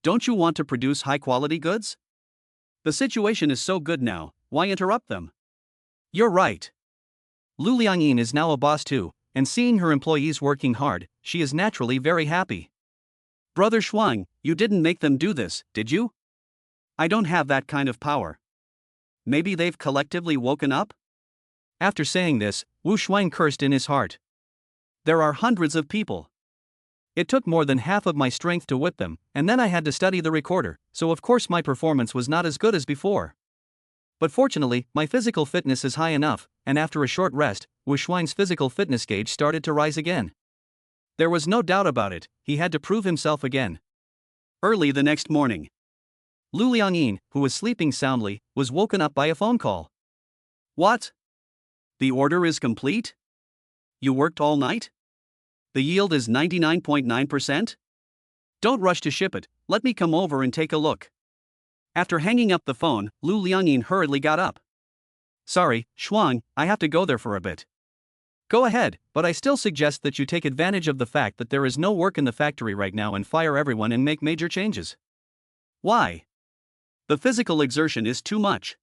Don't you want to produce high-quality goods? The situation is so good now, why interrupt them? You're right. Lu Liangyin is now a boss too, and seeing her employees working hard, she is naturally very happy. Brother Shuang, you didn't make them do this, did you? I don't have that kind of power. Maybe they've collectively woken up? After saying this, Wu Shuang cursed in his heart. There are hundreds of people. It took more than half of my strength to whip them, and then I had to study the recorder, so of course my performance was not as good as before. But fortunately, my physical fitness is high enough, and after a short rest, Wu Shuang's physical fitness gauge started to rise again. There was no doubt about it, he had to prove himself again. Early the next morning, Lu Liangyin, who was sleeping soundly, was woken up by a phone call. What? The order is complete? You worked all night? The yield is 99.9%? Don't rush to ship it, let me come over and take a look. After hanging up the phone, Lu Liangyin hurriedly got up. Sorry, Shuang, I have to go there for a bit. Go ahead, but I still suggest that you take advantage of the fact that there is no work in the factory right now and fire everyone and make major changes. Why? The physical exertion is too much.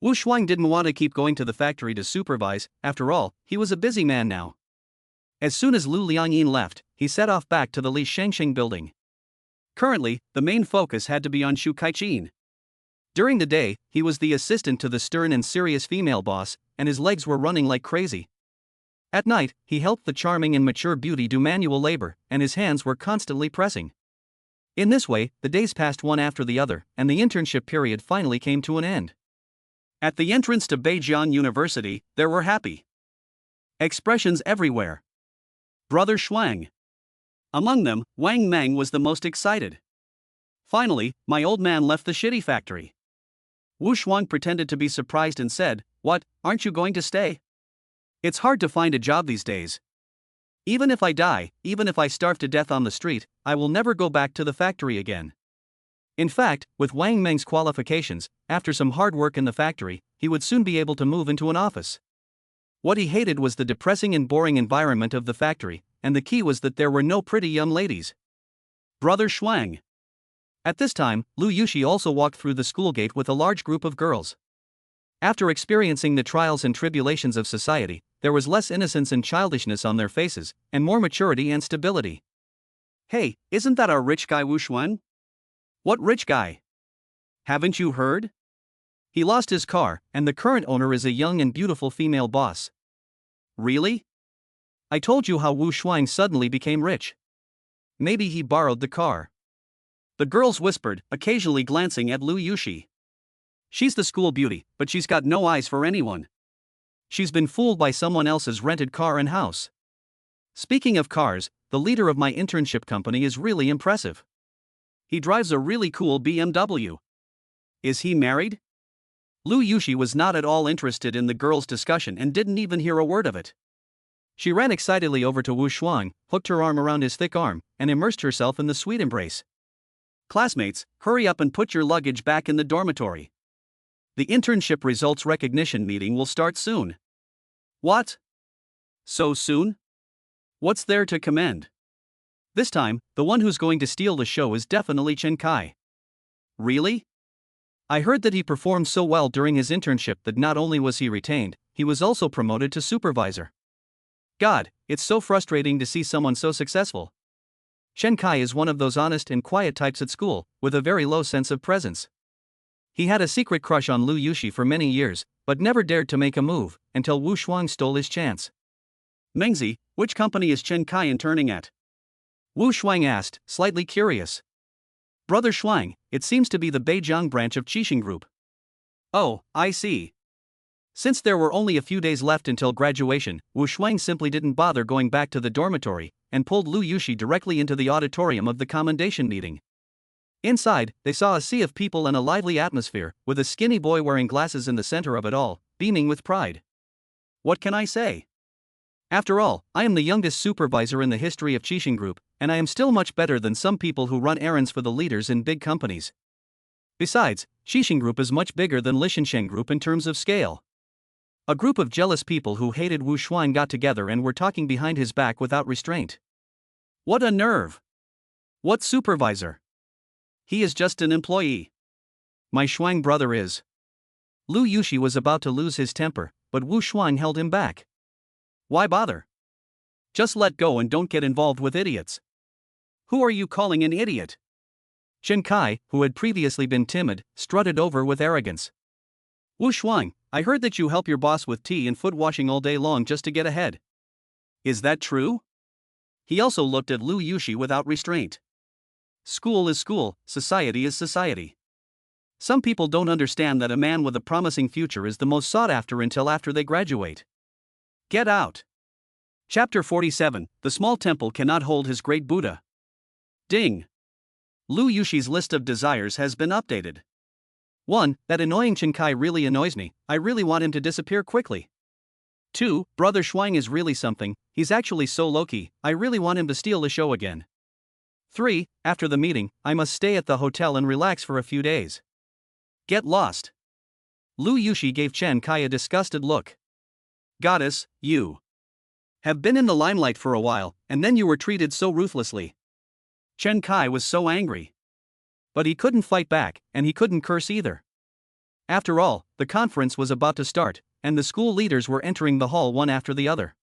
Wu Shuang didn't want to keep going to the factory to supervise, after all, he was a busy man now. As soon as Lu Liangyin left, he set off back to the Li Shengsheng building. Currently, the main focus had to be on Shu Kaichin. During the day, he was the assistant to the stern and serious female boss, and his legs were running like crazy. At night, he helped the charming and mature beauty do manual labor, and his hands were constantly pressing. In this way, the days passed one after the other, and the internship period finally came to an end. At the entrance to Beijiang University, there were happy expressions everywhere. Brother Shuang. Among them, Wang Meng was the most excited. Finally, my old man left the shitty factory. Wu Shuang pretended to be surprised and said, "What, aren't you going to stay? It's hard to find a job these days. Even if I die, even if I starve to death on the street, I will never go back to the factory again." In fact, with Wang Meng's qualifications, after some hard work in the factory, he would soon be able to move into an office. What he hated was the depressing and boring environment of the factory, and the key was that there were no pretty young ladies. Brother Shuang. At this time, Lu Yushi also walked through the school gate with a large group of girls. After experiencing the trials and tribulations of society, there was less innocence and childishness on their faces, and more maturity and stability. Hey, isn't that our rich guy Wu Shuang? What rich guy? Haven't you heard? He lost his car, and the current owner is a young and beautiful female boss. Really? I told you how Wu Shuang suddenly became rich. Maybe he borrowed the car. The girls whispered, occasionally glancing at Lu Yushi. She's the school beauty, but she's got no eyes for anyone. She's been fooled by someone else's rented car and house. Speaking of cars, the leader of my internship company is really impressive. He drives a really cool BMW. Is he married? Lu Yushi was not at all interested in the girls' discussion and didn't even hear a word of it. She ran excitedly over to Wu Shuang, hooked her arm around his thick arm, and immersed herself in the sweet embrace. Classmates, hurry up and put your luggage back in the dormitory. The internship results recognition meeting will start soon. What? So soon? What's there to commend? This time, the one who's going to steal the show is definitely Chen Kai. Really? I heard that he performed so well during his internship that not only was he retained, he was also promoted to supervisor. God, it's so frustrating to see someone so successful. Chen Kai is one of those honest and quiet types at school, with a very low sense of presence. He had a secret crush on Lu Yushi for many years, but never dared to make a move, until Wu Shuang stole his chance. Mengzi, which company is Chen Kai interning at? Wu Shuang asked, slightly curious. Brother Shuang, it seems to be the Beijiang branch of Qixing Group. Oh, I see. Since there were only a few days left until graduation, Wu Shuang simply didn't bother going back to the dormitory, and pulled Lu Yushi directly into the auditorium of the commendation meeting. Inside, they saw a sea of people and a lively atmosphere, with a skinny boy wearing glasses in the center of it all, beaming with pride. What can I say? After all, I am the youngest supervisor in the history of Qixing Group, and I am still much better than some people who run errands for the leaders in big companies. Besides, Qixing Group is much bigger than Lishengsheng Group in terms of scale. A group of jealous people who hated Wu Shuang got together and were talking behind his back without restraint. What a nerve! What supervisor? He is just an employee. My Shuang brother is. Lu Yushi was about to lose his temper, but Wu Shuang held him back. Why bother? Just let go and don't get involved with idiots. Who are you calling an idiot? Chen Kai, who had previously been timid, strutted over with arrogance. Wu Shuang, I heard that you help your boss with tea and foot washing all day long just to get ahead. Is that true? He also looked at Lu Yushi without restraint. School is school, society is society. Some people don't understand that a man with a promising future is the most sought after until after they graduate. Get out. Chapter 47, The Small Temple Cannot Hold His Great Buddha. Ding. Lu Yushi's list of desires has been updated. 1. That annoying Chinkai really annoys me, I really want him to disappear quickly. 2. Brother Shuang is really something, he's actually so low-key, I really want him to steal the show again. 3. After the meeting, I must stay at the hotel and relax for a few days. Get lost. Lu Yushi gave Chen Kai a disgusted look. Goddess, you have been in the limelight for a while, and then you were treated so ruthlessly. Chen Kai was so angry. But he couldn't fight back, and he couldn't curse either. After all, the conference was about to start, and the school leaders were entering the hall one after the other.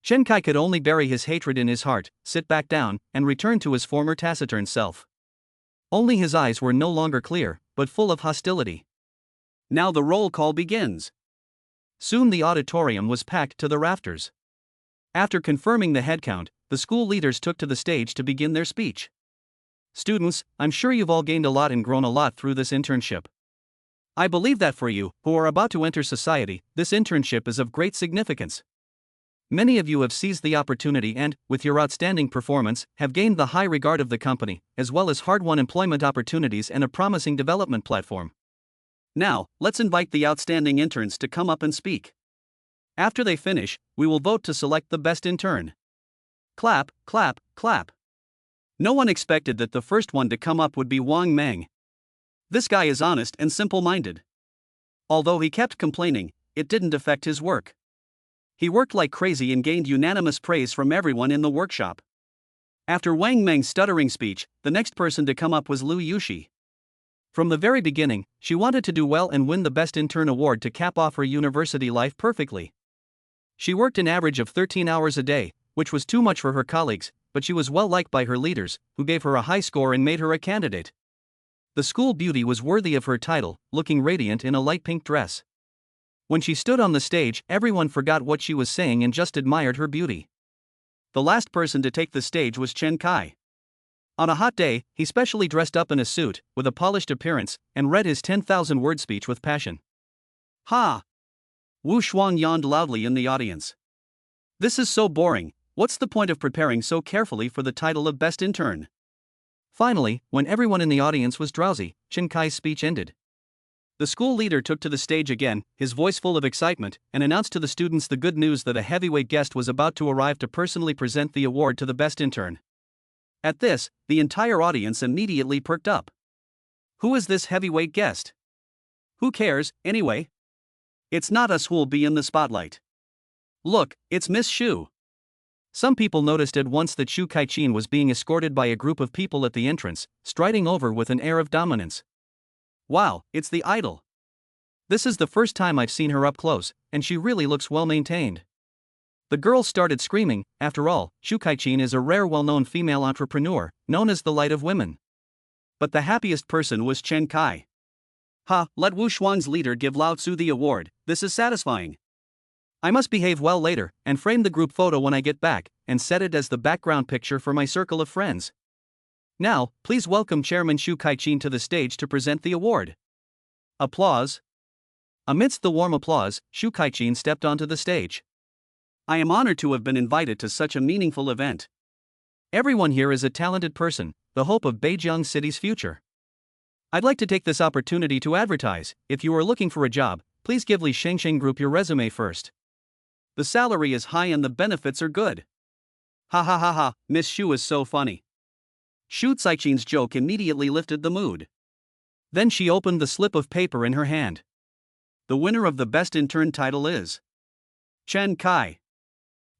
Chen Kai could only bury his hatred in his heart, sit back down, and return to his former taciturn self. Only his eyes were no longer clear, but full of hostility. Now the roll call begins. Soon the auditorium was packed to the rafters. After confirming the headcount, the school leaders took to the stage to begin their speech. Students, I'm sure you've all gained a lot and grown a lot through this internship. I believe that for you, who are about to enter society, this internship is of great significance. Many of you have seized the opportunity and, with your outstanding performance, have gained the high regard of the company, as well as hard-won employment opportunities and a promising development platform. Now, let's invite the outstanding interns to come up and speak. After they finish, we will vote to select the best intern. Clap, clap, clap. No one expected that the first one to come up would be Wang Meng. This guy is honest and simple-minded. Although he kept complaining, it didn't affect his work. He worked like crazy and gained unanimous praise from everyone in the workshop. After Wang Meng's stuttering speech, the next person to come up was Lu Yushi. From the very beginning, she wanted to do well and win the Best Intern award to cap off her university life perfectly. She worked an average of 13 hours a day, which was too much for her colleagues, but she was well liked by her leaders, who gave her a high score and made her a candidate. The school beauty was worthy of her title, looking radiant in a light pink dress. When she stood on the stage, everyone forgot what she was saying and just admired her beauty. The last person to take the stage was Chen Kai. On a hot day, he specially dressed up in a suit, with a polished appearance, and read his 10,000-word speech with passion. Ha! Wu Shuang yawned loudly in the audience. This is so boring, what's the point of preparing so carefully for the title of Best Intern? Finally, when everyone in the audience was drowsy, Chen Kai's speech ended. The school leader took to the stage again, his voice full of excitement, and announced to the students the good news that a heavyweight guest was about to arrive to personally present the award to the best intern. At this, the entire audience immediately perked up. Who is this heavyweight guest? Who cares, anyway? It's not us who'll be in the spotlight. Look, it's Miss Shu. Some people noticed at once that Shu Kaichin was being escorted by a group of people at the entrance, striding over with an air of dominance. Wow, it's the idol. This is the first time I've seen her up close, and she really looks well maintained. The girls started screaming. After all, Shu Kaichin is a rare well-known female entrepreneur, known as the light of women. But the happiest person was Chen Kai. Ha, let Wu Shuang's leader give Lao Tzu the award, this is satisfying. I must behave well later, and frame the group photo when I get back, and set it as the background picture for my circle of friends. Now, please welcome Chairman Shu Kaichin to the stage to present the award. Applause. Amidst the warm applause, Shu Kaichin stepped onto the stage. I am honored to have been invited to such a meaningful event. Everyone here is a talented person, the hope of Beijing City's future. I'd like to take this opportunity to advertise. If you are looking for a job, please give Li Shengsheng Group your resume first. The salary is high and the benefits are good. Ha ha ha ha, Miss Shu is so funny. Shu Caichin's joke immediately lifted the mood. Then she opened the slip of paper in her hand. The winner of the Best Intern title is Chen Kai.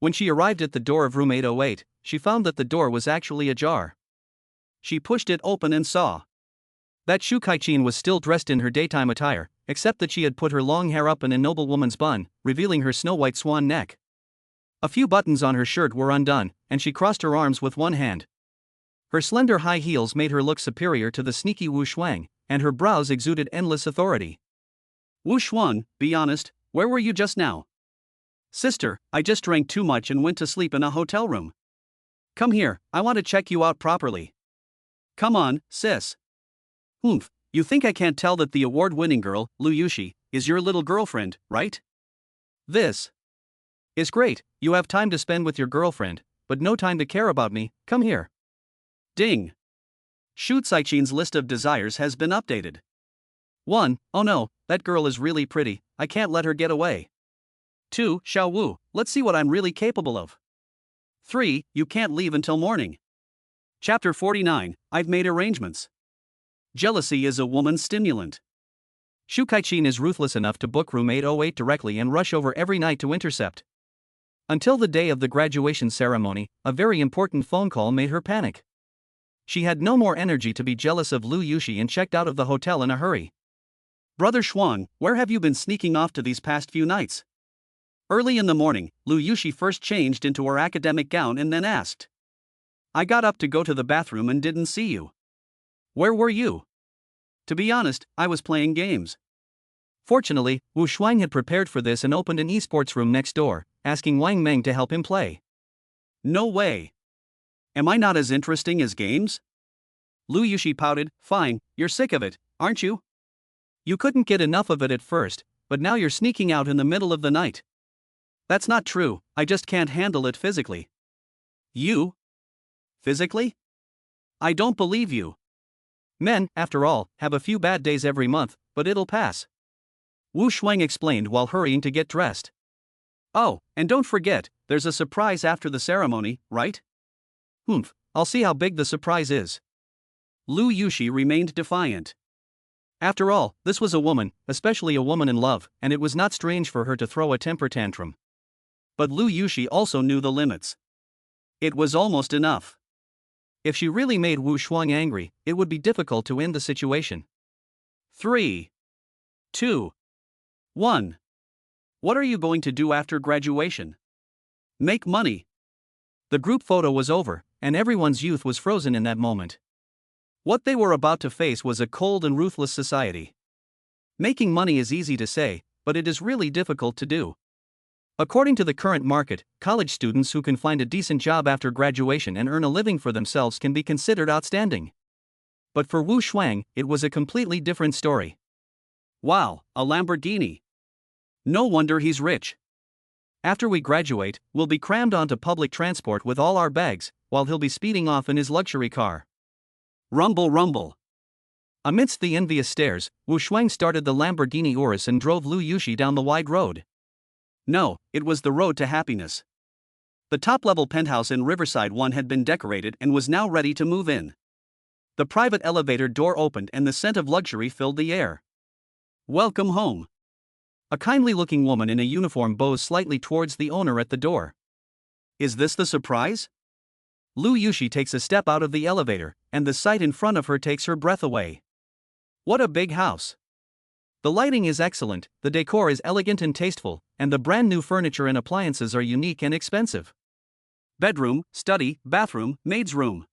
When she arrived at the door of room 808, she found that the door was actually ajar. She pushed it open and saw that Shu Kai-chin was still dressed in her daytime attire, except that she had put her long hair up in a noblewoman's bun, revealing her snow-white swan neck. A few buttons on her shirt were undone, and she crossed her arms with one hand. Her slender high heels made her look superior to the sneaky Wu Shuang, and her brows exuded endless authority. "Wu Shuang, be honest, where were you just now?" "Sister, I just drank too much and went to sleep in a hotel room." "Come here, I want to check you out properly." "Come on, sis." "Humph, you think I can't tell that the award-winning girl, Lu Yushi, is your little girlfriend, right?" "This is great, you have time to spend with your girlfriend, but no time to care about me, come here." Ding! Shu Caichin's list of desires has been updated. 1. Oh no, that girl is really pretty, I can't let her get away. 2. Xiao Wu, let's see what I'm really capable of. 3. You can't leave until morning. Chapter 49, I've made arrangements. Jealousy is a woman's stimulant. Shu Caichin is ruthless enough to book room 808 directly and rush over every night to intercept. Until the day of the graduation ceremony, a very important phone call made her panic. She had no more energy to be jealous of Lu Yushi and checked out of the hotel in a hurry. "Brother Shuang, where have you been sneaking off to these past few nights?" Early in the morning, Lu Yushi first changed into her academic gown and then asked. "I got up to go to the bathroom and didn't see you. Where were you?" "To be honest, I was playing games." Fortunately, Wu Shuang had prepared for this and opened an esports room next door, asking Wang Meng to help him play. "No way. Am I not as interesting as games?" Lu Yushi pouted. "Fine, you're sick of it, aren't you? You couldn't get enough of it at first, but now you're sneaking out in the middle of the night." "That's not true, I just can't handle it physically." "You? Physically? I don't believe you." "Men, after all, have a few bad days every month, but it'll pass," Wu Shuang explained while hurrying to get dressed. "Oh, and don't forget, there's a surprise after the ceremony, right?" "Humph, I'll see how big the surprise is." Lu Yushi remained defiant. After all, this was a woman, especially a woman in love, and it was not strange for her to throw a temper tantrum. But Lu Yushi also knew the limits. It was almost enough. If she really made Wu Shuang angry, it would be difficult to end the situation. 3, 2, 1. What are you going to do after graduation? Make money. The group photo was over, and everyone's youth was frozen in that moment. What they were about to face was a cold and ruthless society. Making money is easy to say, but it is really difficult to do. According to the current market, college students who can find a decent job after graduation and earn a living for themselves can be considered outstanding. But for Wu Shuang, it was a completely different story. "Wow, a Lamborghini. No wonder he's rich. After we graduate, we'll be crammed onto public transport with all our bags, while he'll be speeding off in his luxury car." Rumble rumble. Amidst the envious stares, Wu Shuang started the Lamborghini Urus and drove Lu Yushi down the wide road. No, it was the road to happiness. The top-level penthouse in Riverside 1 had been decorated and was now ready to move in. The private elevator door opened and the scent of luxury filled the air. "Welcome home." A kindly-looking woman in a uniform bows slightly towards the owner at the door. "Is this the surprise?" Lu Yushi takes a step out of the elevator, and the sight in front of her takes her breath away. What a big house! The lighting is excellent, the decor is elegant and tasteful, and the brand new furniture and appliances are unique and expensive. Bedroom, study, bathroom, maid's room.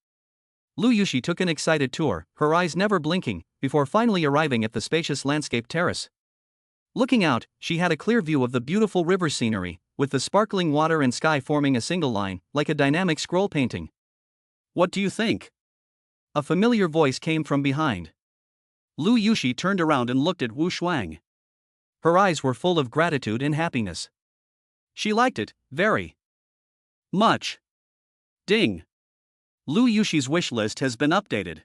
Lu Yushi took an excited tour, her eyes never blinking, before finally arriving at the spacious landscape terrace. Looking out, she had a clear view of the beautiful river scenery, with the sparkling water and sky forming a single line, like a dynamic scroll painting. "What do you think?" A familiar voice came from behind. Lu Yushi turned around and looked at Wu Shuang. Her eyes were full of gratitude and happiness. She liked it, very much. Ding! Lu Yushi's wish list has been updated.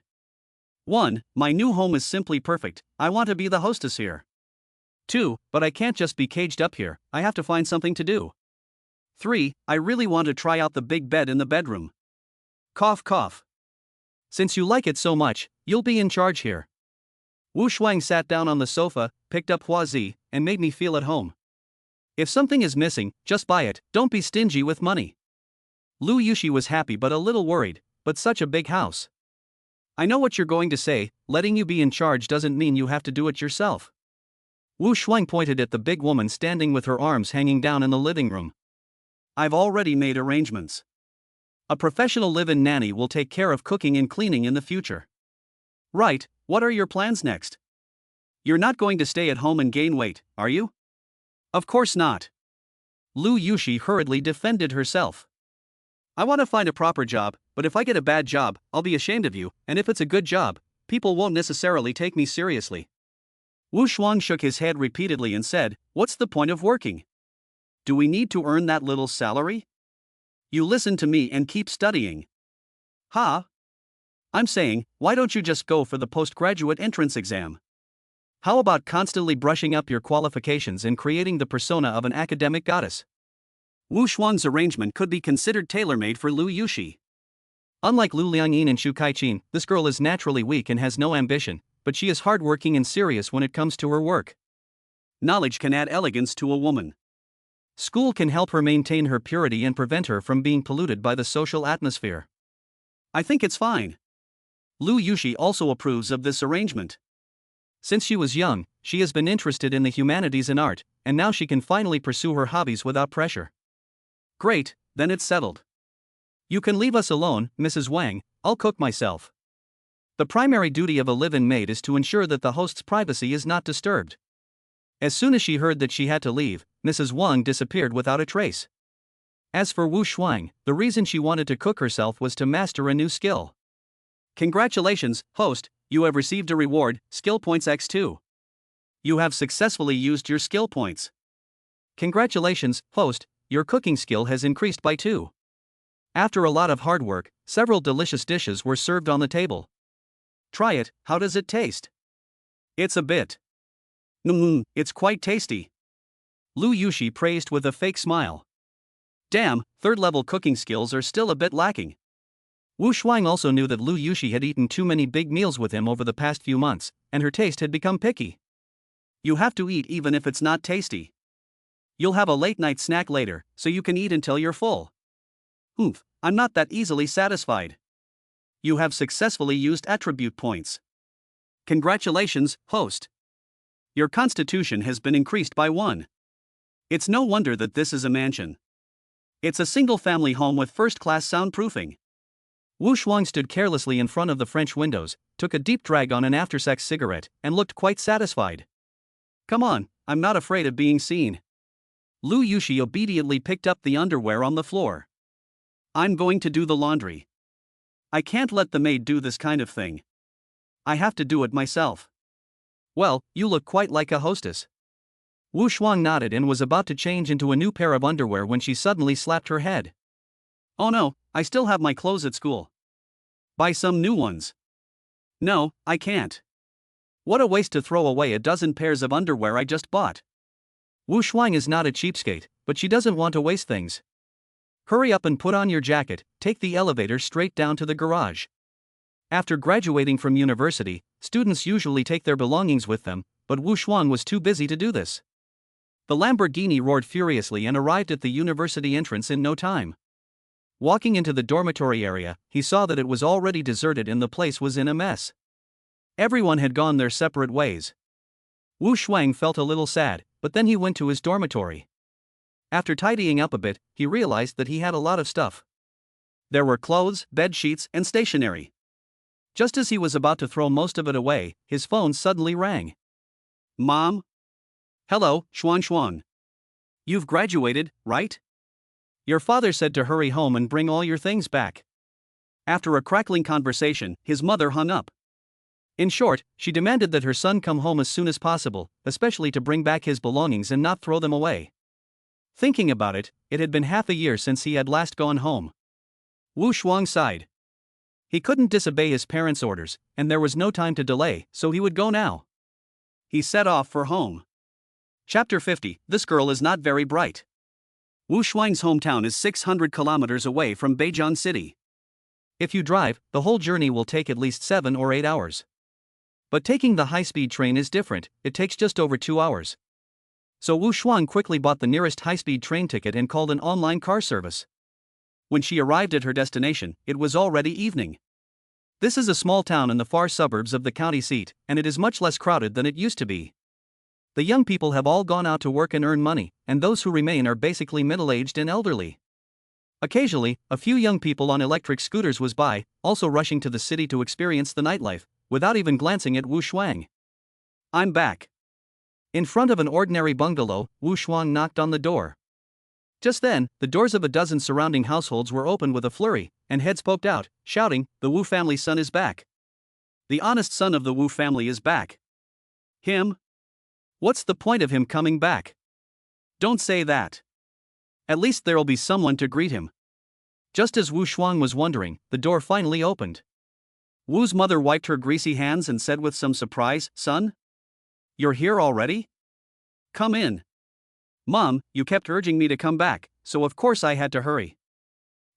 1. My new home is simply perfect, I want to be the hostess here. 2. But I can't just be caged up here, I have to find something to do. 3. I really want to try out the big bed in the bedroom. Cough cough. Since you like it so much, you'll be in charge here. Wu Shuang sat down on the sofa, picked up Huazi, and made me feel at home. If something is missing, just buy it, don't be stingy with money. Lu Yushi was happy but a little worried, but such a big house. I know what you're going to say, letting you be in charge doesn't mean you have to do it yourself. Wu Shuang pointed at the big woman standing with her arms hanging down in the living room. I've already made arrangements. A professional live-in nanny will take care of cooking and cleaning in the future. Right, what are your plans next? You're not going to stay at home and gain weight, are you? Of course not. Lu Yushi hurriedly defended herself. I want to find a proper job, but if I get a bad job, I'll be ashamed of you, and if it's a good job, people won't necessarily take me seriously. Wu Shuang shook his head repeatedly and said, what's the point of working? Do we need to earn that little salary? You listen to me and keep studying. Ha? I'm saying, why don't you just go for the postgraduate entrance exam? How about constantly brushing up your qualifications and creating the persona of an academic goddess? Wu Shuang's arrangement could be considered tailor-made for Lu Yushi. Unlike Lu Liangyin and Shu Kaiqin, this girl is naturally weak and has no ambition, but she is hardworking and serious when it comes to her work. Knowledge can add elegance to a woman. School can help her maintain her purity and prevent her from being polluted by the social atmosphere. I think it's fine. Lu Yushi also approves of this arrangement. Since she was young, she has been interested in the humanities and art, and now she can finally pursue her hobbies without pressure. Great, then it's settled. You can leave us alone, Mrs. Wang, I'll cook myself. The primary duty of a live-in maid is to ensure that the host's privacy is not disturbed. As soon as she heard that she had to leave, Mrs. Wang disappeared without a trace. As for Wu Shuang, the reason she wanted to cook herself was to master a new skill. Congratulations, host, you have received a reward, skill points x2. You have successfully used your skill points. Congratulations, host, your cooking skill has increased by 2. After a lot of hard work, several delicious dishes were served on the table. Try it, how does it taste? It's a bit. It's quite tasty. Lu Yushi praised with a fake smile. Damn, third-level cooking skills are still a bit lacking. Wu Shuang also knew that Lu Yushi had eaten too many big meals with him over the past few months, and her taste had become picky. You have to eat even if it's not tasty. You'll have a late-night snack later, so you can eat until you're full. I'm not that easily satisfied. You have successfully used attribute points. Congratulations, host. Your constitution has been increased by 1. It's no wonder that this is a mansion. It's a single-family home with first-class soundproofing. Wu Shuang stood carelessly in front of the French windows, took a deep drag on an after-sex cigarette, and looked quite satisfied. Come on, I'm not afraid of being seen. Lu Yushi obediently picked up the underwear on the floor. I'm going to do the laundry. I can't let the maid do this kind of thing. I have to do it myself. Well, you look quite like a hostess. Wu Shuang nodded and was about to change into a new pair of underwear when she suddenly slapped her head. Oh no, I still have my clothes at school. Buy some new ones. No, I can't. What a waste to throw away a dozen pairs of underwear I just bought. Wu Shuang is not a cheapskate, but she doesn't want to waste things. Hurry up and put on your jacket, take the elevator straight down to the garage. After graduating from university, students usually take their belongings with them, but Wu Shuang was too busy to do this. The Lamborghini roared furiously and arrived at the university entrance in no time. Walking into the dormitory area, he saw that it was already deserted and the place was in a mess. Everyone had gone their separate ways. Wu Shuang felt a little sad, but then he went to his dormitory. After tidying up a bit, he realized that he had a lot of stuff. There were clothes, bed sheets, and stationery. Just as he was about to throw most of it away, his phone suddenly rang. Mom? Hello, Shuang. You've graduated, right? Your father said to hurry home and bring all your things back. After a crackling conversation, his mother hung up. In short, she demanded that her son come home as soon as possible, especially to bring back his belongings and not throw them away. Thinking about it, it had been half a year since he had last gone home. Wu Shuang sighed. He couldn't disobey his parents' orders, and there was no time to delay, so he would go now. He set off for home. Chapter 50, This girl is not very bright. Wu Shuang's hometown is 600 kilometers away from Beijiang City. If you drive, the whole journey will take at least 7 or 8 hours. But taking the high-speed train is different, it takes just over 2 hours. So Wu Shuang quickly bought the nearest high-speed train ticket and called an online car service. When she arrived at her destination, it was already evening. This is a small town in the far suburbs of the county seat, and it is much less crowded than it used to be. The young people have all gone out to work and earn money, and those who remain are basically middle-aged and elderly. Occasionally, a few young people on electric scooters whiz by, also rushing to the city to experience the nightlife, without even glancing at Wu Shuang. I'm back. In front of an ordinary bungalow, Wu Shuang knocked on the door. Just then, the doors of a dozen surrounding households were opened with a flurry, and heads poked out, shouting, "The Wu family's son is back. The honest son of the Wu family is back." Him? What's the point of him coming back? Don't say that. At least there'll be someone to greet him. Just as Wu Shuang was wondering, the door finally opened. Wu's mother wiped her greasy hands and said with some surprise, "Son? You're here already? Come in. Mom, you kept urging me to come back, so of course I had to hurry."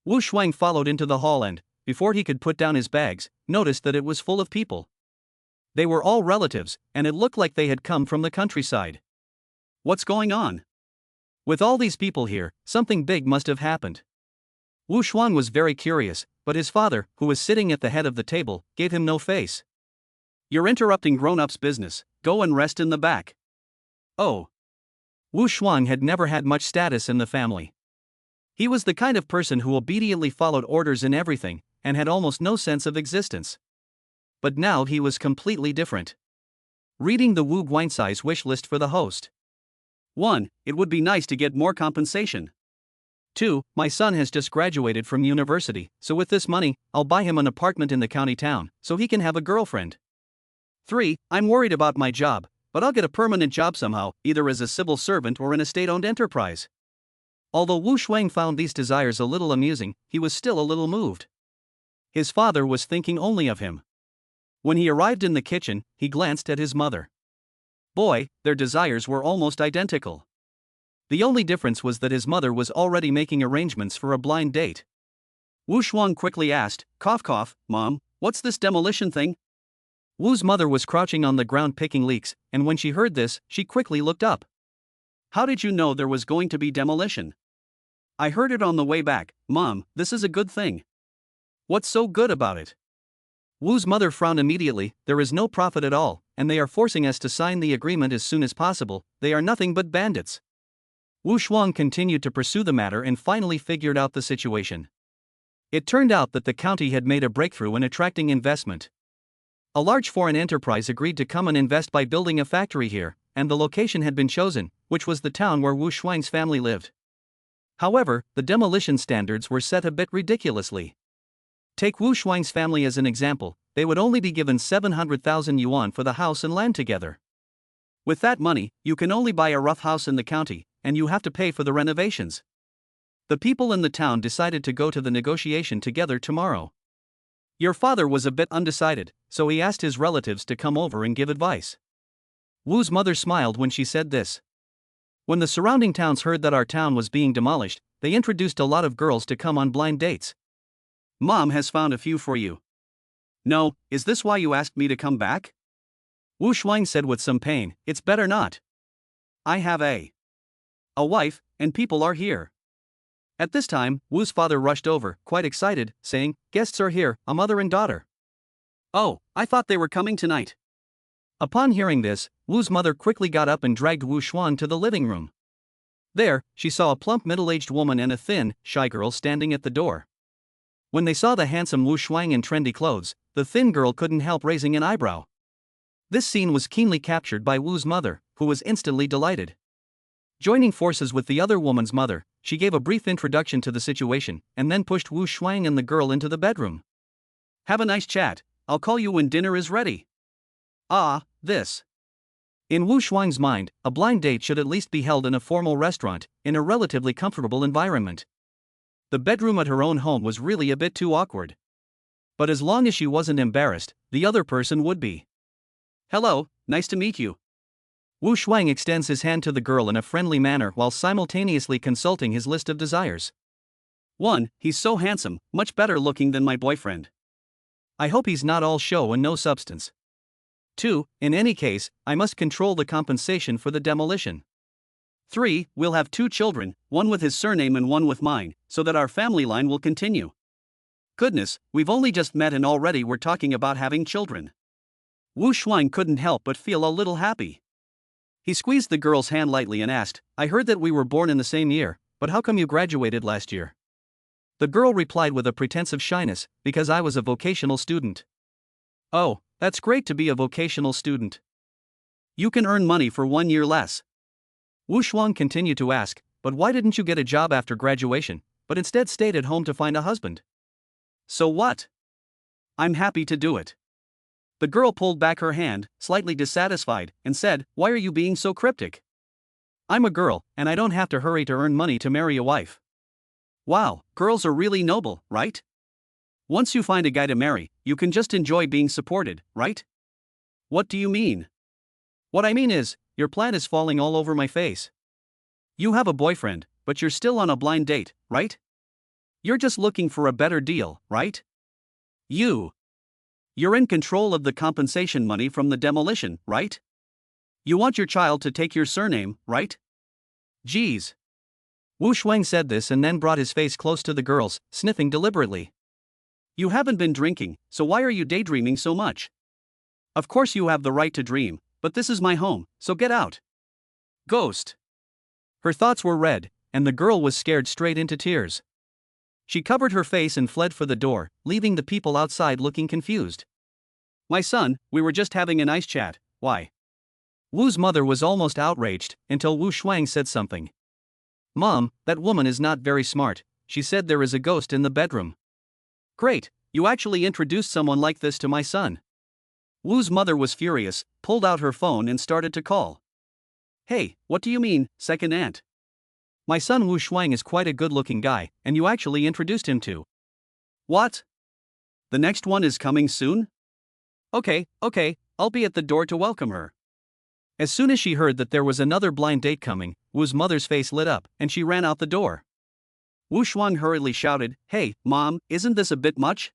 Wu Shuang followed into the hall and, before he could put down his bags, noticed that it was full of people. They were all relatives, and it looked like they had come from the countryside. What's going on? With all these people here, something big must have happened. Wu Shuang was very curious, but his father, who was sitting at the head of the table, gave him no face. "You're interrupting grown-ups' business, go and rest in the back." Oh. Wu Shuang had never had much status in the family. He was the kind of person who obediently followed orders in everything, and had almost no sense of existence. But now he was completely different. Reading the Wu Guanxai's wish list for the host. 1. It would be nice to get more compensation. 2. My son has just graduated from university, so with this money, I'll buy him an apartment in the county town, so he can have a girlfriend. 3. I'm worried about my job, but I'll get a permanent job somehow, either as a civil servant or in a state-owned enterprise. Although Wu Shuang found these desires a little amusing, he was still a little moved. His father was thinking only of him. When he arrived in the kitchen, he glanced at his mother. Boy, their desires were almost identical. The only difference was that his mother was already making arrangements for a blind date. Wu Shuang quickly asked, "Cough cough, Mom, what's this demolition thing?" Wu's mother was crouching on the ground picking leeks, and when she heard this, she quickly looked up. "How did you know there was going to be demolition?" "I heard it on the way back, Mom, this is a good thing." "What's so good about it?" Wu's mother frowned immediately. "There is no profit at all, and they are forcing us to sign the agreement as soon as possible. They are nothing but bandits." Wu Shuang continued to pursue the matter and finally figured out the situation. It turned out that the county had made a breakthrough in attracting investment. A large foreign enterprise agreed to come and invest by building a factory here, and the location had been chosen, which was the town where Wu Shuang's family lived. However, the demolition standards were set a bit ridiculously. Take Wu Shuang's family as an example, they would only be given 700,000 yuan for the house and land together. With that money, you can only buy a rough house in the county, and you have to pay for the renovations. The people in the town decided to go to the negotiation together tomorrow. Your father was a bit undecided, so he asked his relatives to come over and give advice. Wu's mother smiled when she said this. When the surrounding towns heard that our town was being demolished, they introduced a lot of girls to come on blind dates. Mom has found a few for you. No, is this why you asked me to come back? Wu Shuang said with some pain, it's better not. I have a wife, and people are here. At this time, Wu's father rushed over, quite excited, saying, guests are here, a mother and daughter. Oh, I thought they were coming tonight. Upon hearing this, Wu's mother quickly got up and dragged Wu Shuang to the living room. There, she saw a plump middle-aged woman and a thin, shy girl standing at the door. When they saw the handsome Wu Shuang in trendy clothes, the thin girl couldn't help raising an eyebrow. This scene was keenly captured by Wu's mother, who was instantly delighted. Joining forces with the other woman's mother, she gave a brief introduction to the situation, and then pushed Wu Shuang and the girl into the bedroom. Have a nice chat, I'll call you when dinner is ready. Ah, this. In Wu Shuang's mind, a blind date should at least be held in a formal restaurant, in a relatively comfortable environment. The bedroom at her own home was really a bit too awkward. But as long as she wasn't embarrassed, the other person would be. Hello, nice to meet you. Wu Shuang extends his hand to the girl in a friendly manner while simultaneously consulting his list of desires. 1. He's so handsome, much better looking than my boyfriend. I hope he's not all show and no substance. 2. In any case, I must control the compensation for the demolition. 3. We'll have 2 children, one with his surname and one with mine, so that our family line will continue. Goodness, we've only just met and already we're talking about having children. Wu Shuang couldn't help but feel a little happy. He squeezed the girl's hand lightly and asked, I heard that we were born in the same year, but how come you graduated last year? The girl replied with a pretense of shyness, because I was a vocational student. Oh, that's great to be a vocational student. You can earn money for 1 year less. Wu Shuang continued to ask, but why didn't you get a job after graduation, but instead stayed at home to find a husband? So what? I'm happy to do it. The girl pulled back her hand, slightly dissatisfied, and said, why are you being so cryptic? I'm a girl, and I don't have to hurry to earn money to marry a wife. Wow, girls are really noble, right? Once you find a guy to marry, you can just enjoy being supported, right? What do you mean? What I mean is, your plan is falling all over my face. You have a boyfriend, but you're still on a blind date, right? You're just looking for a better deal, right? You're in control of the compensation money from the demolition, right? You want your child to take your surname, right? Geez. Wu Shuang said this and then brought his face close to the girl's, sniffing deliberately. You haven't been drinking, so why are you daydreaming so much? Of course you have the right to dream, but this is my home, so get out. Ghost. Her thoughts were read, and the girl was scared straight into tears. She covered her face and fled for the door, leaving the people outside looking confused. My son, we were just having a nice chat, why? Wu's mother was almost outraged, until Wu Shuang said something. Mom, that woman is not very smart, she said there is a ghost in the bedroom. Great, you actually introduced someone like this to my son. Wu's mother was furious, pulled out her phone and started to call. Hey, what do you mean, second aunt? My son Wu Shuang is quite a good-looking guy, and you actually introduced him to. What? The next one is coming soon? Okay, I'll be at the door to welcome her. As soon as she heard that there was another blind date coming, Wu's mother's face lit up, and she ran out the door. Wu Shuang hurriedly shouted, Hey, Mom, isn't this a bit much?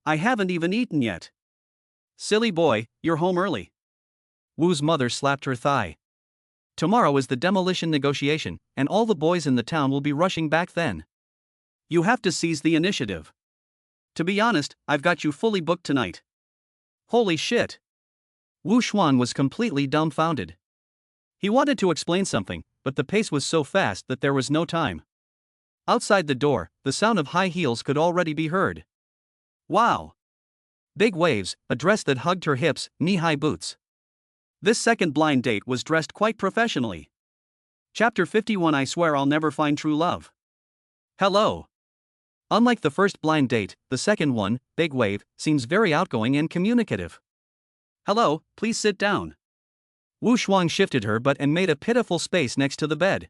I haven't even eaten yet. Silly boy, you're home early. Wu's mother slapped her thigh. Tomorrow is the demolition negotiation, and all the boys in the town will be rushing back then. You have to seize the initiative. To be honest, I've got you fully booked tonight. Holy shit. Wu Shuang was completely dumbfounded. He wanted to explain something, but the pace was so fast that there was no time. Outside the door, the sound of high heels could already be heard. Wow. Big waves, a dress that hugged her hips, knee-high boots. This second blind date was dressed quite professionally. Chapter 51 I swear I'll never find true love. Hello. Unlike the first blind date, the second one, Big Wave, seems very outgoing and communicative. Hello, please sit down. Wu Shuang shifted her butt and made a pitiful space next to the bed.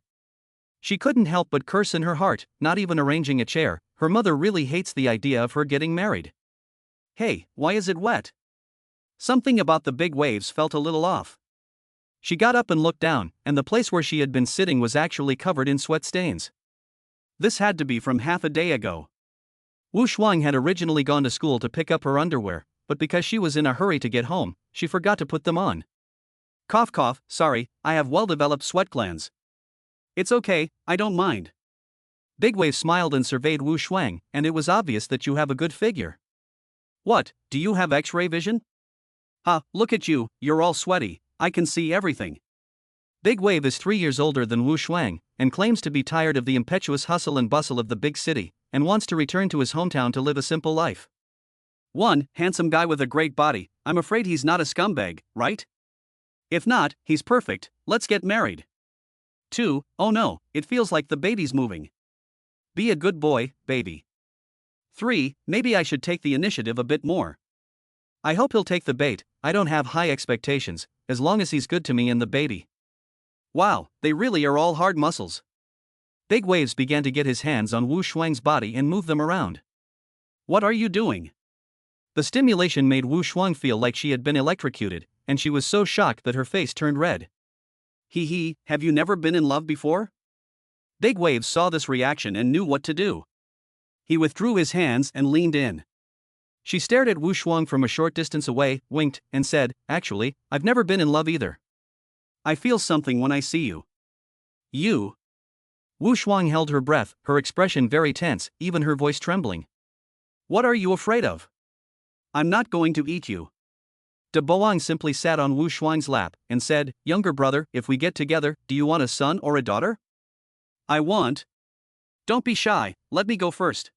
She couldn't help but curse in her heart, not even arranging a chair. Her mother really hates the idea of her getting married. Hey, why is it wet? Something about the big waves felt a little off. She got up and looked down, and the place where she had been sitting was actually covered in sweat stains. This had to be from half a day ago. Wu Shuang had originally gone to school to pick up her underwear, but because she was in a hurry to get home, she forgot to put them on. Cough cough, sorry, I have well-developed sweat glands. It's okay, I don't mind. Big Wave smiled and surveyed Wu Shuang, and it was obvious that you have a good figure. What, do you have X-ray vision? Look at you, you're all sweaty, I can see everything. Big Wave is 3 years older than Wu Shuang, and claims to be tired of the impetuous hustle and bustle of the big city, and wants to return to his hometown to live a simple life. 1. Handsome guy with a great body, I'm afraid he's not a scumbag, right? If not, he's perfect, let's get married. 2. Oh no, it feels like the baby's moving. Be a good boy, baby. 3. Maybe I should take the initiative a bit more. I hope he'll take the bait, I don't have high expectations, as long as he's good to me and the baby. Wow, they really are all hard muscles. Big Waves began to get his hands on Wu Shuang's body and move them around. What are you doing? The stimulation made Wu Shuang feel like she had been electrocuted, and she was so shocked that her face turned red. Hee, have you never been in love before? Big Waves saw this reaction and knew what to do. He withdrew his hands and leaned in. She stared at Wu Shuang from a short distance away, winked, and said, Actually, I've never been in love either. I feel something when I see you. You. Wu Shuang held her breath, her expression very tense, even her voice trembling. What are you afraid of? I'm not going to eat you. De Boang simply sat on Wu Shuang's lap and said, Younger brother, if we get together, do you want a son or a daughter? I want. Don't be shy, let me go first.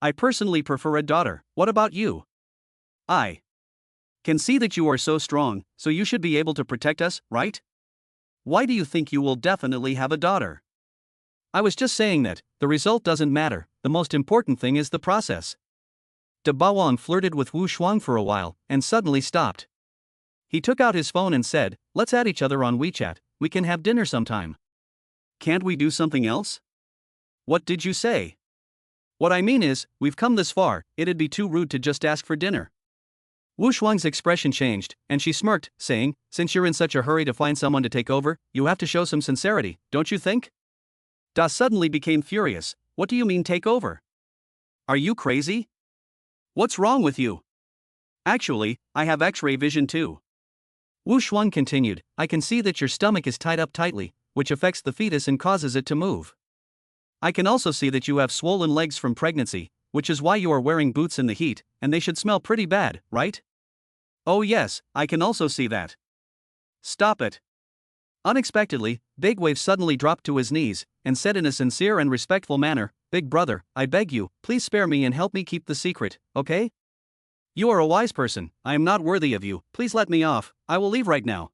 I personally prefer a daughter, what about you? I can see that you are so strong, so you should be able to protect us, right? Why do you think you will definitely have a daughter? I was just saying that, the result doesn't matter, the most important thing is the process. De Bawang flirted with Wu Shuang for a while, and suddenly stopped. He took out his phone and said, Let's add each other on WeChat, we can have dinner sometime. Can't we do something else? What did you say? What I mean is, we've come this far, it'd be too rude to just ask for dinner. Wu Shuang's expression changed, and she smirked, saying, Since you're in such a hurry to find someone to take over, you have to show some sincerity, don't you think? Da suddenly became furious. What do you mean take over? Are you crazy? What's wrong with you? Actually, I have X-ray vision too. Wu Shuang continued, I can see that your stomach is tied up tightly, which affects the fetus and causes it to move. I can also see that you have swollen legs from pregnancy, which is why you are wearing boots in the heat, and they should smell pretty bad, right? Oh yes, I can also see that. Stop it. Unexpectedly, Big Wave suddenly dropped to his knees, and said in a sincere and respectful manner, Big brother, I beg you, please spare me and help me keep the secret, okay? You are a wise person, I am not worthy of you, please let me off, I will leave right now.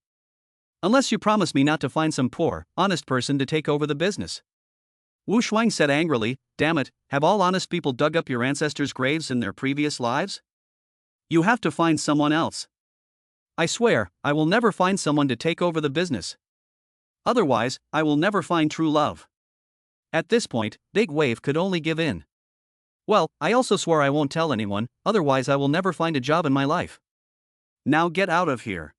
Unless you promise me not to find some poor, honest person to take over the business. Wu Shuang said angrily, Damn it, have all honest people dug up your ancestors' graves in their previous lives? You have to find someone else. I swear, I will never find someone to take over the business. Otherwise, I will never find true love. At this point, Big Wave could only give in. Well, I also swore I won't tell anyone, otherwise I will never find a job in my life. Now get out of here.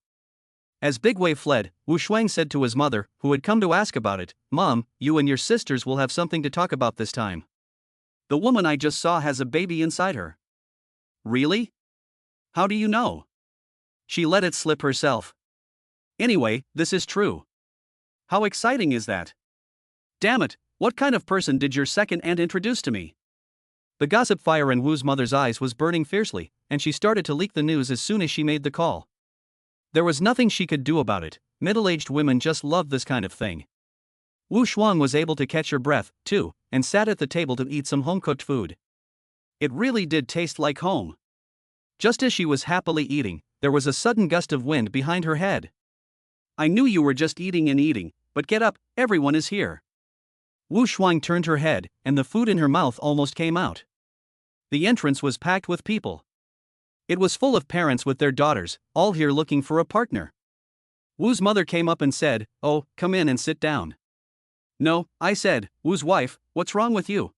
As Big Wave fled, Wu Shuang said to his mother, who had come to ask about it, Mom, you and your sisters will have something to talk about this time. The woman I just saw has a baby inside her. Really? How do you know? She let it slip herself. Anyway, this is true. How exciting is that? Damn it, what kind of person did your second aunt introduce to me? The gossip fire in Wu's mother's eyes was burning fiercely, and she started to leak the news as soon as she made the call. There was nothing she could do about it, middle-aged women just loved this kind of thing. Wu Shuang was able to catch her breath, too, and sat at the table to eat some home-cooked food. It really did taste like home. Just as she was happily eating, there was a sudden gust of wind behind her head. I knew you were just eating and eating, but get up, everyone is here. Wu Shuang turned her head, and the food in her mouth almost came out. The entrance was packed with people. It was full of parents with their daughters, all here looking for a partner. Wu's mother came up and said, Oh, come in and sit down. No, I said, Wu's wife, what's wrong with you?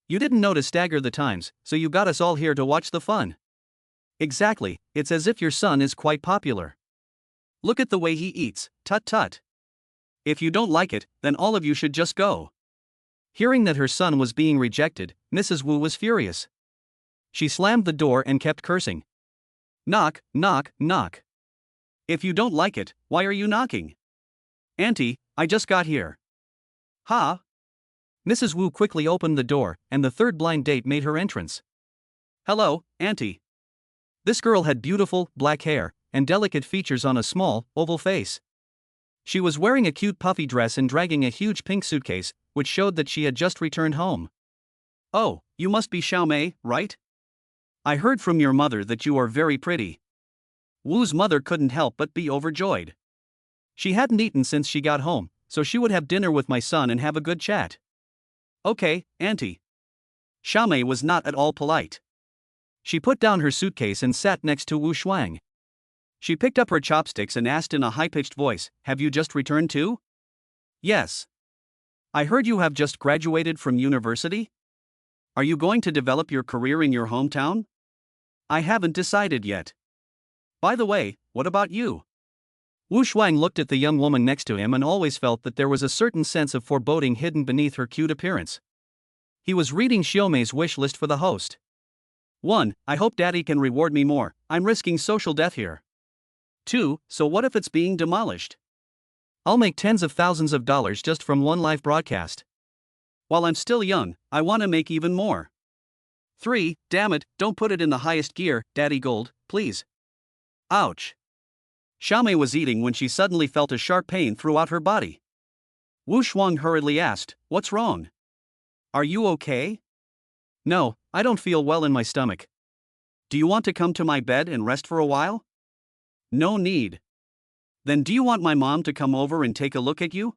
You didn't know to stagger the times, so you got us all here to watch the fun. Exactly, it's as if your son is quite popular. Look at the way he eats, tut-tut. If you don't like it, then all of you should just go. Hearing that her son was being rejected, Mrs. Wu was furious. She slammed the door and kept cursing. Knock, knock, knock. If you don't like it, why are you knocking? Auntie, I just got here. Ha? Mrs. Wu quickly opened the door, and the third blind date made her entrance. Hello, Auntie. This girl had beautiful, black hair, and delicate features on a small, oval face. She was wearing a cute puffy dress and dragging a huge pink suitcase, which showed that she had just returned home. Oh, you must be Xiaomei, right? I heard from your mother that you are very pretty. Wu's mother couldn't help but be overjoyed. She hadn't eaten since she got home, so she would have dinner with my son and have a good chat. Okay, Auntie. Xiaomei was not at all polite. She put down her suitcase and sat next to Wu Shuang. She picked up her chopsticks and asked in a high-pitched voice, Have you just returned too? Yes. I heard you have just graduated from university? Are you going to develop your career in your hometown? I haven't decided yet. By the way, what about you? Wu Shuang looked at the young woman next to him and always felt that there was a certain sense of foreboding hidden beneath her cute appearance. He was reading Xiaomei's wish list for the host. 1. I hope Daddy can reward me more, I'm risking social death here. 2. So what if it's being demolished? I'll make tens of thousands of dollars just from one live broadcast. While I'm still young, I want to make even more. 3. Damn it, don't put it in the highest gear, Daddy Gold, please. Ouch. Xiaomei was eating when she suddenly felt a sharp pain throughout her body. Wu Shuang hurriedly asked, "What's wrong? Are you okay?" "No, I don't feel well in my stomach." "Do you want to come to my bed and rest for a while?" "No need." "Then do you want my mom to come over and take a look at you?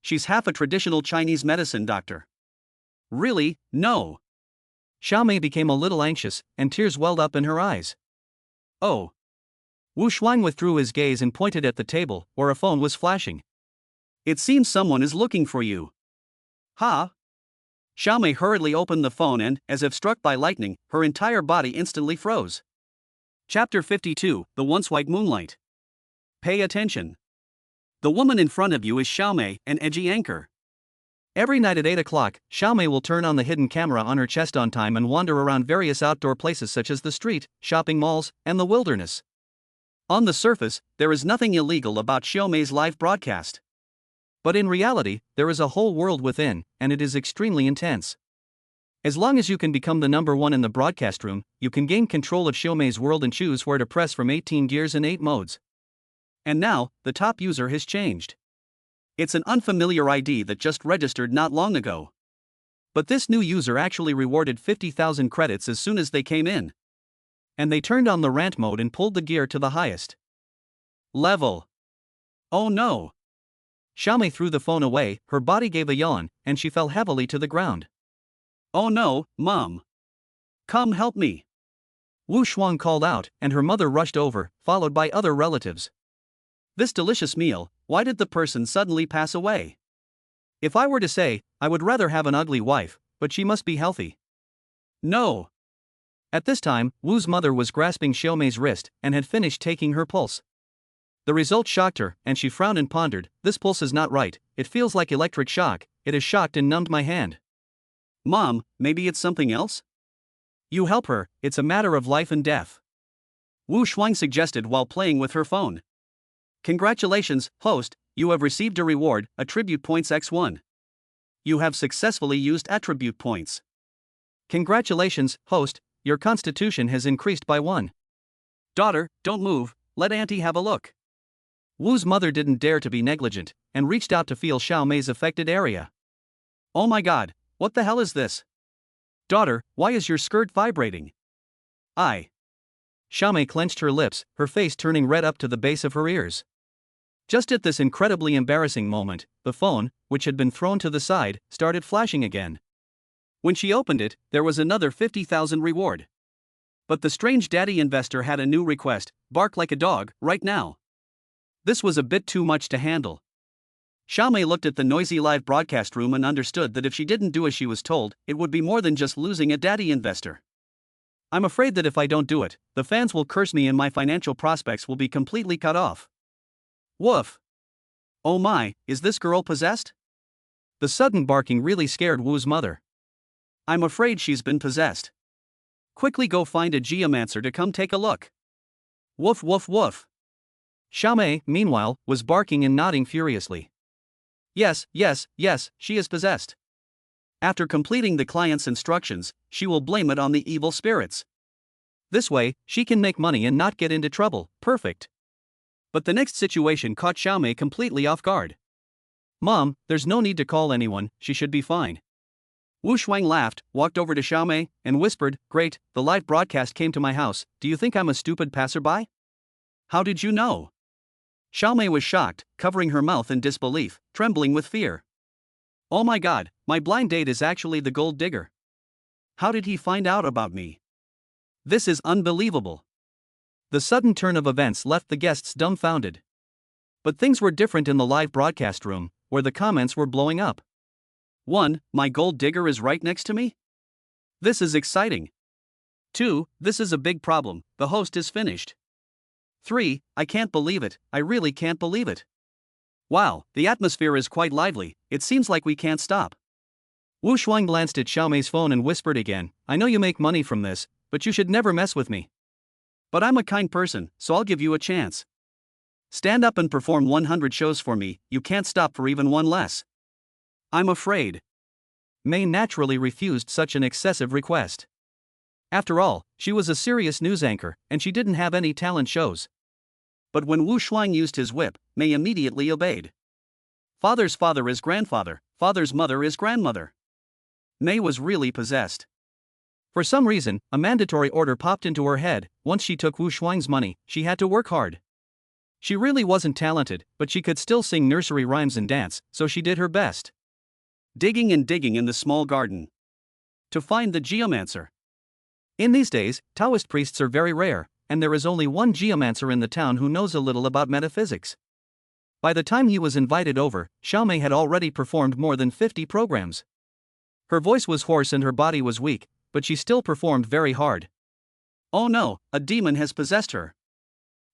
She's half a traditional Chinese medicine doctor." "Really, no." Xiaomei became a little anxious, and tears welled up in her eyes. "Oh." Wu Shuang withdrew his gaze and pointed at the table, where a phone was flashing. "It seems someone is looking for you." "Huh?" Xiaomei hurriedly opened the phone and, as if struck by lightning, her entire body instantly froze. Chapter 52, The Once White Moonlight. Pay attention. The woman in front of you is Xiaomei, an edgy anchor. Every night at 8 o'clock, Xiaomei will turn on the hidden camera on her chest on time and wander around various outdoor places such as the street, shopping malls, and the wilderness. On the surface, there is nothing illegal about Xiaomei's live broadcast. But in reality, there is a whole world within, and it is extremely intense. As long as you can become the number one in the broadcast room, you can gain control of Xiaomei's world and choose where to press from 18 gears and 8 modes. And now, the top user has changed. It's an unfamiliar ID that just registered not long ago. But this new user actually rewarded 50,000 credits as soon as they came in. And they turned on the rant mode and pulled the gear to the highest level. Oh no! Xiaomei threw the phone away, her body gave a yawn, and she fell heavily to the ground. "Oh no, Mom! Come help me!" Wu Shuang called out, and her mother rushed over, followed by other relatives. This delicious meal, why did the person suddenly pass away? If I were to say, I would rather have an ugly wife, but she must be healthy. No! At this time, Wu's mother was grasping Xiaomei's wrist and had finished taking her pulse. The result shocked her, and she frowned and pondered, "This pulse is not right, it feels like electric shock, it has shocked and numbed my hand." "Mom, maybe it's something else?" "You help her, it's a matter of life and death," Wu Shuang suggested while playing with her phone. "Congratulations, host, you have received a reward, attribute points x1. You have successfully used attribute points." "Congratulations, host, your constitution has increased by 1. "Daughter, don't move, let auntie have a look." Wu's mother didn't dare to be negligent, and reached out to feel Xiaomei's affected area. "Oh my god, what the hell is this? Daughter, why is your skirt vibrating?" Xiaomei clenched her lips, her face turning red up to the base of her ears. Just at this incredibly embarrassing moment, the phone, which had been thrown to the side, started flashing again. When she opened it, there was another 50,000 reward. But the strange daddy investor had a new request: bark like a dog, right now. This was a bit too much to handle. Xiaomei looked at the noisy live broadcast room and understood that if she didn't do as she was told, it would be more than just losing a daddy investor. "I'm afraid that if I don't do it, the fans will curse me and my financial prospects will be completely cut off." Woof! Oh my, is this girl possessed? The sudden barking really scared Wu's mother. "I'm afraid she's been possessed. Quickly go find a geomancer to come take a look." Woof woof woof. Xiaomei, meanwhile, was barking and nodding furiously. Yes, she is possessed. After completing the client's instructions, she will blame it on the evil spirits. This way, she can make money and not get into trouble. Perfect. But the next situation caught Xiaomei completely off guard. "Mom, there's no need to call anyone, she should be fine." Wu Shuang laughed, walked over to Xiaomei, and whispered, "Great, the live broadcast came to my house, do you think I'm a stupid passerby?" "How did you know?" Xiaomei was shocked, covering her mouth in disbelief, trembling with fear. "Oh my god, my blind date is actually the gold digger. How did he find out about me? This is unbelievable." The sudden turn of events left the guests dumbfounded. But things were different in the live broadcast room, where the comments were blowing up. 1. My gold digger is right next to me? This is exciting. 2. This is a big problem, the host is finished. 3. I can't believe it, I really can't believe it. Wow, the atmosphere is quite lively, it seems like we can't stop. Wu Shuang glanced at Xiaomei's phone and whispered again, "I know you make money from this, but you should never mess with me. But I'm a kind person, so I'll give you a chance." Stand up and perform 100 shows for me, you can't stop for even one less. I'm afraid. May naturally refused such an excessive request. After all, she was a serious news anchor, and she didn't have any talent shows. But when Wu Shuang used his whip, May immediately obeyed. Father's father is grandfather, father's mother is grandmother. May was really possessed. For some reason, a mandatory order popped into her head. Once she took Wu Shuang's money, she had to work hard. She really wasn't talented, but she could still sing nursery rhymes and dance, so she did her best. Digging and digging in the small garden to find the geomancer. In these days, Taoist priests are very rare, and there is only one geomancer in the town who knows a little about metaphysics. By the time he was invited over, Xiaomei had already performed more than 50 programs. Her voice was hoarse and her body was weak, but she still performed very hard. Oh no, a demon has possessed her.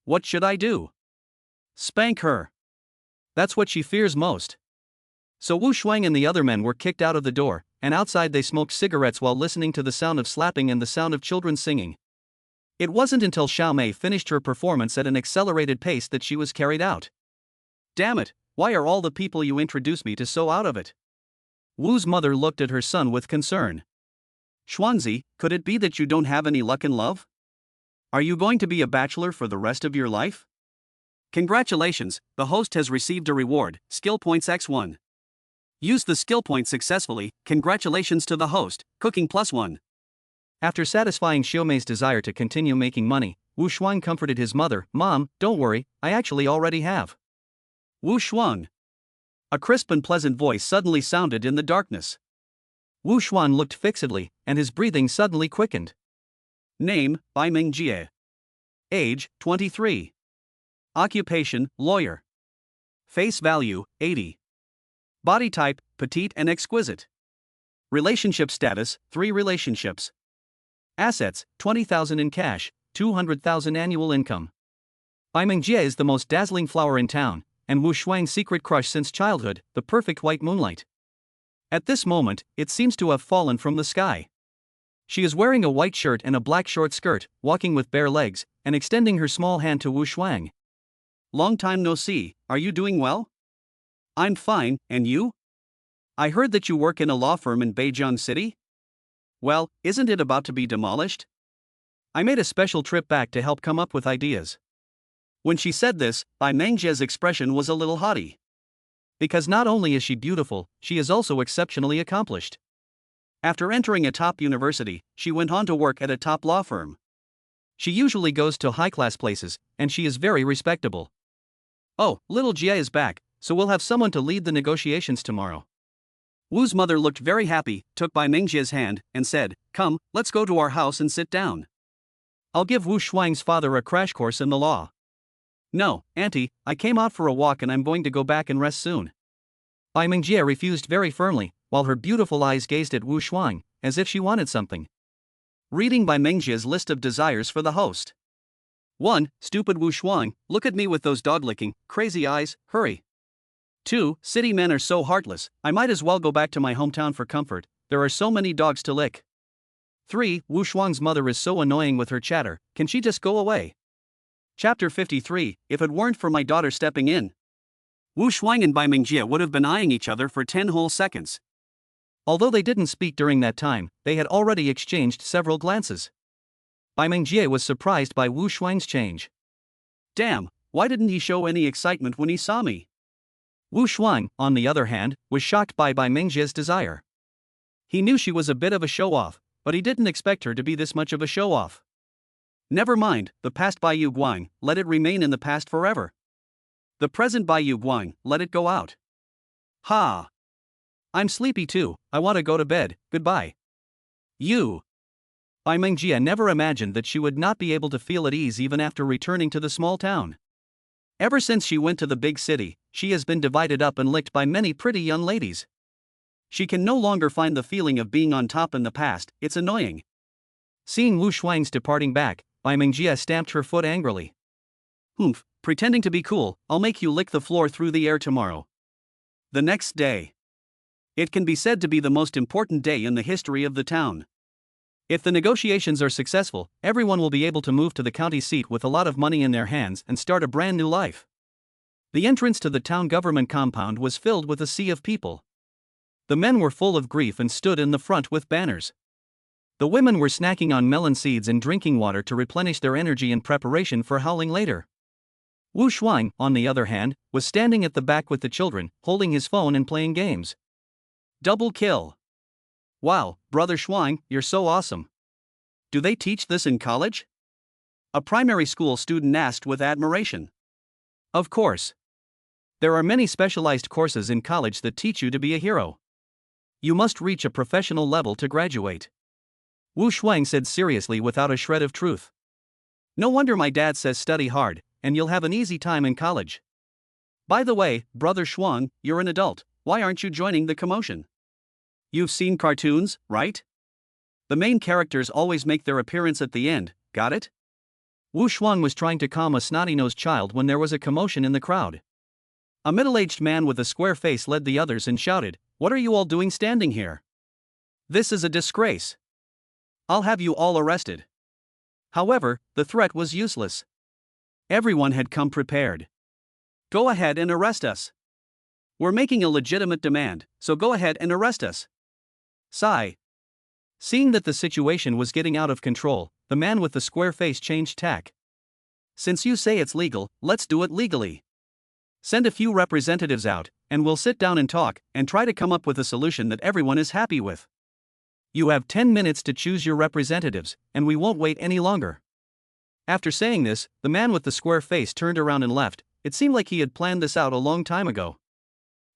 What should I do? Spank her. That's what she fears most. So Wu Shuang and the other men were kicked out of the door, and outside they smoked cigarettes while listening to the sound of slapping and the sound of children singing. It wasn't until Xiaomei finished her performance at an accelerated pace that she was carried out. Damn it, why are all the people you introduced me to so out of it? Wu's mother looked at her son with concern. Xuanzi, could it be that you don't have any luck in love? Are you going to be a bachelor for the rest of your life? Congratulations, the host has received a reward, skill points x1. Use the skill point successfully, congratulations to the host, cooking +1. After satisfying Xiaomei's desire to continue making money, Wu Shuang comforted his mother, Mom, don't worry, I actually already have. Wu Shuang. A crisp and pleasant voice suddenly sounded in the darkness. Wu Shuang looked fixedly, and his breathing suddenly quickened. Name, Bai Mingjie. Age, 23. Occupation, lawyer. Face value, 80. Body type, petite and exquisite. Relationship status, 3 relationships. Assets, 20,000 in cash, 200,000 annual income. Bai Mingjie is the most dazzling flower in town, and Wu Shuang's secret crush since childhood, the perfect white moonlight. At this moment, it seems to have fallen from the sky. She is wearing a white shirt and a black short skirt, walking with bare legs, and extending her small hand to Wu Shuang. Long time no see, are you doing well? I'm fine, and you? I heard that you work in a law firm in Beijing City? Well, isn't it about to be demolished? I made a special trip back to help come up with ideas. When she said this, Bai Mingjie's expression was a little haughty. Because not only is she beautiful, she is also exceptionally accomplished. After entering a top university, she went on to work at a top law firm. She usually goes to high-class places, and she is very respectable. Oh, little Jie is back, so we'll have someone to lead the negotiations tomorrow. Wu's mother looked very happy, took Bai Mingjie's hand, and said, Come, let's go to our house and sit down. I'll give Wu Shuang's father a crash course in the law. No, Auntie, I came out for a walk and I'm going to go back and rest soon. Bai Mingjie refused very firmly, while her beautiful eyes gazed at Wu Shuang, as if she wanted something. Reading Bai Mingjie's list of desires for the host. 1. Stupid Wu Shuang, look at me with those dog-licking, crazy eyes, hurry. 2. City men are so heartless, I might as well go back to my hometown for comfort, there are so many dogs to lick. 3. Wu Shuang's mother is so annoying with her chatter, can she just go away? Chapter 53, If it weren't for my daughter stepping in. Wu Shuang and Bai Mingjie would have been eyeing each other for 10 whole seconds. Although they didn't speak during that time, they had already exchanged several glances. Bai Mingjie was surprised by Wu Shuang's change. Damn, why didn't he show any excitement when he saw me? Wu Shuang, on the other hand, was shocked by Bai Mingjie's desire. He knew she was a bit of a show-off, but he didn't expect her to be this much of a show-off. Never mind, the past Bai Yu Guang, let it remain in the past forever. The present Bai Yu Guang, let it go out. Ha! I'm sleepy too, I want to go to bed, goodbye. You! Bai Mingjie never imagined that she would not be able to feel at ease even after returning to the small town. Ever since she went to the big city, she has been divided up and licked by many pretty young ladies. She can no longer find the feeling of being on top in the past, it's annoying. Seeing Wu Shuang's departing back, Bai Mingjie stamped her foot angrily. Humph, pretending to be cool, I'll make you lick the floor through the air tomorrow. The next day. It can be said to be the most important day in the history of the town. If the negotiations are successful, everyone will be able to move to the county seat with a lot of money in their hands and start a brand new life. The entrance to the town government compound was filled with a sea of people. The men were full of grief and stood in the front with banners. The women were snacking on melon seeds and drinking water to replenish their energy in preparation for howling later. Wu Shuang, on the other hand, was standing at the back with the children, holding his phone and playing games. Double kill. Wow, Brother Shuang, you're so awesome. Do they teach this in college? A primary school student asked with admiration. Of course. There are many specialized courses in college that teach you to be a hero. You must reach a professional level to graduate. Wu Shuang said seriously without a shred of truth. No wonder my dad says study hard, and you'll have an easy time in college. By the way, Brother Shuang, you're an adult, why aren't you joining the commotion? You've seen cartoons, right? The main characters always make their appearance at the end, got it? Wu Shuang was trying to calm a snotty-nosed child when there was a commotion in the crowd. A middle-aged man with a square face led the others and shouted, "What are you all doing standing here? This is a disgrace. I'll have you all arrested." However, the threat was useless. Everyone had come prepared. Go ahead and arrest us. We're making a legitimate demand, so go ahead and arrest us. Sigh. Seeing that the situation was getting out of control, the man with the square face changed tack. Since you say it's legal, let's do it legally. Send a few representatives out, and we'll sit down and talk, and try to come up with a solution that everyone is happy with. You have 10 minutes to choose your representatives, and we won't wait any longer. After saying this, the man with the square face turned around and left. It seemed like he had planned this out a long time ago.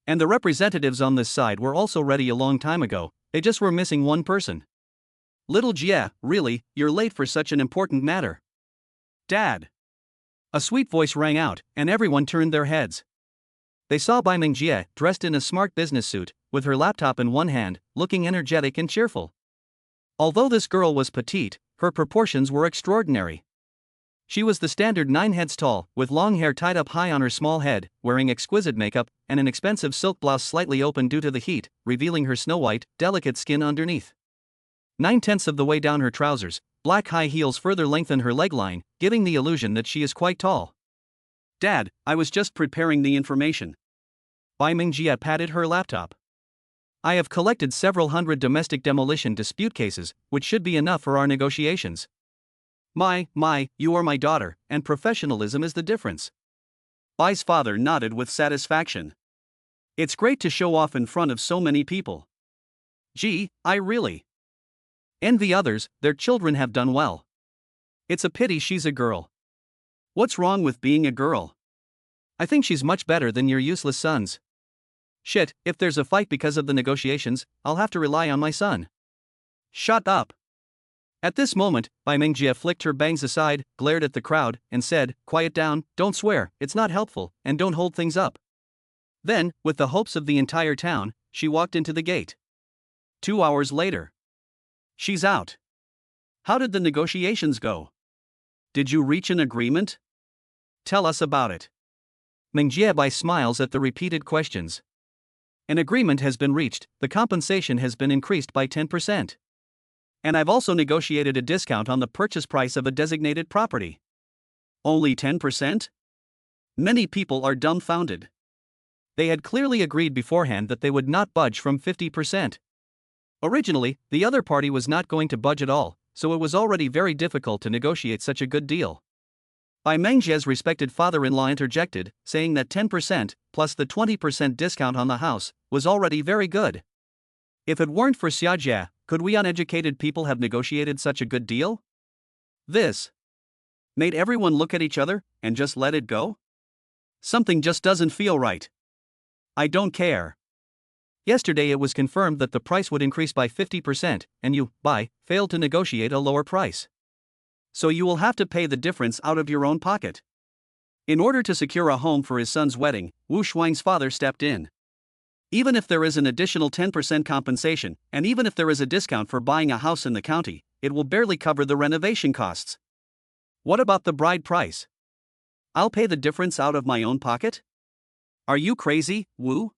And the representatives on this side were also ready a long time ago, they just were missing one person. Little Jie, really, you're late for such an important matter. Dad. A sweet voice rang out, and everyone turned their heads. They saw Bai Mingjie, dressed in a smart business suit, with her laptop in one hand, looking energetic and cheerful. Although this girl was petite, her proportions were extraordinary. She was the standard 9 heads tall, with long hair tied up high on her small head, wearing exquisite makeup, and an expensive silk blouse slightly open due to the heat, revealing her snow-white, delicate skin underneath. 9/10 of the way down her trousers, black high heels further lengthen her leg line, giving the illusion that she is quite tall. Dad, I was just preparing the information. Bai Mingjie patted her laptop. I have collected several hundred domestic demolition dispute cases, which should be enough for our negotiations. You are my daughter, and professionalism is the difference. Bai's father nodded with satisfaction. It's great to show off in front of so many people. Gee, I really envy others, their children have done well. It's a pity she's a girl. What's wrong with being a girl? I think she's much better than your useless sons. Shit, if there's a fight because of the negotiations, I'll have to rely on my son. Shut up. At this moment, Bai Mingjie flicked her bangs aside, glared at the crowd, and said, "Quiet down, don't swear, it's not helpful, and don't hold things up." Then, with the hopes of the entire town, she walked into the gate. 2 hours later. She's out. How did the negotiations go? Did you reach an agreement? Tell us about it. Mingjie Bai smiles at the repeated questions. An agreement has been reached, the compensation has been increased by 10%. And I've also negotiated a discount on the purchase price of a designated property. Only 10%? Many people are dumbfounded. They had clearly agreed beforehand that they would not budge from 50%. Originally, the other party was not going to budge at all, so it was already very difficult to negotiate such a good deal. Bai Mingjie's respected father-in-law interjected, saying that 10%, plus the 20% discount on the house, was already very good. If it weren't for Xiajia, could we uneducated people have negotiated such a good deal? This made everyone look at each other and just let it go? Something just doesn't feel right. I don't care. Yesterday it was confirmed that the price would increase by 50%, and you, Bai, failed to negotiate a lower price. So you will have to pay the difference out of your own pocket. In order to secure a home for his son's wedding, Wu Shuang's father stepped in. Even if there is an additional 10% compensation, and even if there is a discount for buying a house in the county, it will barely cover the renovation costs. What about the bride price? I'll pay the difference out of my own pocket? Are you crazy, Wu?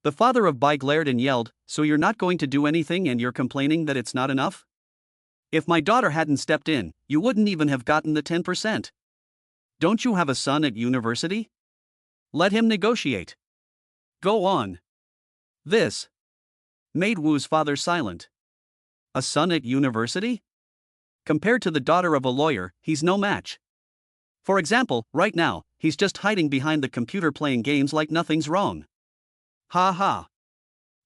The father of Bai glared and yelled, "So you're not going to do anything and you're complaining that it's not enough? If my daughter hadn't stepped in, you wouldn't even have gotten the 10%. Don't you have a son at university? Let him negotiate. Go on. This made Wu's father silent. A son at university? Compared to the daughter of a lawyer, he's no match. For example, right now, he's just hiding behind the computer playing games like nothing's wrong. Ha ha.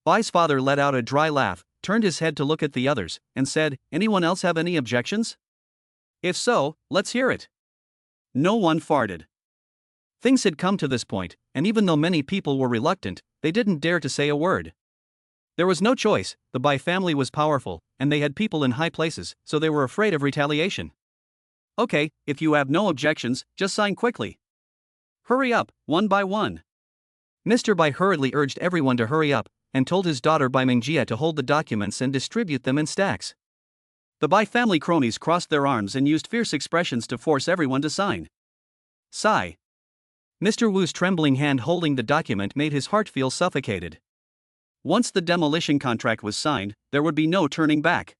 Bai's father let out a dry laugh, turned his head to look at the others, and said, anyone else have any objections? If so, let's hear it. No one farted. Things had come to this point, and even though many people were reluctant, they didn't dare to say a word. There was no choice, the Bai family was powerful, and they had people in high places, so they were afraid of retaliation. Okay, if you have no objections, just sign quickly. Hurry up, one by one. Mr. Bai hurriedly urged everyone to hurry up, and told his daughter Bai Mingjie to hold the documents and distribute them in stacks. The Bai family cronies crossed their arms and used fierce expressions to force everyone to sign. Sigh. Mr. Wu's trembling hand holding the document made his heart feel suffocated. Once the demolition contract was signed, there would be no turning back.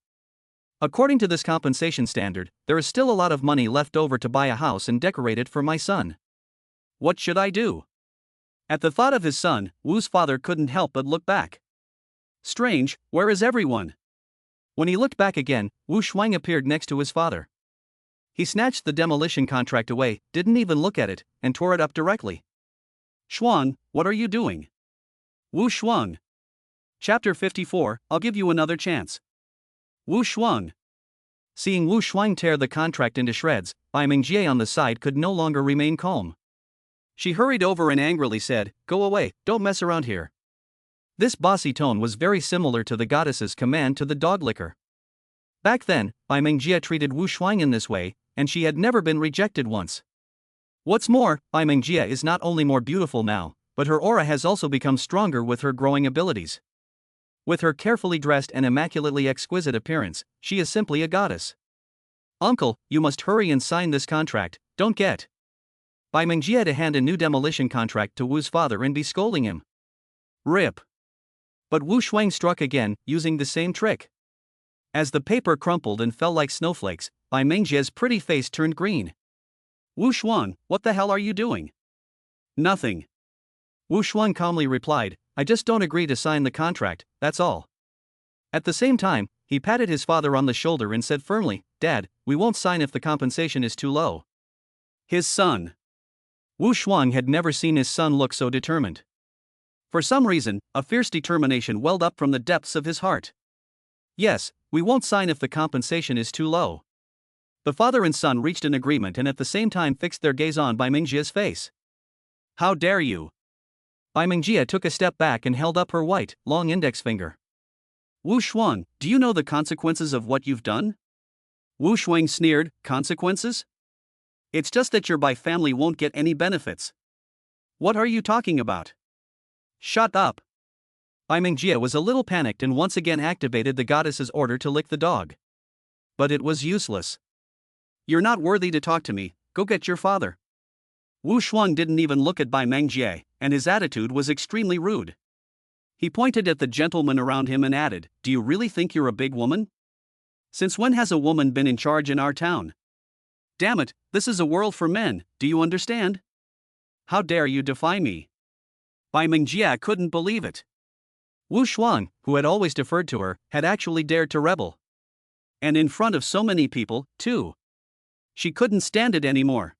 According to this compensation standard, there is still a lot of money left over to buy a house and decorate it for my son. What should I do? At the thought of his son, Wu's father couldn't help but look back. Strange, where is everyone? When he looked back again, Wu Shuang appeared next to his father. He snatched the demolition contract away, didn't even look at it, and tore it up directly. Shuang, what are you doing? Wu Shuang. Chapter 54, I'll give you another chance. Wu Shuang. Seeing Wu Shuang tear the contract into shreds, Bai Mingjie on the side could no longer remain calm. She hurried over and angrily said, go away, don't mess around here. This bossy tone was very similar to the goddess's command to the dog licker. Back then, Bai Mingjie treated Wu Shuang in this way, and she had never been rejected once. What's more, Bai Mingjie is not only more beautiful now, but her aura has also become stronger with her growing abilities. With her carefully dressed and immaculately exquisite appearance, she is simply a goddess. Uncle, you must hurry and sign this contract, don't get. Bai Mingjie had to hand a new demolition contract to Wu's father and be scolding him. Rip. But Wu Shuang struck again, using the same trick. As the paper crumpled and fell like snowflakes, Bai Mingjie's pretty face turned green. Wu Shuang, what the hell are you doing? Nothing. Wu Shuang calmly replied, I just don't agree to sign the contract, that's all. At the same time, he patted his father on the shoulder and said firmly, Dad, we won't sign if the compensation is too low. His son. Wu Shuang had never seen his son look so determined. For some reason, a fierce determination welled up from the depths of his heart. Yes, we won't sign if the compensation is too low. The father and son reached an agreement and at the same time fixed their gaze on Bai Mingjie's face. How dare you? Bai Mingjie took a step back and held up her white, long index finger. Wu Shuang, do you know the consequences of what you've done? Wu Shuang sneered, consequences? It's just that your Bai family won't get any benefits. What are you talking about? Shut up. Bai Mingjie was a little panicked and once again activated the goddess's order to lick the dog. But it was useless. You're not worthy to talk to me, go get your father. Wu Shuang didn't even look at Bai Mingjie, and his attitude was extremely rude. He pointed at the gentlemen around him and added, do you really think you're a big woman? Since when has a woman been in charge in our town? Damn it, this is a world for men, do you understand? How dare you defy me? Bai Mingjie couldn't believe it. Wu Shuang, who had always deferred to her, had actually dared to rebel. And in front of so many people, too. She couldn't stand it anymore.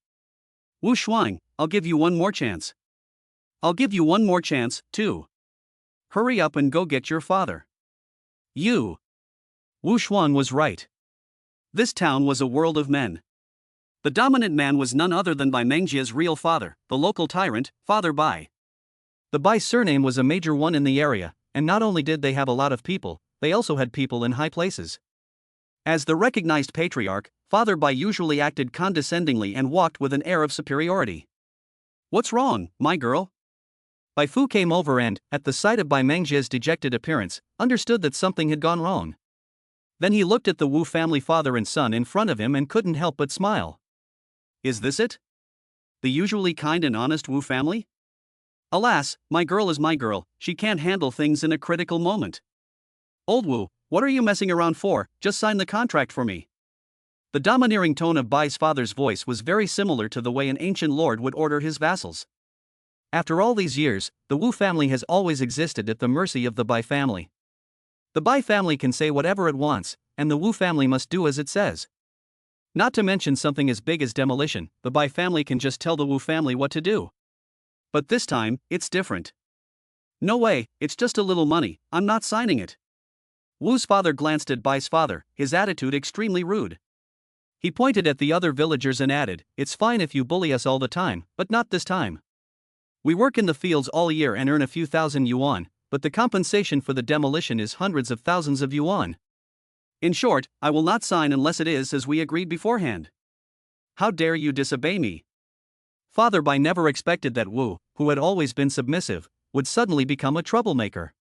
Wu Shuang, I'll give you one more chance. I'll give you one more chance, too. Hurry up and go get your father. You. Wu Shuang was right. This town was a world of men. The dominant man was none other than Bai Mingjie's real father, the local tyrant, Father Bai. The Bai surname was a major one in the area, and not only did they have a lot of people, they also had people in high places. As the recognized patriarch, Father Bai usually acted condescendingly and walked with an air of superiority. What's wrong, my girl? Bai Fu came over and, at the sight of Bai Mingjie's dejected appearance, understood that something had gone wrong. Then he looked at the Wu family father and son in front of him and couldn't help but smile. Is this it? The usually kind and honest Wu family? Alas, my girl is my girl, she can't handle things in a critical moment. Old Wu, what are you messing around for, just sign the contract for me. The domineering tone of Bai's father's voice was very similar to the way an ancient lord would order his vassals. After all these years, the Wu family has always existed at the mercy of the Bai family. The Bai family can say whatever it wants, and the Wu family must do as it says. Not to mention something as big as demolition, the Bai family can just tell the Wu family what to do. But this time, it's different. No way, it's just a little money, I'm not signing it. Wu's father glanced at Bai's father, his attitude extremely rude. He pointed at the other villagers and added, "It's fine if you bully us all the time, but not this time. We work in the fields all year and earn a few thousand yuan, but the compensation for the demolition is hundreds of thousands of yuan. In short, I will not sign unless it is as we agreed beforehand. How dare you disobey me?" Father Bai never expected that Wu, who had always been submissive, would suddenly become a troublemaker.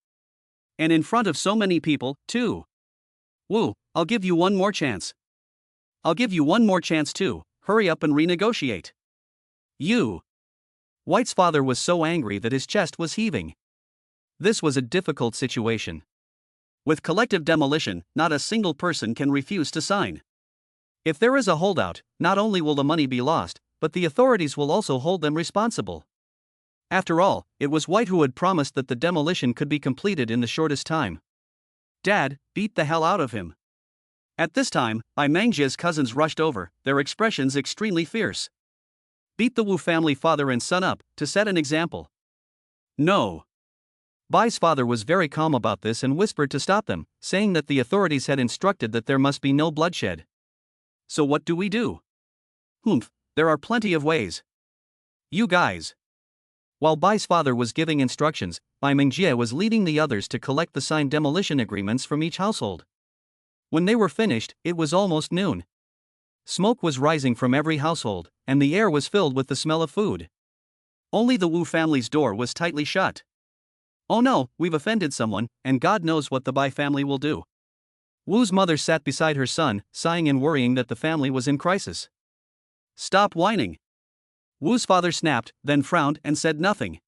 And in front of so many people, too. "Wu, I'll give you one more chance. I'll give you one more chance too, hurry up and renegotiate." You. White's father was so angry that his chest was heaving. This was a difficult situation. With collective demolition, not a single person can refuse to sign. If there is a holdout, not only will the money be lost, but the authorities will also hold them responsible. After all, it was White who had promised that the demolition could be completed in the shortest time. Dad, beat the hell out of him. At this time, Bai Mengjia's cousins rushed over, their expressions extremely fierce. Beat the Wu family father and son up, to set an example. No. Bai's father was very calm about this and whispered to stop them, saying that the authorities had instructed that there must be no bloodshed. So what do we do? Humph, there are plenty of ways. You guys. While Bai's father was giving instructions, Bai Mengjie was leading the others to collect the signed demolition agreements from each household. When they were finished, it was almost noon. Smoke was rising from every household, and the air was filled with the smell of food. Only the Wu family's door was tightly shut. Oh no, we've offended someone, and God knows what the Bai family will do. Wu's mother sat beside her son, sighing and worrying that the family was in crisis. Stop whining. Wu's father snapped, then frowned and said nothing.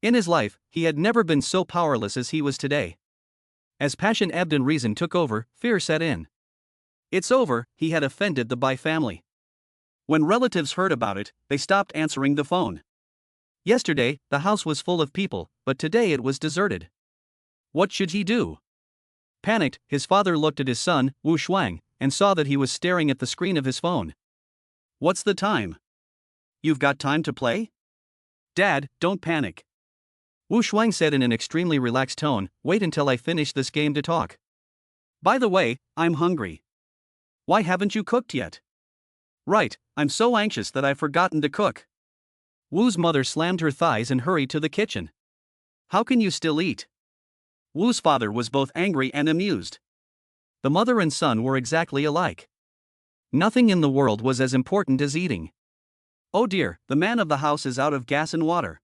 In his life, he had never been so powerless as he was today. As passion ebbed and reason took over, fear set in. It's over, he had offended the Bai family. When relatives heard about it, they stopped answering the phone. Yesterday, the house was full of people, but today it was deserted. What should he do? Panicked, his father looked at his son, Wu Shuang, and saw that he was staring at the screen of his phone. What's the time? You've got time to play? Dad, don't panic. Wu Shuang said in an extremely relaxed tone, wait until I finish this game to talk. By the way, I'm hungry. Why haven't you cooked yet? Right, I'm so anxious that I've forgotten to cook. Wu's mother slammed her thighs and hurried to the kitchen. How can you still eat? Wu's father was both angry and amused. The mother and son were exactly alike. Nothing in the world was as important as eating. Oh dear, the man of the house is out of gas and water.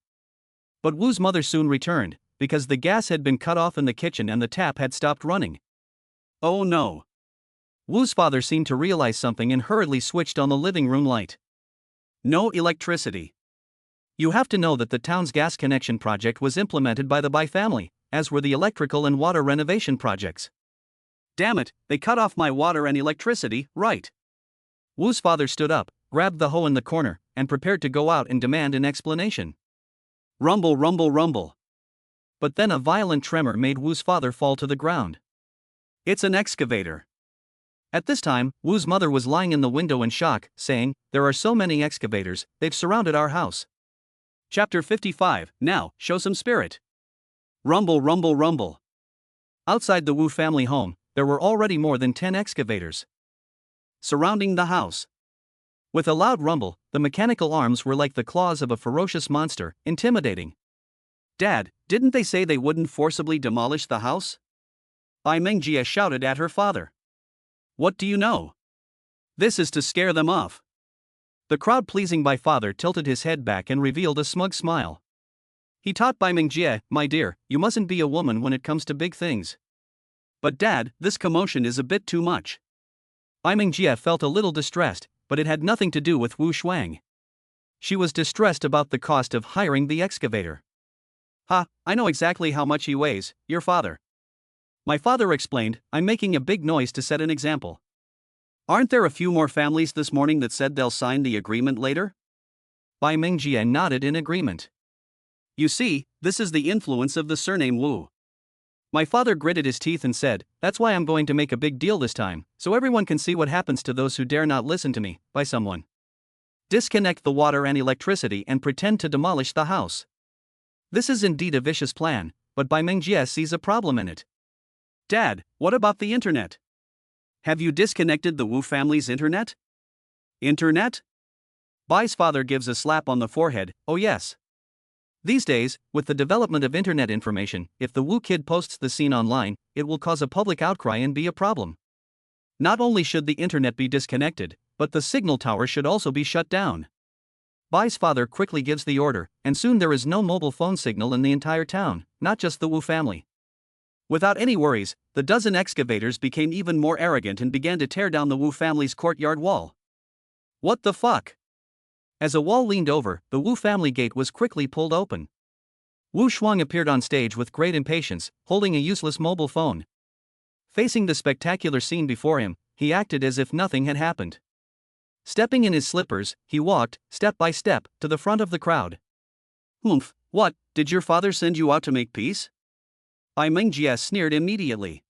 But Wu's mother soon returned, because the gas had been cut off in the kitchen and the tap had stopped running. Oh no. Wu's father seemed to realize something and hurriedly switched on the living room light. No electricity. You have to know that the town's gas connection project was implemented by the Bai family, as were the electrical and water renovation projects. Damn it, they cut off my water and electricity, right? Wu's father stood up, grabbed the hoe in the corner, and prepared to go out and demand an explanation. Rumble, rumble, rumble. But then a violent tremor made Wu's father fall to the ground. It's an excavator. At this time, Wu's mother was lying in the window in shock, saying, there are so many excavators, they've surrounded our house. Chapter 55, now, show some spirit. Rumble, rumble, rumble. Outside the Wu family home, there were already more than 10 excavators surrounding the house. With a loud rumble, the mechanical arms were like the claws of a ferocious monster, intimidating. Dad, didn't they say they wouldn't forcibly demolish the house? Bai Mengjie shouted at her father. What do you know? This is to scare them off. The crowd-pleasing Bai father tilted his head back and revealed a smug smile. He taught Bai Mengjie, my dear, you mustn't be a woman when it comes to big things. But Dad, this commotion is a bit too much. Bai Mengjie felt a little distressed, but it had nothing to do with Wu Shuang. She was distressed about the cost of hiring the excavator. Ha, I know exactly how much he weighs, your father. My father explained, I'm making a big noise to set an example. Aren't there a few more families this morning that said they'll sign the agreement later? Bai Mengjie nodded in agreement. You see, this is the influence of the surname Wu. My father gritted his teeth and said, "That's why I'm going to make a big deal this time, so everyone can see what happens to those who dare not listen to me, by someone. Disconnect the water and electricity and pretend to demolish the house." This is indeed a vicious plan, but Bai Mengjie sees a problem in it. Dad, what about the internet? Have you disconnected the Wu family's internet? Internet? Bai's father gives a slap on the forehead. Oh yes. These days, with the development of internet information, if the Wu kid posts the scene online, it will cause a public outcry and be a problem. Not only should the internet be disconnected, but the signal tower should also be shut down. Bai's father quickly gives the order, and soon there is no mobile phone signal in the entire town, not just the Wu family. Without any worries, the dozen excavators became even more arrogant and began to tear down the Wu family's courtyard wall. What the fuck? As a wall leaned over, the Wu family gate was quickly pulled open. Wu Shuang appeared on stage with great impatience, holding a useless mobile phone. Facing the spectacular scene before him, he acted as if nothing had happened. Stepping in his slippers, he walked, step by step, to the front of the crowd. "Humph, what, did your father send you out to make peace?" Bai Mengjie sneered immediately.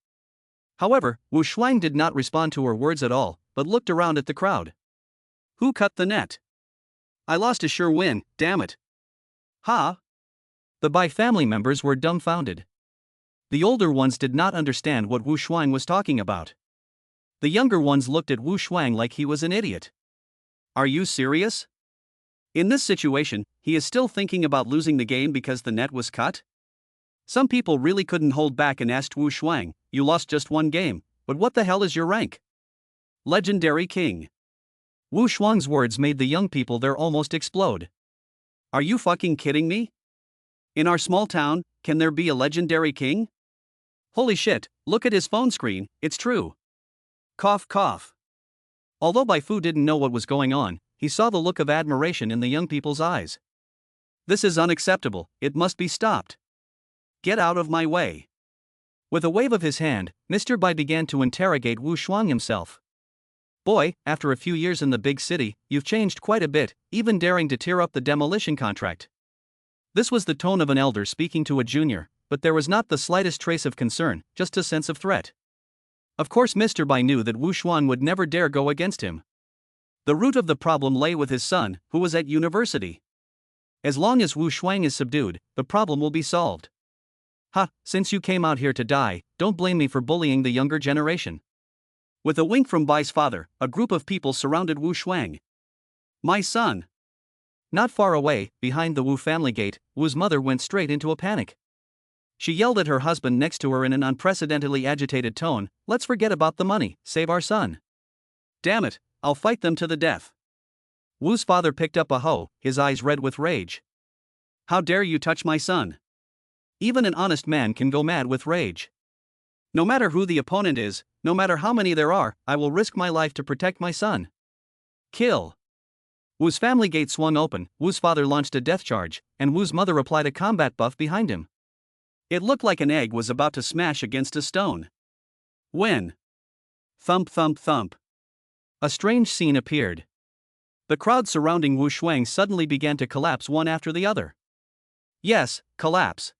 However, Wu Shuang did not respond to her words at all, but looked around at the crowd. "Who cut the net? I lost a sure win, damn it." "Ha?" The Bai family members were dumbfounded. The older ones did not understand what Wu Shuang was talking about. The younger ones looked at Wu Shuang like he was an idiot. Are you serious? In this situation, he is still thinking about losing the game because the net was cut? Some people really couldn't hold back and asked Wu Shuang, "You lost just one game, but what the hell is your rank?" "Legendary King." Wu Shuang's words made the young people there almost explode. Are you fucking kidding me? In our small town, can there be a legendary king? Holy shit, look at his phone screen, it's true. Cough cough. Although Bai Fu didn't know what was going on, he saw the look of admiration in the young people's eyes. This is unacceptable, it must be stopped. Get out of my way. With a wave of his hand, Mr. Bai began to interrogate Wu Shuang himself. Boy, after a few years in the big city, you've changed quite a bit, even daring to tear up the demolition contract. This was the tone of an elder speaking to a junior, but there was not the slightest trace of concern, just a sense of threat. Of course, Mr. Bai knew that Wu Shuang would never dare go against him. The root of the problem lay with his son, who was at university. As long as Wu Shuang is subdued, the problem will be solved. Ha, since you came out here to die, don't blame me for bullying the younger generation. With a wink from Bai's father, a group of people surrounded Wu Shuang. My son. Not far away, behind the Wu family gate, Wu's mother went straight into a panic. She yelled at her husband next to her in an unprecedentedly agitated tone, "Let's forget about the money, save our son." Damn it, I'll fight them to the death. Wu's father picked up a hoe, his eyes red with rage. How dare you touch my son? Even an honest man can go mad with rage. No matter who the opponent is, no matter how many there are, I will risk my life to protect my son. Kill. Wu's family gate swung open, Wu's father launched a death charge, and Wu's mother applied a combat buff behind him. It looked like an egg was about to smash against a stone. When? Thump thump thump. A strange scene appeared. The crowd surrounding Wu Shuang suddenly began to collapse one after the other. Yes, collapse.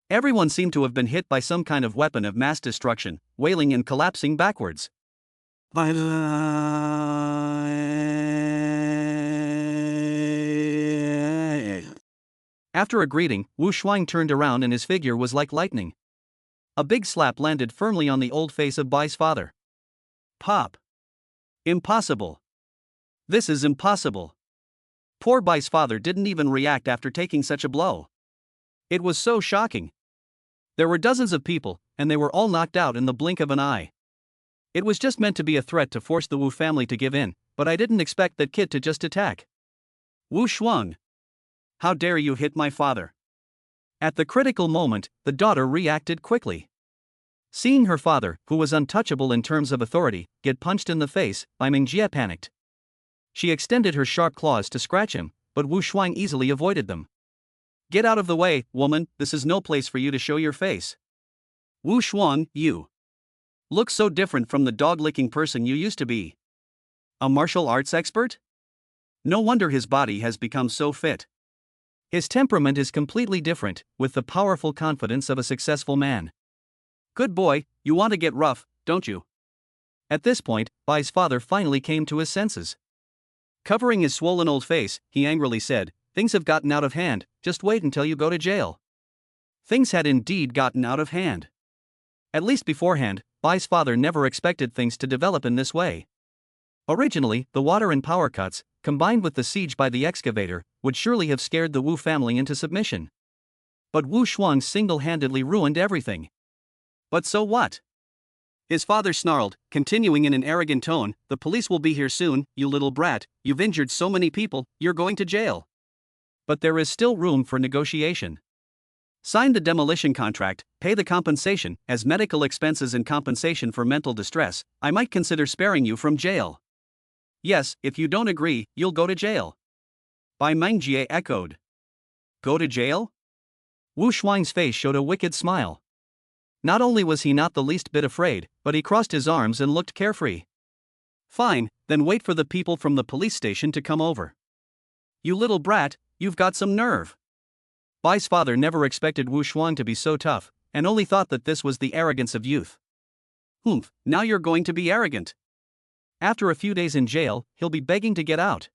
Everyone seemed to have been hit by some kind of weapon of mass destruction, wailing and collapsing backwards. After a greeting, Wu Shuang turned around and his figure was like lightning. A big slap landed firmly on the old face of Bai's father. Pop. Impossible. This is impossible. Poor Bai's father didn't even react after taking such a blow. It was so shocking. There were dozens of people, and they were all knocked out in the blink of an eye. It was just meant to be a threat to force the Wu family to give in, but I didn't expect that kid to just attack. Wu Shuang. How dare you hit my father? At the critical moment, the daughter reacted quickly. Seeing her father, who was untouchable in terms of authority, get punched in the face, Bai Mengjie panicked. She extended her sharp claws to scratch him, but Wu Shuang easily avoided them. Get out of the way, woman, this is no place for you to show your face. Wu Shuang, you look so different from the dog-licking person you used to be. A martial arts expert? No wonder his body has become so fit. His temperament is completely different, with the powerful confidence of a successful man. Good boy, you want to get rough, don't you? At this point, Bai's father finally came to his senses. Covering his swollen old face, he angrily said, "Things have gotten out of hand, just wait until you go to jail." Things had indeed gotten out of hand. At least beforehand, Bai's father never expected things to develop in this way. Originally, the water and power cuts, combined with the siege by the excavator, would surely have scared the Wu family into submission. But Wu Shuang single-handedly ruined everything. But so what? His father snarled, continuing in an arrogant tone, "The police will be here soon, you little brat, you've injured so many people, you're going to jail." But there is still room for negotiation. Sign the demolition contract, pay the compensation, as medical expenses and compensation for mental distress. I might consider sparing you from jail. Yes, if you don't agree, you'll go to jail. Bai Mengjie echoed. Go to jail? Wu Shuang's face showed a wicked smile. Not only was he not the least bit afraid, but he crossed his arms and looked carefree. Fine, then wait for the people from the police station to come over. You little brat, you've got some nerve. Bai's father never expected Wu Shuang to be so tough, and only thought that this was the arrogance of youth. Humph, now you're going to be arrogant. After a few days in jail, he'll be begging to get out.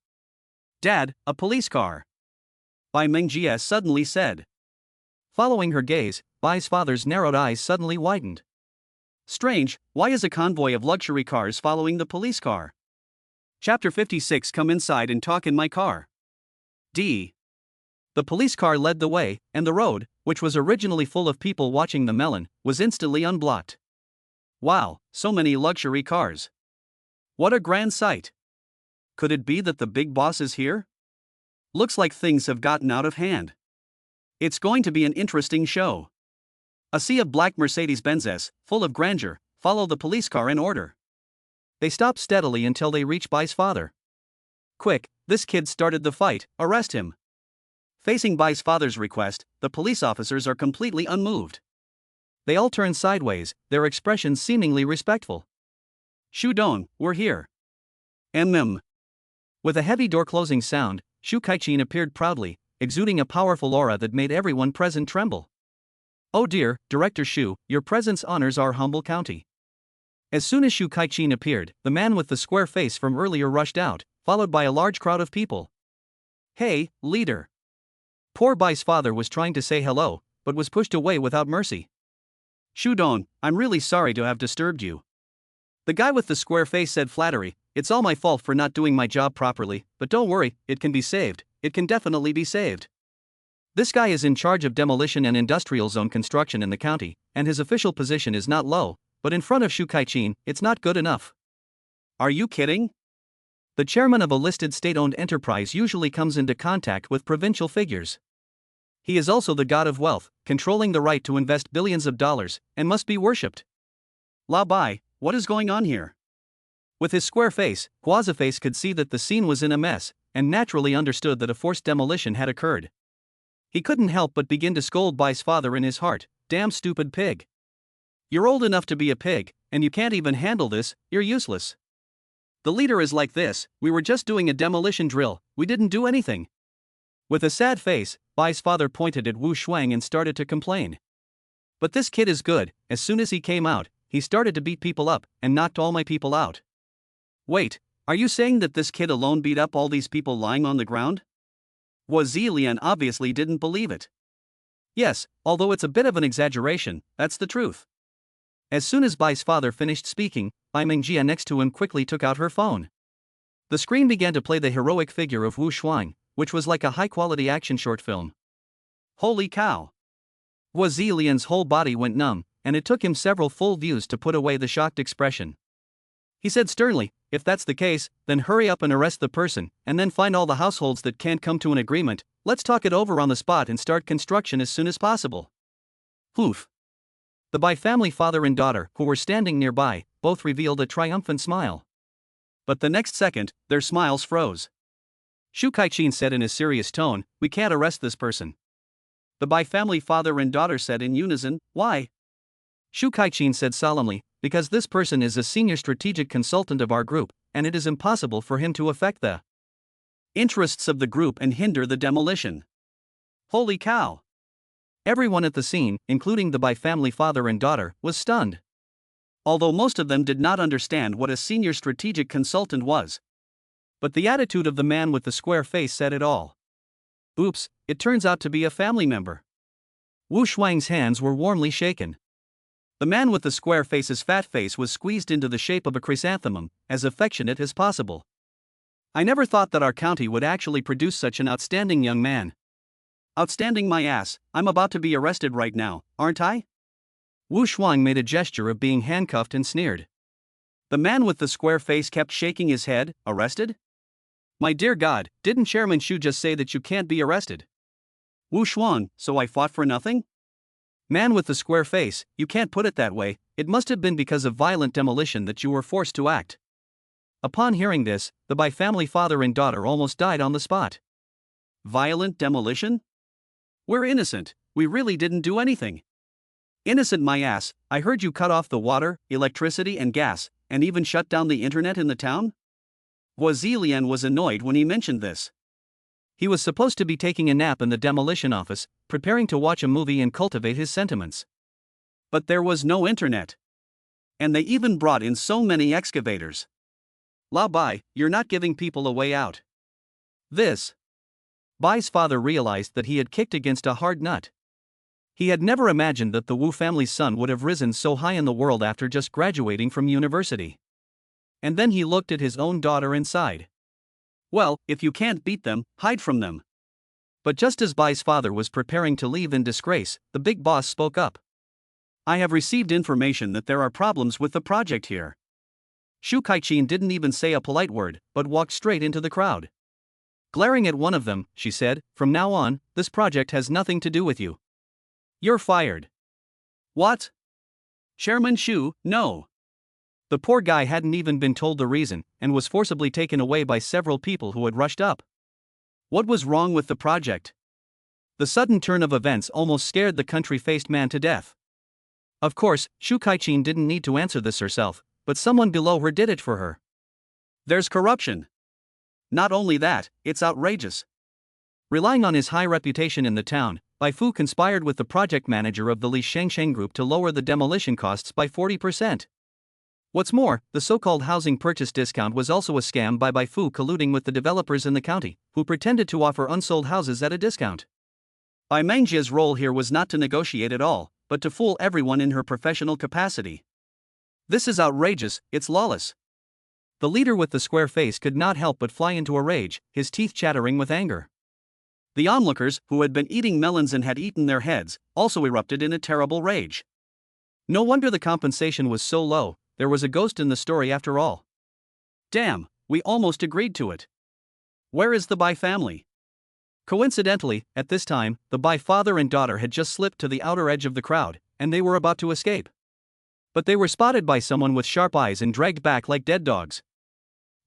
Dad, a police car. Bai Mengjie suddenly said. Following her gaze, Bai's father's narrowed eyes suddenly widened. Strange, why is a convoy of luxury cars following the police car? Chapter 56. Come inside and talk in my car. D. The police car led the way, and the road, which was originally full of people watching the melon, was instantly unblocked. Wow, so many luxury cars. What a grand sight. Could it be that the big boss is here? Looks like things have gotten out of hand. It's going to be an interesting show. A sea of black Mercedes-Benzes, full of grandeur, follow the police car in order. They stop steadily until they reach Bai's father. Quick, this kid started the fight, arrest him. Facing Bai's father's request, the police officers are completely unmoved. They all turn sideways, their expressions seemingly respectful. Shu Dong, we're here. With a heavy door closing sound, Shu Kaiqin appeared proudly, exuding a powerful aura that made everyone present tremble. Oh dear, Director Shu, your presence honors our humble county. As soon as Shu Kaiqin appeared, the man with the square face from earlier rushed out, followed by a large crowd of people. Hey, leader. Poor Bai's father was trying to say hello, but was pushed away without mercy. Shu Dong, I'm really sorry to have disturbed you. The guy with the square face said flattery, it's all my fault for not doing my job properly, but don't worry, it can be saved. It can definitely be saved. This guy is in charge of demolition and industrial zone construction in the county, and his official position is not low, but in front of Shu Kaiqin, it's not good enough. Are you kidding? The chairman of a listed state-owned enterprise usually comes into contact with provincial figures. He is also the god of wealth, controlling the right to invest billions of dollars, and must be worshipped. La Bai, what is going on here? With his square face, Guazaface could see that the scene was in a mess, and naturally understood that a forced demolition had occurred. He couldn't help but begin to scold Bai's father in his heart, damn stupid pig. You're old enough to be a pig, and you can't even handle this, you're useless. The leader is like this, we were just doing a demolition drill, we didn't do anything. With a sad face, Bai's father pointed at Wu Shuang and started to complain. But this kid is good, as soon as he came out, he started to beat people up, and knocked all my people out. Wait, are you saying that this kid alone beat up all these people lying on the ground? Wu Zilian obviously didn't believe it. Yes, although it's a bit of an exaggeration, that's the truth. As soon as Bai's father finished speaking, Bai Mengjie next to him quickly took out her phone. The screen began to play the heroic figure of Wu Shuang, which was like a high-quality action short film. Holy cow! Wu Zilian's whole body went numb, and it took him several full views to put away the shocked expression. He said sternly, if that's the case, then hurry up and arrest the person, and then find all the households that can't come to an agreement, let's talk it over on the spot and start construction as soon as possible. Oof. The Bai family father and daughter, who were standing nearby, both revealed a triumphant smile. But the next second, their smiles froze. Shu Kaiqin said in a serious tone, we can't arrest this person. The Bai family father and daughter said in unison, why? Shu Kaiqin said solemnly, because this person is a senior strategic consultant of our group, and it is impossible for him to affect the interests of the group and hinder the demolition. Holy cow! Everyone at the scene, including the Bai family father and daughter, was stunned. Although most of them did not understand what a senior strategic consultant was. But the attitude of the man with the square face said it all. Oops, it turns out to be a family member. Wu Shuang's hands were warmly shaken. The man with the square face's fat face was squeezed into the shape of a chrysanthemum, as affectionate as possible. I never thought that our county would actually produce such an outstanding young man. Outstanding my ass, I'm about to be arrested right now, aren't I? Wu Shuang made a gesture of being handcuffed and sneered. The man with the square face kept shaking his head. Arrested? My dear God, didn't Chairman Xu just say that you can't be arrested? Wu Shuang, so I fought for nothing? Man with the square face, you can't put it that way, it must have been because of violent demolition that you were forced to act. Upon hearing this, the Bai family father and daughter almost died on the spot. Violent demolition? We're innocent, we really didn't do anything. Innocent my ass, I heard you cut off the water, electricity and gas, and even shut down the internet in the town? Hua Zilian was annoyed when he mentioned this. He was supposed to be taking a nap in the demolition office, preparing to watch a movie and cultivate his sentiments. But there was no internet. And they even brought in so many excavators. Lao Bai, you're not giving people a way out. This. Bai's father realized that he had kicked against a hard nut. He had never imagined that the Wu family's son would have risen so high in the world after just graduating from university. And then he looked at his own daughter and sighed. Well, if you can't beat them, hide from them. But just as Bai's father was preparing to leave in disgrace, the big boss spoke up. I have received information that there are problems with the project here. Shu Kaiqin didn't even say a polite word, but walked straight into the crowd. Glaring at one of them, she said, from now on, this project has nothing to do with you. You're fired. What? Chairman Xu, no. The poor guy hadn't even been told the reason, and was forcibly taken away by several people who had rushed up. What was wrong with the project? The sudden turn of events almost scared the country-faced man to death. Of course, Shu Kaiqin didn't need to answer this herself, but someone below her did it for her. There's corruption. Not only that, it's outrageous. Relying on his high reputation in the town, Bai Fu conspired with the project manager of the Li Shengsheng group to lower the demolition costs by 40%. What's more, the so-called housing purchase discount was also a scam by Bai Fu colluding with the developers in the county, who pretended to offer unsold houses at a discount. Bai Mengjia's role here was not to negotiate at all, but to fool everyone in her professional capacity. This is outrageous, it's lawless. The leader with the square face could not help but fly into a rage, his teeth chattering with anger. The onlookers, who had been eating melons and had eaten their heads, also erupted in a terrible rage. No wonder the compensation was so low, there was a ghost in the story after all. Damn, we almost agreed to it. Where is the Bai family? Coincidentally, at this time, the Bai father and daughter had just slipped to the outer edge of the crowd, and they were about to escape. But they were spotted by someone with sharp eyes and dragged back like dead dogs.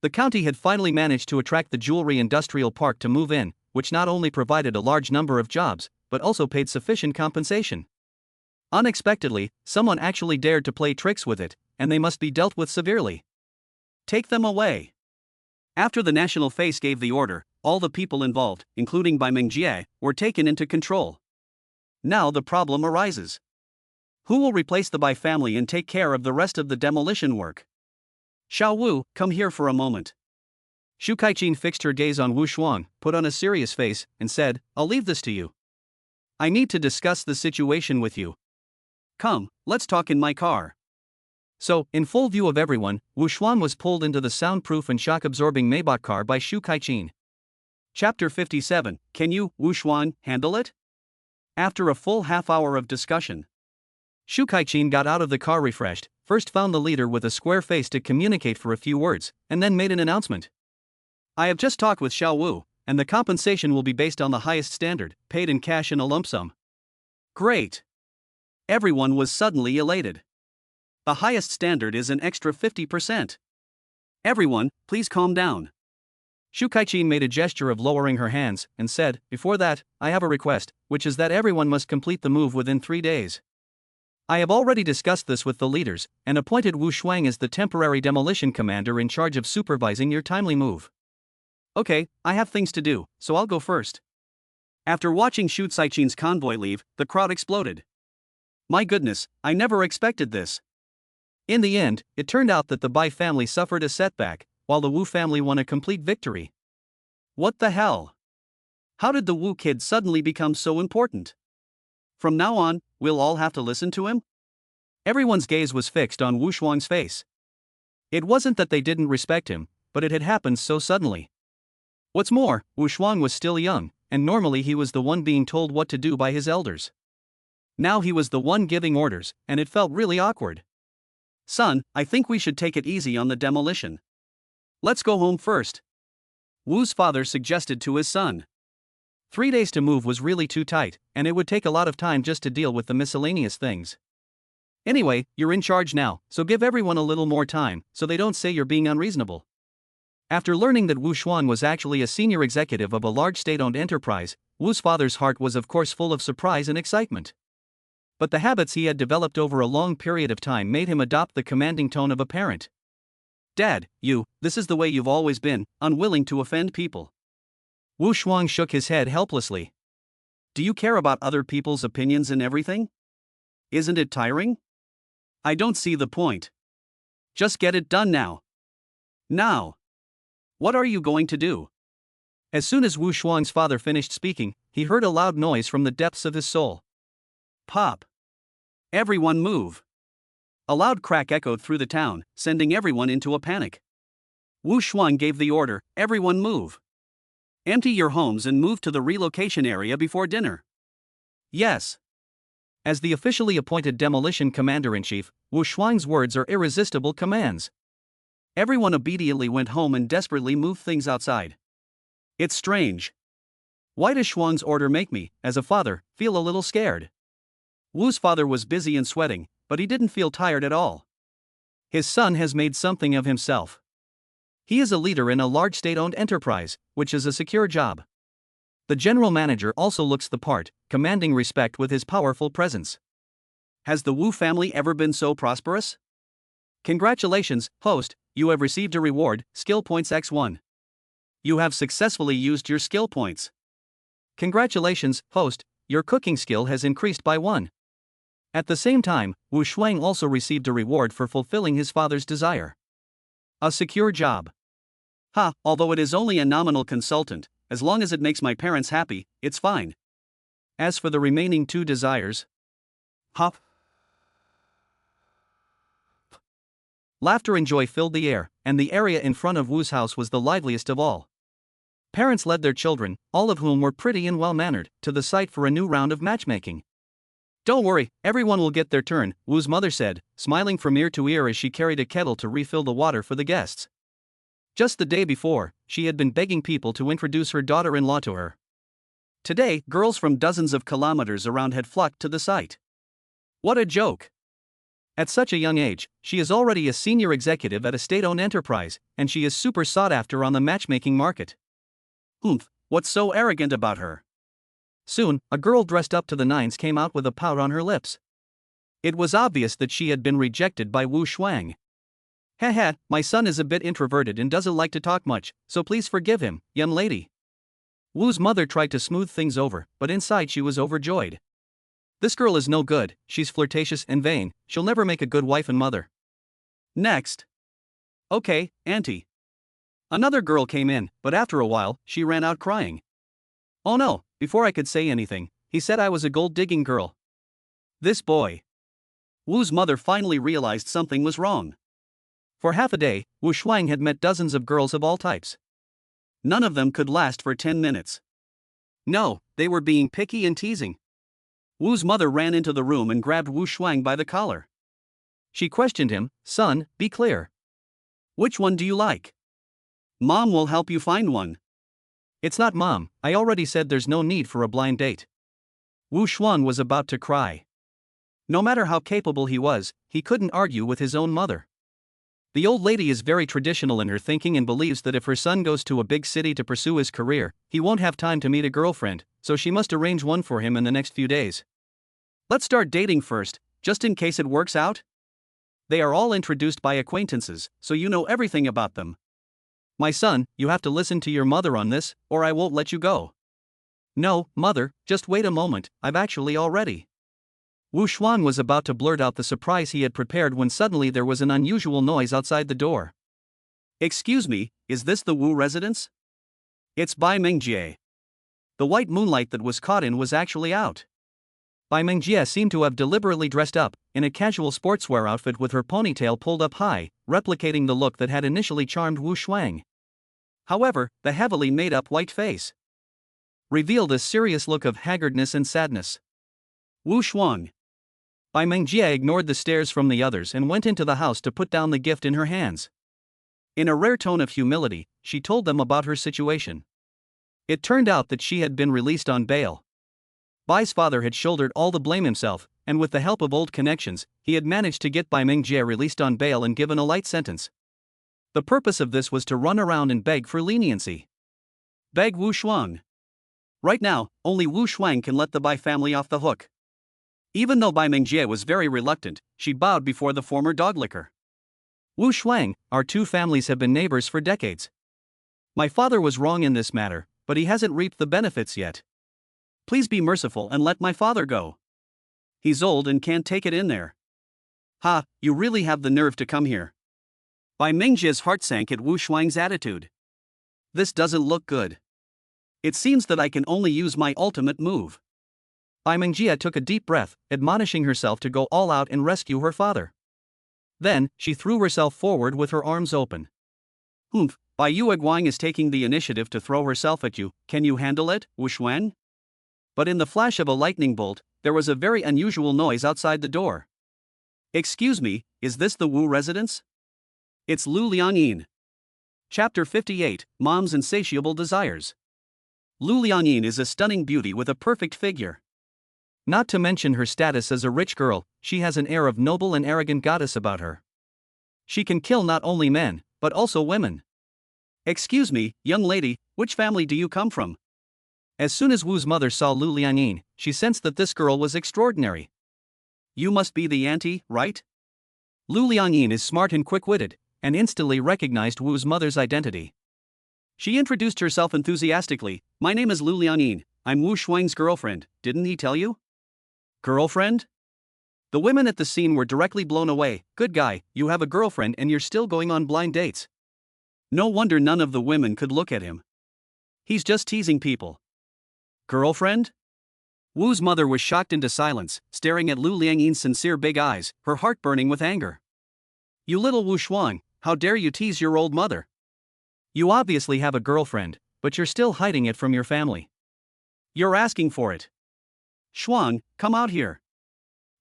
The county had finally managed to attract the jewelry industrial park to move in, which not only provided a large number of jobs, but also paid sufficient compensation. Unexpectedly, someone actually dared to play tricks with it, and they must be dealt with severely. Take them away. After the national face gave the order, all the people involved, including Bai Mengjie, were taken into control. Now the problem arises. Who will replace the Bai family and take care of the rest of the demolition work? Xiao Wu, come here for a moment. Shu Kaiqin fixed her gaze on Wu Shuang, put on a serious face, and said, I'll leave this to you. I need to discuss the situation with you. Come, let's talk in my car. So, in full view of everyone, Wu Shuang was pulled into the soundproof and shock-absorbing Maybach car by Shu Kaiqin. Chapter 57, Can you, Wu Shuang, handle it? After a full half-hour of discussion, Shu Kaiqin got out of the car refreshed, first found the leader with a square face to communicate for a few words, and then made an announcement. I have just talked with Xiao Wu, and the compensation will be based on the highest standard, paid in cash in a lump sum. Great! Everyone was suddenly elated. The highest standard is an extra 50%. Everyone, please calm down. Shu Kaiqin made a gesture of lowering her hands, and said, Before that, I have a request, which is that everyone must complete the move within 3 days. I have already discussed this with the leaders, and appointed Wu Shuang as the temporary demolition commander in charge of supervising your timely move. Okay, I have things to do, so I'll go first. After watching Shu Caichin's convoy leave, the crowd exploded. My goodness, I never expected this. In the end, it turned out that the Bai family suffered a setback, while the Wu family won a complete victory. What the hell? How did the Wu kid suddenly become so important? From now on, we'll all have to listen to him? Everyone's gaze was fixed on Wu Shuang's face. It wasn't that they didn't respect him, but it had happened so suddenly. What's more, Wu Shuang was still young, and normally he was the one being told what to do by his elders. Now he was the one giving orders, and it felt really awkward. Son, I think we should take it easy on the demolition. Let's go home first. Wu's father suggested to his son. 3 days to move was really too tight, and it would take a lot of time just to deal with the miscellaneous things. Anyway, you're in charge now, so give everyone a little more time, so they don't say you're being unreasonable. After learning that Wu Shuang was actually a senior executive of a large state-owned enterprise, Wu's father's heart was of course full of surprise and excitement. But the habits he had developed over a long period of time made him adopt the commanding tone of a parent. Dad, this is the way you've always been, unwilling to offend people. Wu Shuang shook his head helplessly. Do you care about other people's opinions and everything? Isn't it tiring? I don't see the point. Just get it done now. Now. What are you going to do? As soon as Wu Shuang's father finished speaking, he heard a loud noise from the depths of his soul. Pop! Everyone move! A loud crack echoed through the town, sending everyone into a panic. Wu Shuang gave the order, everyone move. Empty your homes and move to the relocation area before dinner. Yes. As the officially appointed demolition commander-in-chief, Wu Shuang's words are irresistible commands. Everyone obediently went home and desperately moved things outside. It's strange. Why does Shuang's order make me, as a father, feel a little scared? Wu's father was busy and sweating, but he didn't feel tired at all. His son has made something of himself. He is a leader in a large state-owned enterprise, which is a secure job. The general manager also looks the part, commanding respect with his powerful presence. Has the Wu family ever been so prosperous? Congratulations, host, you have received a reward, skill points X1. You have successfully used your skill points. Congratulations, host, your cooking skill has increased by 1. At the same time, Wu Shuang also received a reward for fulfilling his father's desire. A secure job. Although it is only a nominal consultant, as long as it makes my parents happy, it's fine. As for the remaining 2 desires. Laughter and joy filled the air, and the area in front of Wu's house was the liveliest of all. Parents led their children, all of whom were pretty and well-mannered, to the site for a new round of matchmaking. Don't worry, everyone will get their turn, Wu's mother said, smiling from ear to ear as she carried a kettle to refill the water for the guests. Just the day before, she had been begging people to introduce her daughter-in-law to her. Today, girls from dozens of kilometers around had flocked to the site. What a joke! At such a young age, she is already a senior executive at a state-owned enterprise, and she is super sought after on the matchmaking market. What's so arrogant about her? Soon, a girl dressed up to the nines came out with a pout on her lips. It was obvious that she had been rejected by Wu Shuang. My son is a bit introverted and doesn't like to talk much, so please forgive him, young lady. Wu's mother tried to smooth things over, but inside she was overjoyed. This girl is no good, she's flirtatious and vain, she'll never make a good wife and mother. Next. Okay, auntie. Another girl came in, but after a while, she ran out crying. Oh no, before I could say anything, he said I was a gold-digging girl. This boy. Wu's mother finally realized something was wrong. For half a day, Wu Shuang had met dozens of girls of all types. None of them could last for 10 minutes. No, they were being picky and teasing. Wu's mother ran into the room and grabbed Wu Shuang by the collar. She questioned him, son, be clear. Which one do you like? Mom will help you find one. It's not Mom, I already said there's no need for a blind date. Wu Shuang was about to cry. No matter how capable he was, he couldn't argue with his own mother. The old lady is very traditional in her thinking and believes that if her son goes to a big city to pursue his career, he won't have time to meet a girlfriend, so she must arrange one for him in the next few days. Let's start dating first, just in case it works out. They are all introduced by acquaintances, so you know everything about them. My son, you have to listen to your mother on this, or I won't let you go. No, mother, just wait a moment, I've actually already. Wu Shuang was about to blurt out the surprise he had prepared when suddenly there was an unusual noise outside the door. Excuse me, is this the Wu residence? It's Bai Mengjie. The white moonlight that was caught in was actually out. Bai Mengjie seemed to have deliberately dressed up, in a casual sportswear outfit with her ponytail pulled up high, replicating the look that had initially charmed Wu Shuang. However, the heavily made-up white face revealed a serious look of haggardness and sadness. Wu Shuang. Bai Mengjie ignored the stares from the others and went into the house to put down the gift in her hands. In a rare tone of humility, she told them about her situation. It turned out that she had been released on bail. Bai's father had shouldered all the blame himself, and with the help of old connections, he had managed to get Bai Mengjie released on bail and given a light sentence. The purpose of this was to run around and beg for leniency. Beg Wu Shuang. Right now, only Wu Shuang can let the Bai family off the hook. Even though Bai Mengjie was very reluctant, she bowed before the former doglicker. Wu Shuang, our two families have been neighbors for decades. My father was wrong in this matter, but he hasn't reaped the benefits yet. Please be merciful and let my father go. He's old and can't take it in there. Ha, you really have the nerve to come here. Bai Mengjie's heart sank at Wu Shuang's attitude. This doesn't look good. It seems that I can only use my ultimate move. Bai Mengjie took a deep breath, admonishing herself to go all out and rescue her father. Then, she threw herself forward with her arms open. Bai Yueguang is taking the initiative to throw herself at you, can you handle it, Wu Shuang? But in the flash of a lightning bolt, there was a very unusual noise outside the door. Excuse me, is this the Wu residence? It's Lu Liangyin. Chapter 58, Mom's Insatiable Desires. Lu Liangyin is a stunning beauty with a perfect figure. Not to mention her status as a rich girl, she has an air of noble and arrogant goddess about her. She can kill not only men, but also women. Excuse me, young lady, which family do you come from? As soon as Wu's mother saw Lu Liangyin, she sensed that this girl was extraordinary. You must be the auntie, right? Lu Liangyin is smart and quick-witted, and instantly recognized Wu's mother's identity. She introduced herself enthusiastically. My name is Lu Liangyin, I'm Wu Shuang's girlfriend, didn't he tell you? Girlfriend? The women at the scene were directly blown away. Good guy, you have a girlfriend and you're still going on blind dates. No wonder none of the women could look at him. He's just teasing people. Girlfriend? Wu's mother was shocked into silence, staring at Lu Liangyin's sincere big eyes, her heart burning with anger. You little Wu Shuang, how dare you tease your old mother? You obviously have a girlfriend, but you're still hiding it from your family. You're asking for it. Shuang, come out here.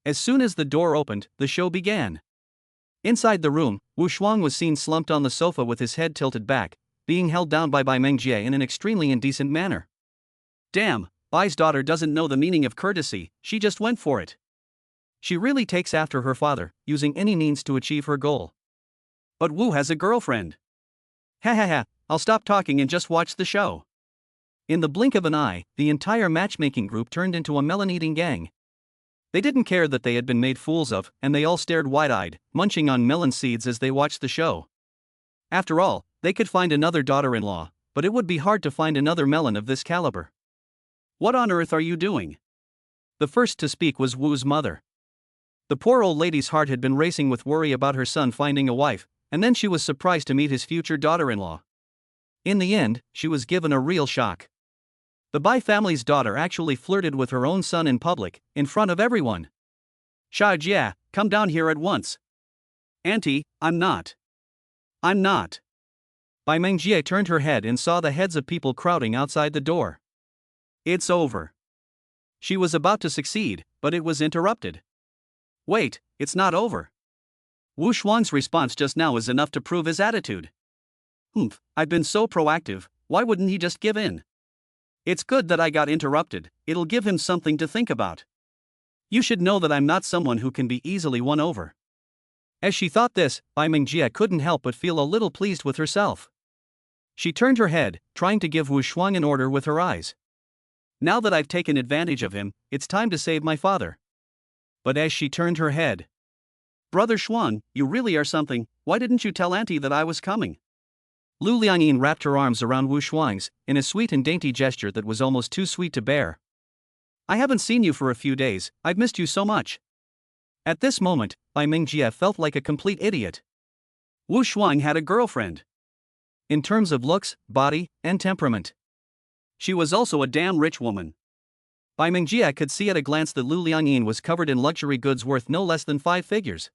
As soon as the door opened, the show began. Inside the room, Wu Shuang was seen slumped on the sofa with his head tilted back, being held down by Bai Mengjie in an extremely indecent manner. Damn, Bai's daughter doesn't know the meaning of courtesy, she just went for it. She really takes after her father, using any means to achieve her goal. But Wu has a girlfriend. Ha ha ha, I'll stop talking and just watch the show. In the blink of an eye, the entire matchmaking group turned into a melon-eating gang. They didn't care that they had been made fools of, and they all stared wide-eyed, munching on melon seeds as they watched the show. After all, they could find another daughter-in-law, but it would be hard to find another melon of this caliber. What on earth are you doing? The first to speak was Wu's mother. The poor old lady's heart had been racing with worry about her son finding a wife, and then she was surprised to meet his future daughter-in-law. In the end, she was given a real shock. The Bai family's daughter actually flirted with her own son in public, in front of everyone. Sha Jia, come down here at once. Auntie, I'm not. Bai Mengjie turned her head and saw the heads of people crowding outside the door. It's over. She was about to succeed, but it was interrupted. Wait, it's not over. Wu Shuang's response just now is enough to prove his attitude. I've been so proactive, why wouldn't he just give in? It's good that I got interrupted, it'll give him something to think about. You should know that I'm not someone who can be easily won over. As she thought this, Bai Mengjie couldn't help but feel a little pleased with herself. She turned her head, trying to give Wu Shuang an order with her eyes. Now that I've taken advantage of him, it's time to save my father. But as she turned her head, Brother Shuang, you really are something, why didn't you tell Auntie that I was coming? Lu Liangyin wrapped her arms around Wu Shuang's, in a sweet and dainty gesture that was almost too sweet to bear. I haven't seen you for a few days, I've missed you so much. At this moment, Bai Mingjie felt like a complete idiot. Wu Shuang had a girlfriend. In terms of looks, body, and temperament. She was also a damn rich woman. Bai Mingjie could see at a glance that Lu Liangyin was covered in luxury goods worth no less than 5 figures.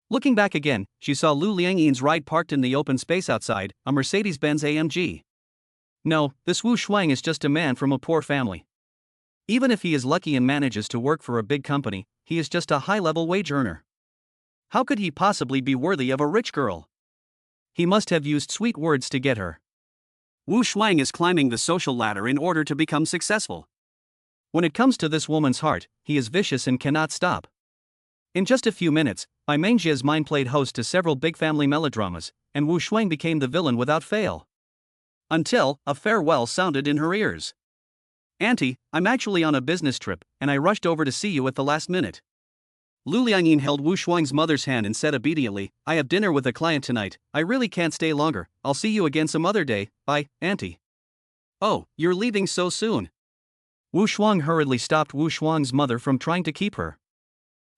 Looking back again, she saw Lu Liangyin's ride parked in the open space outside, a Mercedes-Benz AMG. No, this Wu Shuang is just a man from a poor family. Even if he is lucky and manages to work for a big company, he is just a high-level wage earner. How could he possibly be worthy of a rich girl? He must have used sweet words to get her. Wu Shuang is climbing the social ladder in order to become successful. When it comes to this woman's heart, he is vicious and cannot stop. In just a few minutes, Bai Mingjie's mind played host to several big family melodramas, and Wu Shuang became the villain without fail. Until a farewell sounded in her ears. Auntie, I'm actually on a business trip, and I rushed over to see you at the last minute. Lu Liangyin held Wu Shuang's mother's hand and said obediently, I have dinner with a client tonight, I really can't stay longer, I'll see you again some other day, bye, Auntie. Oh, you're leaving so soon. Wu Shuang hurriedly stopped Wu Shuang's mother from trying to keep her.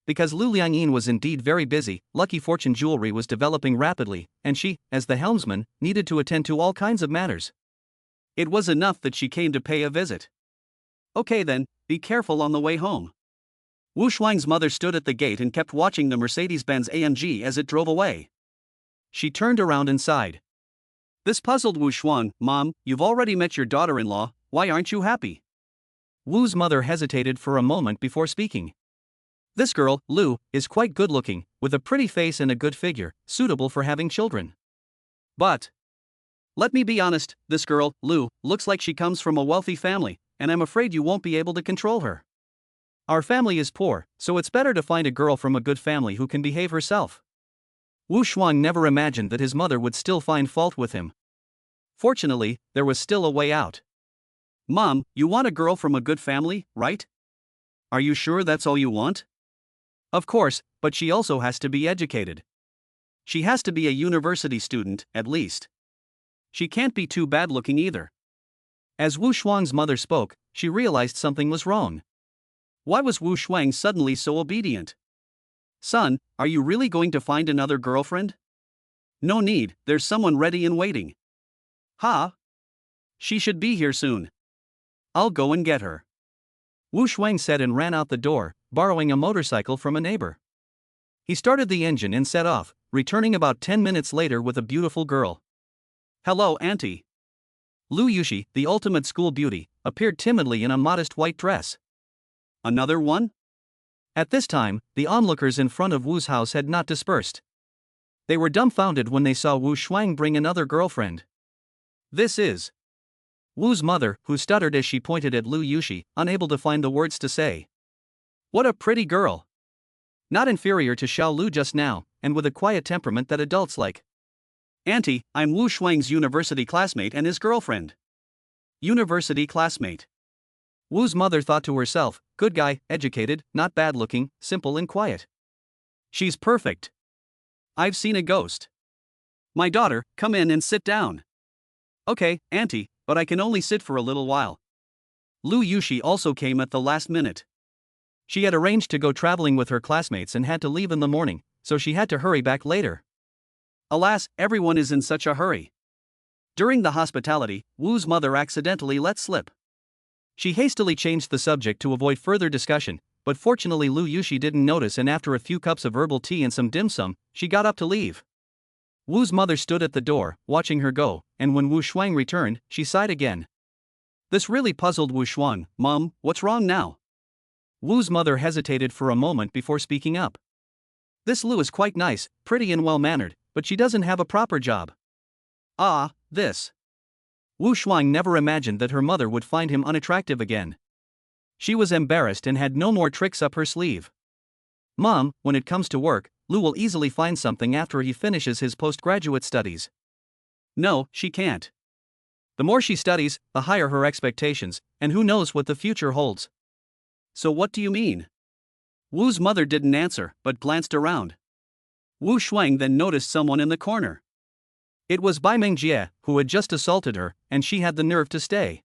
Because Lu Liangyin was indeed very busy, Lucky Fortune Jewelry was developing rapidly, and she, as the helmsman, needed to attend to all kinds of matters. It was enough that she came to pay a visit. Okay then, be careful on the way home. Wu Shuang's mother stood at the gate and kept watching the Mercedes-Benz AMG as it drove away. She turned around and sighed. This puzzled Wu Shuang. Mom, you've already met your daughter-in-law, why aren't you happy? Wu's mother hesitated for a moment before speaking. This girl, Lu, is quite good-looking, with a pretty face and a good figure, suitable for having children. But let me be honest, this girl, Lu, looks like she comes from a wealthy family, and I'm afraid you won't be able to control her. Our family is poor, so it's better to find a girl from a good family who can behave herself. Wu Shuang never imagined that his mother would still find fault with him. Fortunately, there was still a way out. Mom, you want a girl from a good family, right? Are you sure that's all you want? Of course, but she also has to be educated. She has to be a university student, at least. She can't be too bad-looking either. As Wu Shuang's mother spoke, she realized something was wrong. Why was Wu Shuang suddenly so obedient? Son, are you really going to find another girlfriend? No need, there's someone ready and waiting. Ha! She should be here soon. I'll go and get her. Wu Shuang said and ran out the door, borrowing a motorcycle from a neighbor. He started the engine and set off, returning about 10 minutes later with a beautiful girl. Hello, Auntie. Lu Yushi, the ultimate school beauty, appeared timidly in a modest white dress. Another one? At this time, the onlookers in front of Wu's house had not dispersed. They were dumbfounded when they saw Wu Shuang bring another girlfriend. This is Wu's mother, who stuttered as she pointed at Lu Yushi, unable to find the words to say. What a pretty girl! Not inferior to Xiao Lu just now, and with a quiet temperament that adults like. Auntie, I'm Wu Shuang's university classmate and his girlfriend. University classmate. Wu's mother thought to herself, good guy, educated, not bad-looking, simple and quiet. She's perfect. I've seen a ghost. My daughter, come in and sit down. Okay, Auntie, but I can only sit for a little while. Lu Yushi also came at the last minute. She had arranged to go traveling with her classmates and had to leave in the morning, so she had to hurry back later. Alas, everyone is in such a hurry. During the hospitality, Wu's mother accidentally let slip. She hastily changed the subject to avoid further discussion, but fortunately Lu Yushi didn't notice, and after a few cups of herbal tea and some dim sum, she got up to leave. Wu's mother stood at the door, watching her go, and when Wu Shuang returned, she sighed again. This really puzzled Wu Shuang. Mom, what's wrong now? Wu's mother hesitated for a moment before speaking up. This Lu is quite nice, pretty and well-mannered, but she doesn't have a proper job. Ah, this. Wu Shuang never imagined that her mother would find him unattractive again. She was embarrassed and had no more tricks up her sleeve. Mom, when it comes to work, Lu will easily find something after he finishes his postgraduate studies. No, she can't. The more she studies, the higher her expectations, and who knows what the future holds. So what do you mean? Wu's mother didn't answer, but glanced around. Wu Shuang then noticed someone in the corner. It was Bai Mingjie, who had just assaulted her, and she had the nerve to stay.